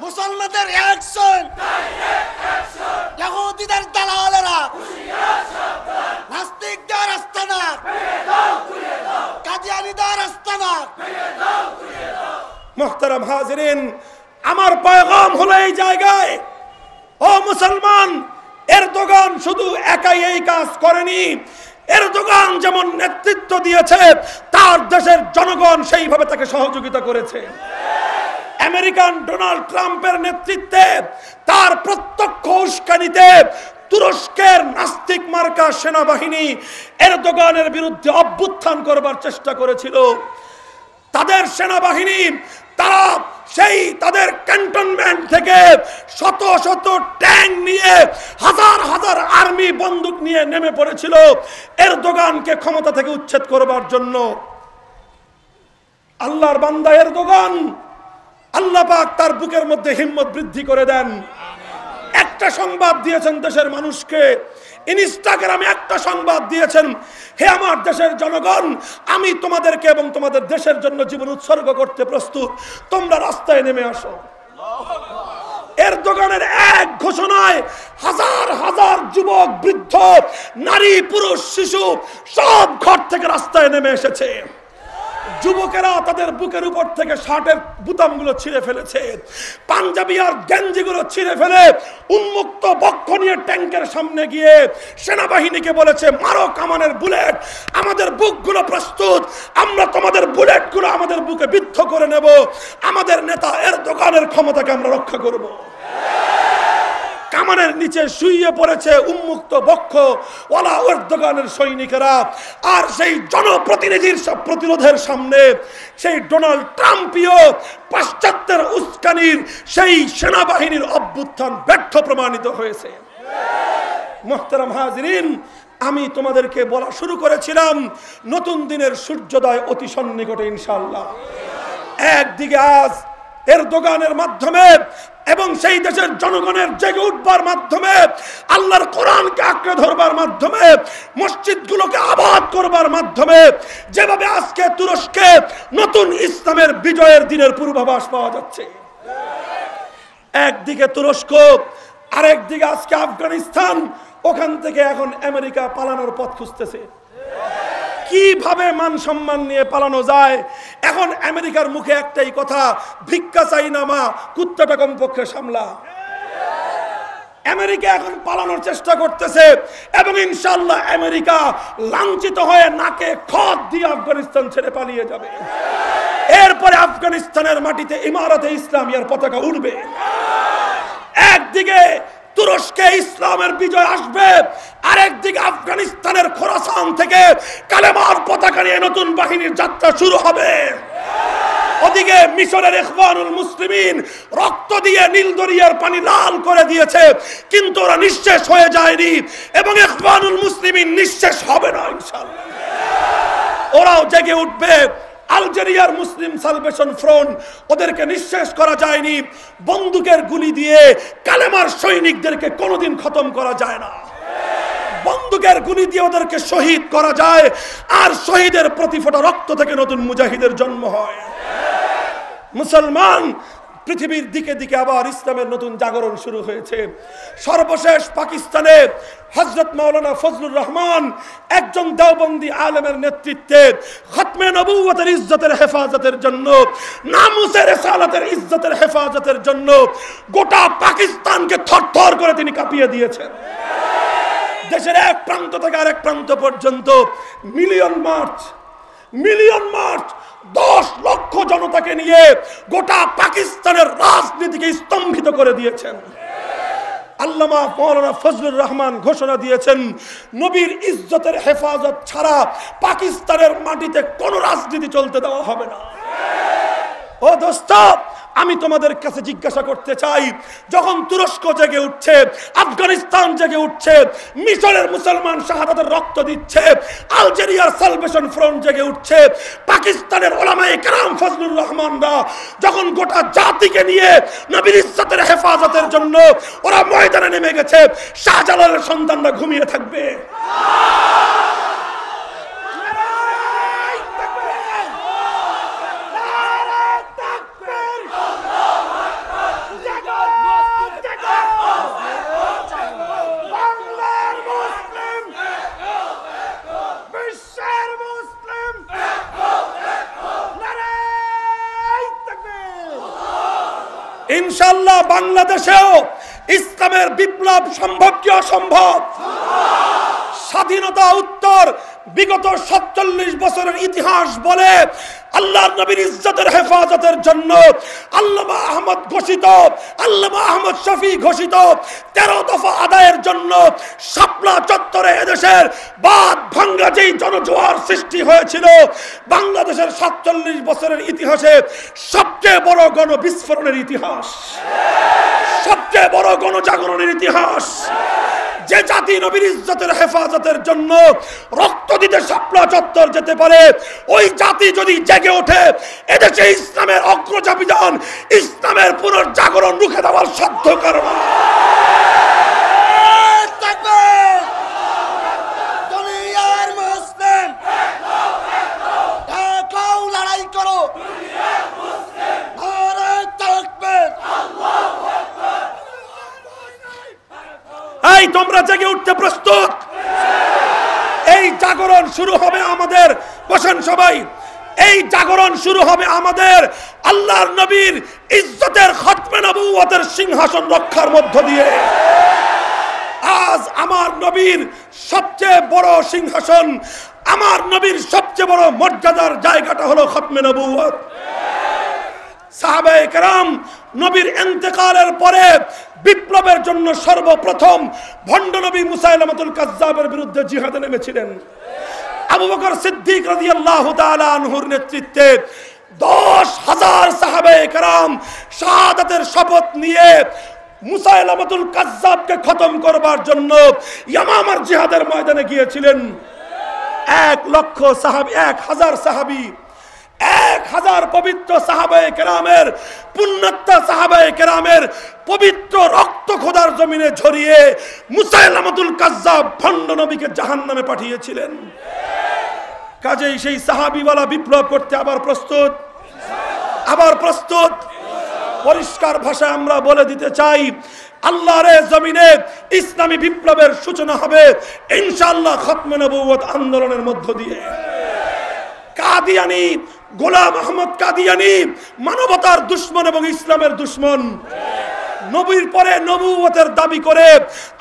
মুসলমানদের অ্যাকশন, ইহুদিদের দালালেরা, নাস্তিকদের আস্তানা, কাদিয়ানীদের আস্তানা। মুহতারাম হাজিরিন, আমার পয়গাম হলো এই জায়গায়, ও মুসলমান, এরদোগান শুধু একাই এই কাজ করেনি। এরদোগান যেমন নেতৃত্ব দিয়েছে, তার দেশের জনগণ সেইভাবে তাকে সহযোগিতা করেছে। আমেরিকান ডোনাল্ড ট্রাম্পের নেতৃত্বে, তার প্রত্যক্ষ উস্কানিতে তুরস্কের নাস্তিক মার্কা সেনাবাহিনী এরদোগানের বিরুদ্ধে অভ্যুত্থান করবার চেষ্টা করেছিল। তাদের সেনাবাহিনী, তারা সেই তাদের ক্যান্টনমেন্ট থেকে শত শত ট্যাঙ্ক নিয়ে, হাজার হাজার আর্মি বন্দুক নিয়ে নেমে পড়েছিল এরদোগানকে ক্ষমতা থেকে উচ্ছেদ করবার জন্য। আল্লাহর বান্দা এরদোগান, আল্লাহ পাক তার বুকের মধ্যে হিম্মত বৃদ্ধি করে দেন। একটা সংবাদ দিয়েছেন দেশের মানুষকে, ইনস্টাগ্রামে একটা সংবাদ দিয়েছেন, হে আমার দেশের জনগণ, আমি তোমাদেরকে এবং তোমাদের দেশের জন্য জীবন উৎসর্গ করতে প্রস্তুত, তোমরা রাস্তায় নেমে আসো। এরদোগানের এক ঘোষণায় হাজার হাজার যুবক, বৃদ্ধ, নারী, পুরুষ, শিশু সব ঘর থেকে রাস্তায় নেমে এসেছে। যুবকেরা তাদের বুকের উপর থেকে শার্টের বুতামগুলো ছিঁড়ে ফেলেছে, পাঞ্জাবি আর গেঞ্জিগুলো ছিঁড়ে ফেলে উন্মুক্ত বক্ষ নিয়ে ট্যাঙ্কের সামনে গিয়ে সেনাবাহিনীকে বলেছে, মারো কামানের বুলেট, আমাদের বুকগুলো প্রস্তুত, আমরা তোমাদের বুলেটগুলো আমাদের বুকে বিদ্ধ করে নেব, আমাদের নেতা এরদোগানের ক্ষমতাকে আমরা রক্ষা করব। কামানের নিচে শুইয়ে পড়েছে উন্মুক্ত বক্ষ ওয়ালা এরদোগানের সৈনিকেরা। আর সেই জনপ্রতিনিধির সব প্রতিরোধের সামনে সেই ডোনাল্ড ট্রাম্পীয় পাশ্চাত্যের উস্কানির সেই সেনাবাহিনীর অভ্যুত্থান ব্যর্থ প্রমাণিত হয়েছে। মুহতারাম হাজিরিন, আমি তোমাদেরকে বলা শুরু করেছিলাম নতুন দিনের সূর্যোদয় অতি সন্নিকটে ইনশাআল্লাহ। একদিকে আজ এরদোগানের মাধ্যমে এবং সেই দেশের জনগণের জেগে উঠবার মাধ্যমে, আল্লাহর কোরআনকে আঁকড়ে ধরবার মাধ্যমে, মসজিদগুলোকে আবাদ করবার মাধ্যমে যেভাবে আজকে তুরস্কে নতুন ইসলামের বিজয়ের দিনের পূর্বাভাস পাওয়া যাচ্ছে। একদিকে তুরস্ক, আরেকদিকে আজকে আফগানিস্তান, ওখান থেকে এখন আমেরিকা পালানোর পথ খুঁজতেছে। কিভাবে মান সম্মান নিয়ে পালানো যায়? এখন আমেরিকার মুখে একটাই কথা, ভিক্ষা চাই না মা, কুত্তাটা কমপক্ষে সামলা। আমেরিকা এখন পালানোর চেষ্টা করতেছে এবং ইনশাআল্লাহ আমেরিকা লাঞ্ছিত হয়ে নাকে খত দিয়ে আফগানিস্তান ছেড়ে পালিয়ে যাবে। এরপরে আফগানিস্তানের মাটিতে ইমারতে ইসলামিয়ার পতাকা উড়বে। একদিকে তুরস্কে ইসলামের বিজয় আসবে, আরেকদিকে আফগানিস্তানের খোরাসান থেকে কালেমার পতাকা নিয়ে নতুন বাহিনীর যাত্রা শুরু হবে। ওদিকে মিশরের ইখওয়ানুল মুসলিমিন রক্ত দিয়ে নীল দরিয়ার পানি লাল করে দিয়েছে, কিন্তু ওরা নিঃশেষ হয়ে যায়নি এবং ইখওয়ানুল মুসলিমিন নিঃশেষ হবে না ইনশাআল্লাহ। ওরাও জেগে উঠবে। আলজেরিয়ার মুসলিম সালভেশন ফ্রন্ট, ওদেরকে নিঃশেষ করা যায়নি। বন্দুকের গুলি দিয়ে কালেমার সৈনিকদেরকে কোনোদিন খতম করা যায় না। বন্দুকের গুলি দিয়ে ওদেরকে শহীদ করা যায়, আর শহীদের প্রতি ফোঁটা রক্ত থেকে নতুন মুজাহিদের জন্ম হয়। মুসলমান পৃথিবীর দিকে দিকে আবার ইসলামের নতুন জাগরণ শুরু হয়েছে। সর্বশেষ পাকিস্তানে হযরত মাওলানা ফজলুর রহমান একজন দেওবন্দি আলেমের নেতৃত্বে খতমে নবুয়তের ইজ্জতের হেফাজতের জন্য, নামুসের রিসালাতের ইজ্জতের হেফাজতের জন্য গোটা পাকিস্তানকে থরথর করে তিনি কাঁপিয়ে দিয়েছেন। দেশের এক প্রান্ত থেকে আরেক প্রান্ত পর্যন্ত মিলিয়ন মার্চ 10 লক্ষ জনতাকে নিয়ে গোটা পাকিস্তানের রাজনীতিকে স্তম্ভিত করে দিয়েছেন। আল্লামা মাওলানা ফজলুর রহমান ঘোষণা দিয়েছেন, নবীর ইজ্জতের হেফাজত ছাড়া পাকিস্তানের মাটিতে কোনো রাজনীতি চলতে দেওয়া হবে না। ও দোস্ত, আমি তোমাদের কাছে জিজ্ঞাসা করতে চাই, যখন তুরস্ক জেগে উঠছে, আফগানিস্তান জেগে উঠছে, মিশরের মুসলমান শাহাদাতের রক্ত দিচ্ছে, আলজেরিয়ার সালভেশন ফ্রন্ট জেগে উঠছে, পাকিস্তানের ওলামায়ে কেরাম ফজলুর রহমানরা যখন গোটা জাতিকে নিয়ে নবীর ইজ্জতের হেফাজতের জন্য ওরা ময়দানে নেমে গেছে, শাহজালালের সন্তানরা ঘুমিয়ে থাকবে? ইনশাআল্লাহ বাংলাদেশেও ইসলামের বিপ্লব সম্ভব কি অসম্ভব? স্বাধীনতা উত্তর বিগত 47 বছরের ইতিহাস বলে আল্লাহর নবীর ইজ্জতের হেফাজতের জন্য আল্লামা আহমদ ঘোষিত, আল্লামা আহমদ শফি ঘোষিত 13 দফা আদায়ের জন্য শাপলা চত্বরে এদেশের বাদ ভাঙ্গা যেই জনজোয়ার সৃষ্টি হয়েছিল, বাংলাদেশের 47 বছরের ইতিহাসে সবচেয়ে বড় গণবিস্ফোরণের ইতিহাস, সবচেয়ে বড় গণজাগরণের ইতিহাস। যে জাতি নবীর ইজ্জতের হেফাজতের জন্য রক্ত দিতে শাপলা চত্বর যেতে পারে, ওই জাতি যদি জেগে ওঠে, এদেশে ইসলামের অগ্রযাত্রা, ইসলামের পুনর্জাগরণ রুখে দেওয়ার সাধ্য কারণ। এই তোমরা জেগে উঠতে প্রস্তুত? এই জাগরণ শুরু হবে আমাদের, বসেন সবাই, এই জাগরণ শুরু হবে আমাদের আল্লাহর নবীর ইজ্জতের খতমে নবুয়তের সিংহাসন রক্ষার মধ্য দিয়ে। আজ আমার নবীর সবচেয়ে বড় সিংহাসন, আমার নবীর সবচেয়ে বড় মর্যাদার জায়গাটা হলো খতমে নবুয়ত। সাহাবায়ে কেরাম নবীর ইন্তেকালের পরে বিপ্লবের জন্য সর্বপ্রথম ভণ্ড নবী মুসাইলামাতুল কাজ্জাবের বিরুদ্ধে জিহাদে নেমেছিলেন। আবু বকর সিদ্দিক রাদিয়াল্লাহু তাআলা আনহুর নেতৃত্বে 10,000 সাহাবায়ে কেরাম শাহাদাতের শপথ নিয়ে মুসাইলামাতুল কাজ্জাবকে খতম করবার জন্য ইয়ামামার জিহাদের ময়দানে গিয়েছিলেন। 1,000 সাহাবী 1,000 পবিত্র সাহাবায়ে কেরামের পুণ্যাত্মা সাহাবায়ে কেরামের পবিত্র রক্ত খোদার জমিনে ঝরিয়ে মুসাইলামাতুল কাজ্জাব ভণ্ড নবীকে জাহান্নামে পাঠিয়েছিলেন। কাজেই সেই সাহাবীওয়ালা বিপ্লব করতে আবার প্রস্তুত। পরিষ্কার ভাষায় আমরা বলে দিতে চাই, আল্লাহর জমিনে ইসলামী বিপ্লবের সূচনা হবে ইনশাআল্লাহ খতমে নবুয়ত আন্দোলনের মধ্য দিয়ে। কাদিয়ানি গোলাম আহমদ কাদিয়ানি মানবতার দুশমন এবং ইসলামের দুশমন। নবীর পরে নবুয়তের দাবি করে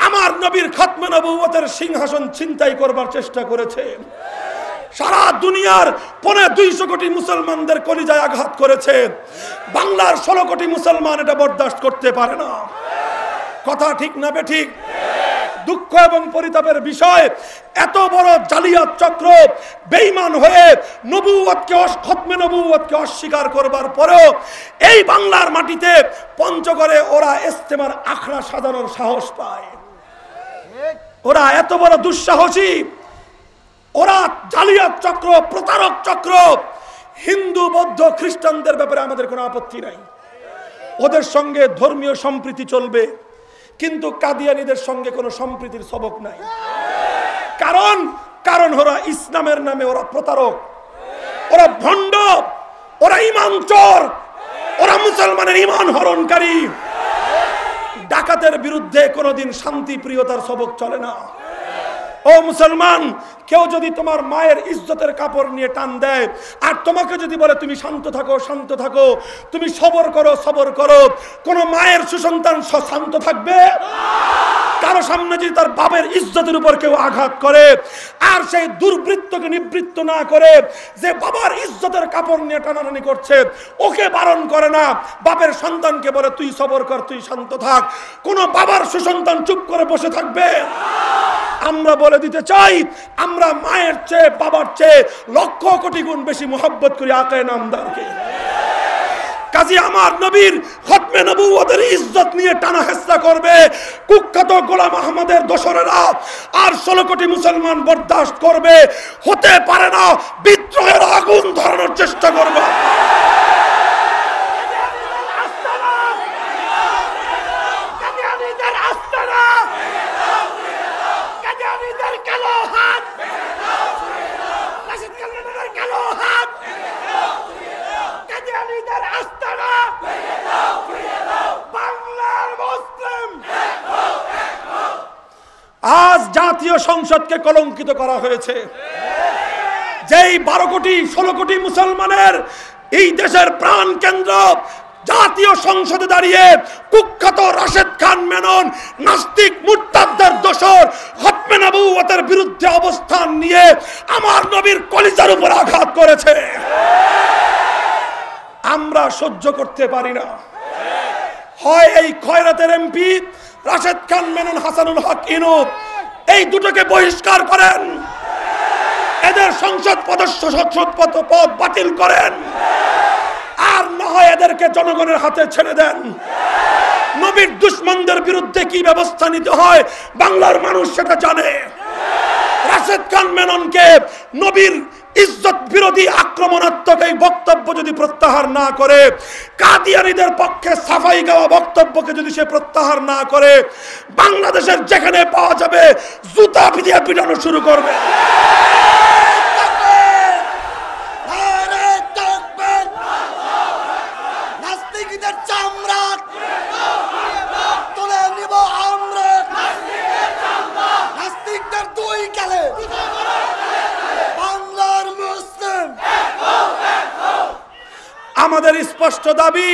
আমার নবীর খতমে নবুয়তের সিংহাসন ছিনতাই করবার চেষ্টা করেছে। সারা দুনিয়ার 250 কোটি মুসলমানদের কলিজায় আঘাত করেছে। বাংলার 16 কোটি মুসলমান এটা বরদাস্ত করতে পারে না। কথা ঠিক না বেঠিক? দুঃখ এবং পরিতাপের বিষয়, এত বড় জালিয়াত চক্র বেঈমান হয়ে নবুয়তকে খতমে নবুয়তকে অস্বীকার করবার পরেও এই বাংলার মাটিতে পঞ্চগড়ে ওরা ইস্তেমার আখড়া সাজানোর সাহস পায়। ওরা এত বড় দুঃসাহসী, ওরা জালিয়াত চক্র, প্রতারক চক্র। হিন্দু বৌদ্ধ খ্রিস্টানদের ব্যাপারে আমাদের কোনো আপত্তি নাই, ওদের সঙ্গে ধর্মীয় সম্প্রীতি চলবে, কিন্তু কাদিয়ানীদের সঙ্গে কোনো সম্প্রীতির সবক নাই। কারণ ওরা ইসলামের নামে ওরা প্রতারক, ওরা ভণ্ড, ওরা ঈমান চোর, ওরা মুসলমানের ঈমান হরণকারী। ডাকাতের বিরুদ্ধে কোনোদিন শান্তি প্রিয়তার সবক চলে না। ও মুসলমান, কেউ যদি তোমার মায়ের ইজ্জতের কাপড় নিয়ে টান দেয় আর তোমাকে যদি বলে তুমি শান্ত থাকো, তুমি সবর করো, কোন মায়ের সুসন্তান শান্ত থাকবে? কারো সামনে যদি তার বাপের ইজ্জতের উপর কেউ আঘাত করে আর সেই দুর্বৃত্তকে নিবৃত্ত না করে যে বাবার ইজ্জতের কাপড় নিয়ে টানাটানি করছে ওকে বারণ করে না, বাপের সন্তানকে বলে তুই সবর কর, তুই শান্ত থাক, কোন বাবার সুসন্তান চুপ করে বসে থাকবে? আমরা বলে দিতে চাই, আমরা মায়ের চেয়ে বাবার চেয়ে লক্ষ কোটি গুণ বেশি মোহাব্বত করি আকায়ে নামদারকে। কাজী আমার নবীর খতমে নবুয়তের ইজ্জত নিয়ে টানা হেসরা করবে কুখ্যাত গোলাম আহমদের দোসরেরা, আর 16 কোটি মুসলমান বরদাস্ত করবে হতে পারে না। বিদ্রোহের আগুন ধরানোর চেষ্টা করবে। আজ জাতীয় সংসদকে কলঙ্কিত করা হয়েছে। যেই 12-16 কোটি মুসলমানের এই দেশের প্রাণ কেন্দ্র জাতীয় সংসদে দাঁড়িয়ে কুখ্যাত রাশেদ খান মেনন নাস্তিক মুরতাদদের দোসর খতমে নবুয়তের বিরুদ্ধে অবস্থান নিয়ে আমার নবীর কলিজার উপর আঘাত করেছে। আমরা সহ্য করতে পারি না। হয় এই খয়রাতের এমপি রাশেদ খান মেনন, হাসানুল হক ইনু, এই দুটোকে বহিষ্কার করেন, এদের সংসদ পদ বাতিল করেন, আর না হয় এদেরকে জনগণের হাতে ছেড়ে দেন। নবীর দুশমনদের বিরুদ্ধে কি ব্যবস্থা নিতে হয় বাংলার মানুষ সেটা জানে। রাশেদ খান মেননকে নবীর ইজ্জত বিরোধী আক্রমণাত্মক এই বক্তব্য যদি প্রত্যাহার না করে, কাদিয়ানীদের পক্ষে সাফাই গাওয়া বক্তব্যকে যদি সে প্রত্যাহার না করে, বাংলাদেশের যেখানে পাওয়া যাবে জুতা পিটিয়ে পিটানো শুরু করবে। নাস্তিকদের চামড়া তুলে নিব আমরা, নাস্তিকদের দুই কালে বাংলার মুসলিম। আমাদের স্পষ্ট দাবি,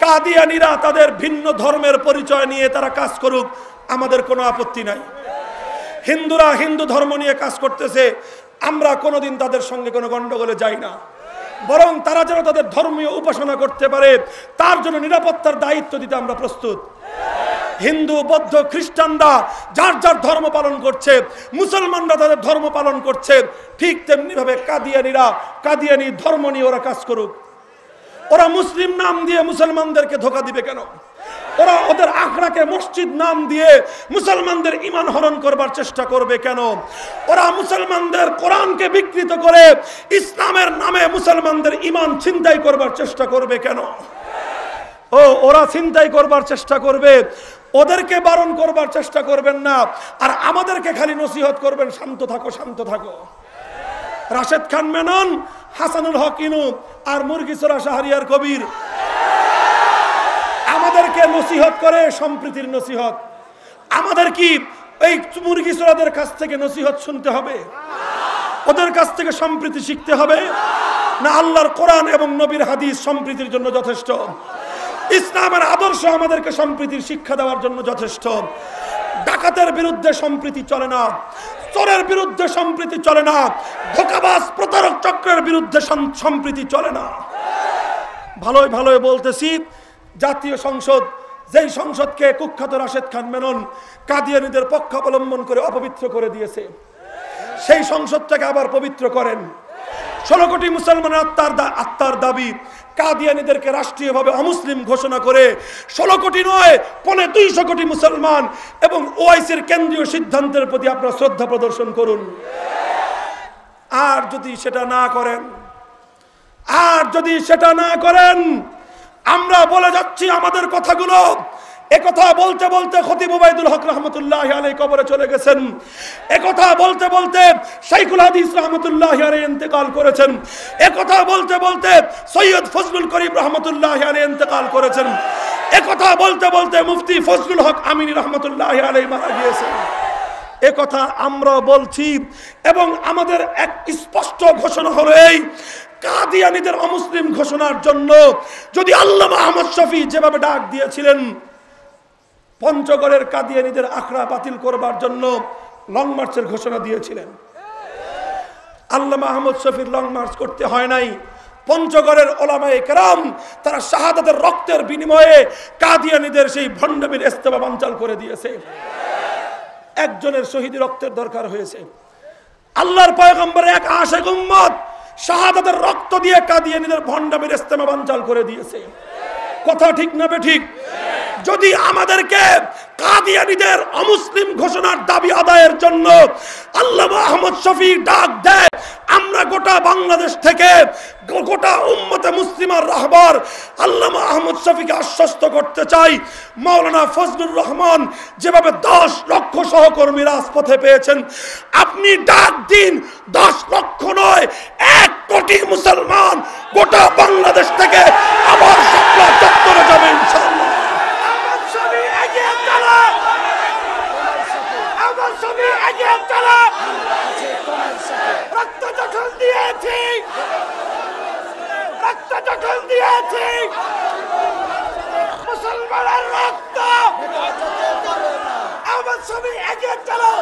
কাদিয়ানীরা তাদের ভিন্ন ধর্মের পরিচয় নিয়ে তারা কাজ করুক, আমাদের কোনো আপত্তি নাই। হিন্দুরা হিন্দু ধর্ম নিয়ে কাজ করতেছে, আমরা কোনোদিন তাদের সঙ্গে কোনো গন্ডগোলে যাই না। বরং তারা যেন তাদের ধর্মীয় উপাসনা করতে পারে তার জন্য নিরাপত্তার দায়িত্ব দিতে আমরা প্রস্তুত। হিন্দু, বৌদ্ধ, খ্রিস্টানরা যার যার ধর্ম পালন করছে, মুসলমানরা তাদের ধর্ম পালন করছে, ঠিক তেমনি ভাবে কাদিয়ানি ধর্ম নিয়ে ওরা কাজ করুক। ওরা মুসলিম নাম দিয়ে মুসলমানদেরকে ধোঁকা দিবে কেন? ওরা ওদের আখড়াকে মসজিদ নাম দিয়ে মুসলমানদের ঈমান হরণ করবার চেষ্টা করবে কেন? ওরা মুসলমানদের কোরআনকে বিকৃত করে ইসলামের নামে মুসলমানদের ঈমান ছিনতাই করবার চেষ্টা করবে কেন? ওরা ছিনতাই করবার চেষ্টা করবে, ওদেরকে বারণ করবার চেষ্টা করবেন না, আর আমাদেরকে খালি নসিহত করবেন শান্ত থাকো, শান্ত থাকো। রাশেদ খান মেনন, হাসানুল হক ইনু আর মুরগিছড়া শাহরিয়ার কবির আমাদেরকে নসিহত করে সম্প্রীতির নসিহত। আমাদের কি এই মুরগিছড়াদের কাছ থেকে নসিহত শুনতে হবে? ওদের কাছ থেকে সম্প্রীতি শিখতে হবে না আল্লাহর কোরআন এবং নবীর হাদিস সম্প্রীতির জন্য যথেষ্ট? ইসলামের আদর্শ আমাদেরকে সম্প্রীতির শিক্ষা দেওয়ার জন্য যথেষ্ট। ডাকাতের বিরুদ্ধে সম্প্রীতি চলে না, চোরের বিরুদ্ধে সম্প্রীতি চলে না, ধোঁকাবাজ প্রতারক চক্রের বিরুদ্ধে সম্প্রীতি চলে না। ভালোই ভালোই বলতেছি, জাতীয় সংসদ, যেই সংসদকে কুখ্যাত রাশেদ খান মেনন কাদিয়ানীদের পক্ষ অবলম্বন করে অপবিত্র করে দিয়েছে, সেই সংসদটাকে আবার পবিত্র করেন। 16 কোটি মুসলমানের আত্মার দাবি কাদিয়ানীদেরকে রাষ্ট্রীয়ভাবে অমুসলিম ঘোষণা করে 16 কোটি নয় 250 কোটি মুসলমান এবং ওআইসির কেন্দ্রীয় সিদ্ধান্তের প্রতি আপনারা শ্রদ্ধা প্রদর্শন করুন। আর যদি সেটা না করেন, আমরা বলে যাচ্ছি আমাদের কথাগুলো, একথা বলতে বলতে খতিব ওবায়দুল হক রহমতুল্লাহি আলাইহি কবরে চলে গেছেন, একথা বলতে বলতে শাইখুল হাদিস রহমতুল্লাহি আলাইহি ইন্তেকাল করেছেন, একথা বলতে বলতে সৈয়দ ফজলুল করিম রহমতুল্লাহি আলাইহি ইন্তেকাল করেছেন, একথা বলতে বলতে মুফতি ফজলুল হক আমিনী রহমতুল্লাহি আলাইহি মারা গিয়েছেন। একথা আমরা বলছি এবং আমাদের এক স্পষ্ট ঘোষণা হলো এই, কাদিয়ানীদের অমুসলিম ঘোষণার জন্য যদি আল্লামা আহমদ শফী যেভাবে ডাক দিয়েছিলেন পঞ্চগড়ের কাদিয়ানীদের আখড়া বাতিল করবার জন্য লং মার্চের ঘোষণা দিয়েছিলেন, আল্লামা আহমদ শফীর লং মার্চ করতে হয় নাই। পঞ্চগড়ের ওলামায়ে কেরাম তারা শাহাদাতের রক্তের বিনিময়ে কাদিয়ানীদের সেই ভণ্ডামির ইস্তেমা বানচাল করে দিয়েছে। একজনের শহীদ রক্তের দরকার হয়েছে। আল্লাহর পয়গম্বরের এক আশিক উম্মত শাহাদাতের রক্ত দিয়ে কাদিয়ানীদের ভণ্ডামির ইস্তেমা বানচাল করে দিয়েছে। কথা ঠিক না বেঠিক? যদি আমাদেরকে কাদিয়ানীদের অমুসলিম ঘোষণার দাবি আদায়ের জন্য আল্লামা আহমদ শফী ডাক দেয়, আমরা গোটা বাংলাদেশ থেকে গোটা উম্মতে মুসলিমার রাহবার আল্লামা আহমদ শফীকে আশ্বস্ত করতে চাই, মাওলানা ফজলুর রহমান যেভাবে 10 লক্ষ সহকর্মী রাজপথে পেয়েছেন, আপনি ডাক দিন 10 লক্ষ নয় 1 কোটি মুসলমান গোটা বাংলাদেশ থেকে আবার শাপলা চত্বরে যাবে ইনশাআল্লাহ। মুসলমানের রক্ত আমার ছবি এগিয়ে চলো,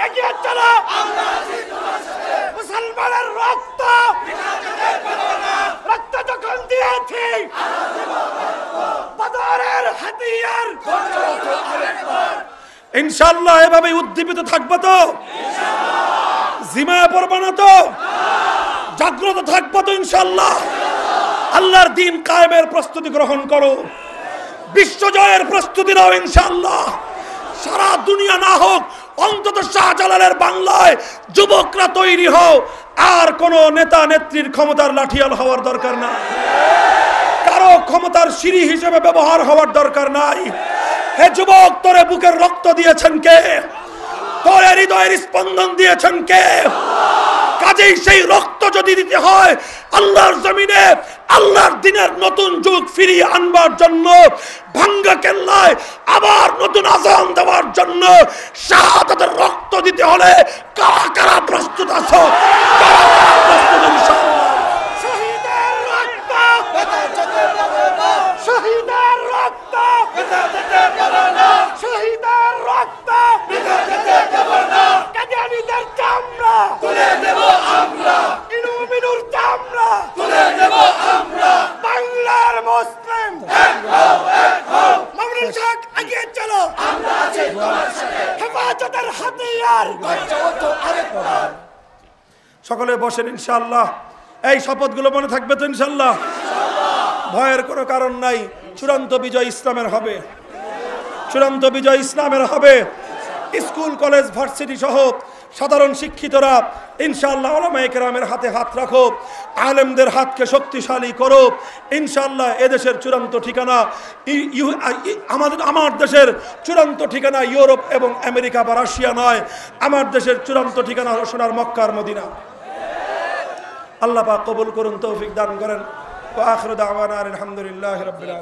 এগিয়ে চলো, মুসলমানের রক্ত রক্ত যখন দিয়েছি বদরের হাতিয়ার ইনশাআল্লাহ এভাবে উদ্দীপিত থাকবো তো? জিমায় পড়বো না তো? জাগ্রত থাকবো তো ইনশাআল্লাহ? আল্লাহর দ্বীন কায়েমের প্রস্তুতি গ্রহণ করো, বিশ্বজয়ের প্রস্তুতি নাও ইনশাআল্লাহ। সারা দুনিয়া না হোক, অন্তত শাহজালালের বাংলায় যুবকরা তৈরি হও। আর কোন নেতা নেত্রীর ক্ষমতার লাঠিয়াল হওয়ার দরকার নাই, কারো ক্ষমতার সিঁড়ি হিসেবে ব্যবহার হওয়ার দরকার নাই। হে যুবক, তোরে বুকের রক্ত দিয়েছেন কে? তোরে হৃদয়ের স্পন্দন দিয়েছেন কে? কাজেই সেই রক্ত যদি দিতে হয় আল্লাহর জমিনে আল্লাহর দ্বীনের নতুন যুগ ফিরিয়ে আনবার জন্য, ভাঙ্গা কেল্লায় আবার নতুন আযান দেওয়ার জন্য, শাহাদাতের রক্ত দিতে হলে কারা কারা প্রস্তুত আছো? কারা কারা প্রস্তুত ইনশাআল্লাহ? শহীদের রক্ত শহীদের রক্ত শহীদের রক্ত কাদিয়ানীদের চামড়া তুলে দেব আমরা। একবার গর্জবত আরেকবার। সকলে বসেন ইনশাআল্লাহ। এই শপথগুলো মনে থাকবে তো ইনশাআল্লাহ? ভয়ের কোনো কারণ নাই। চূড়ান্ত বিজয় ইসলামের হবে, চূড়ান্ত বিজয় ইসলামের হবে। স্কুল কলেজ ভার্সিটি সহ সাধারণ শিক্ষিতরা ইনশাআল্লাহ উলামায়ে কেরামের হাতে হাত রাখো, আলেমদের হাতকে শক্তিশালী করো। ইনশাআল্লাহ এদেশের চূড়ান্ত ঠিকানা আমার দেশের চূড়ান্ত ঠিকানা ইউরোপ এবং আমেরিকা বা রাশিয়া নয়, আমার দেশের চূড়ান্ত ঠিকানা হলো সোনার মক্কা আর মদিনা। আল্লাহ পাক কবুল করুন, তৌফিক দান করেন। ওয়া আখিরু দাওয়ানা আলহামদুলিল্লাহি রাব্বিল আলামিন।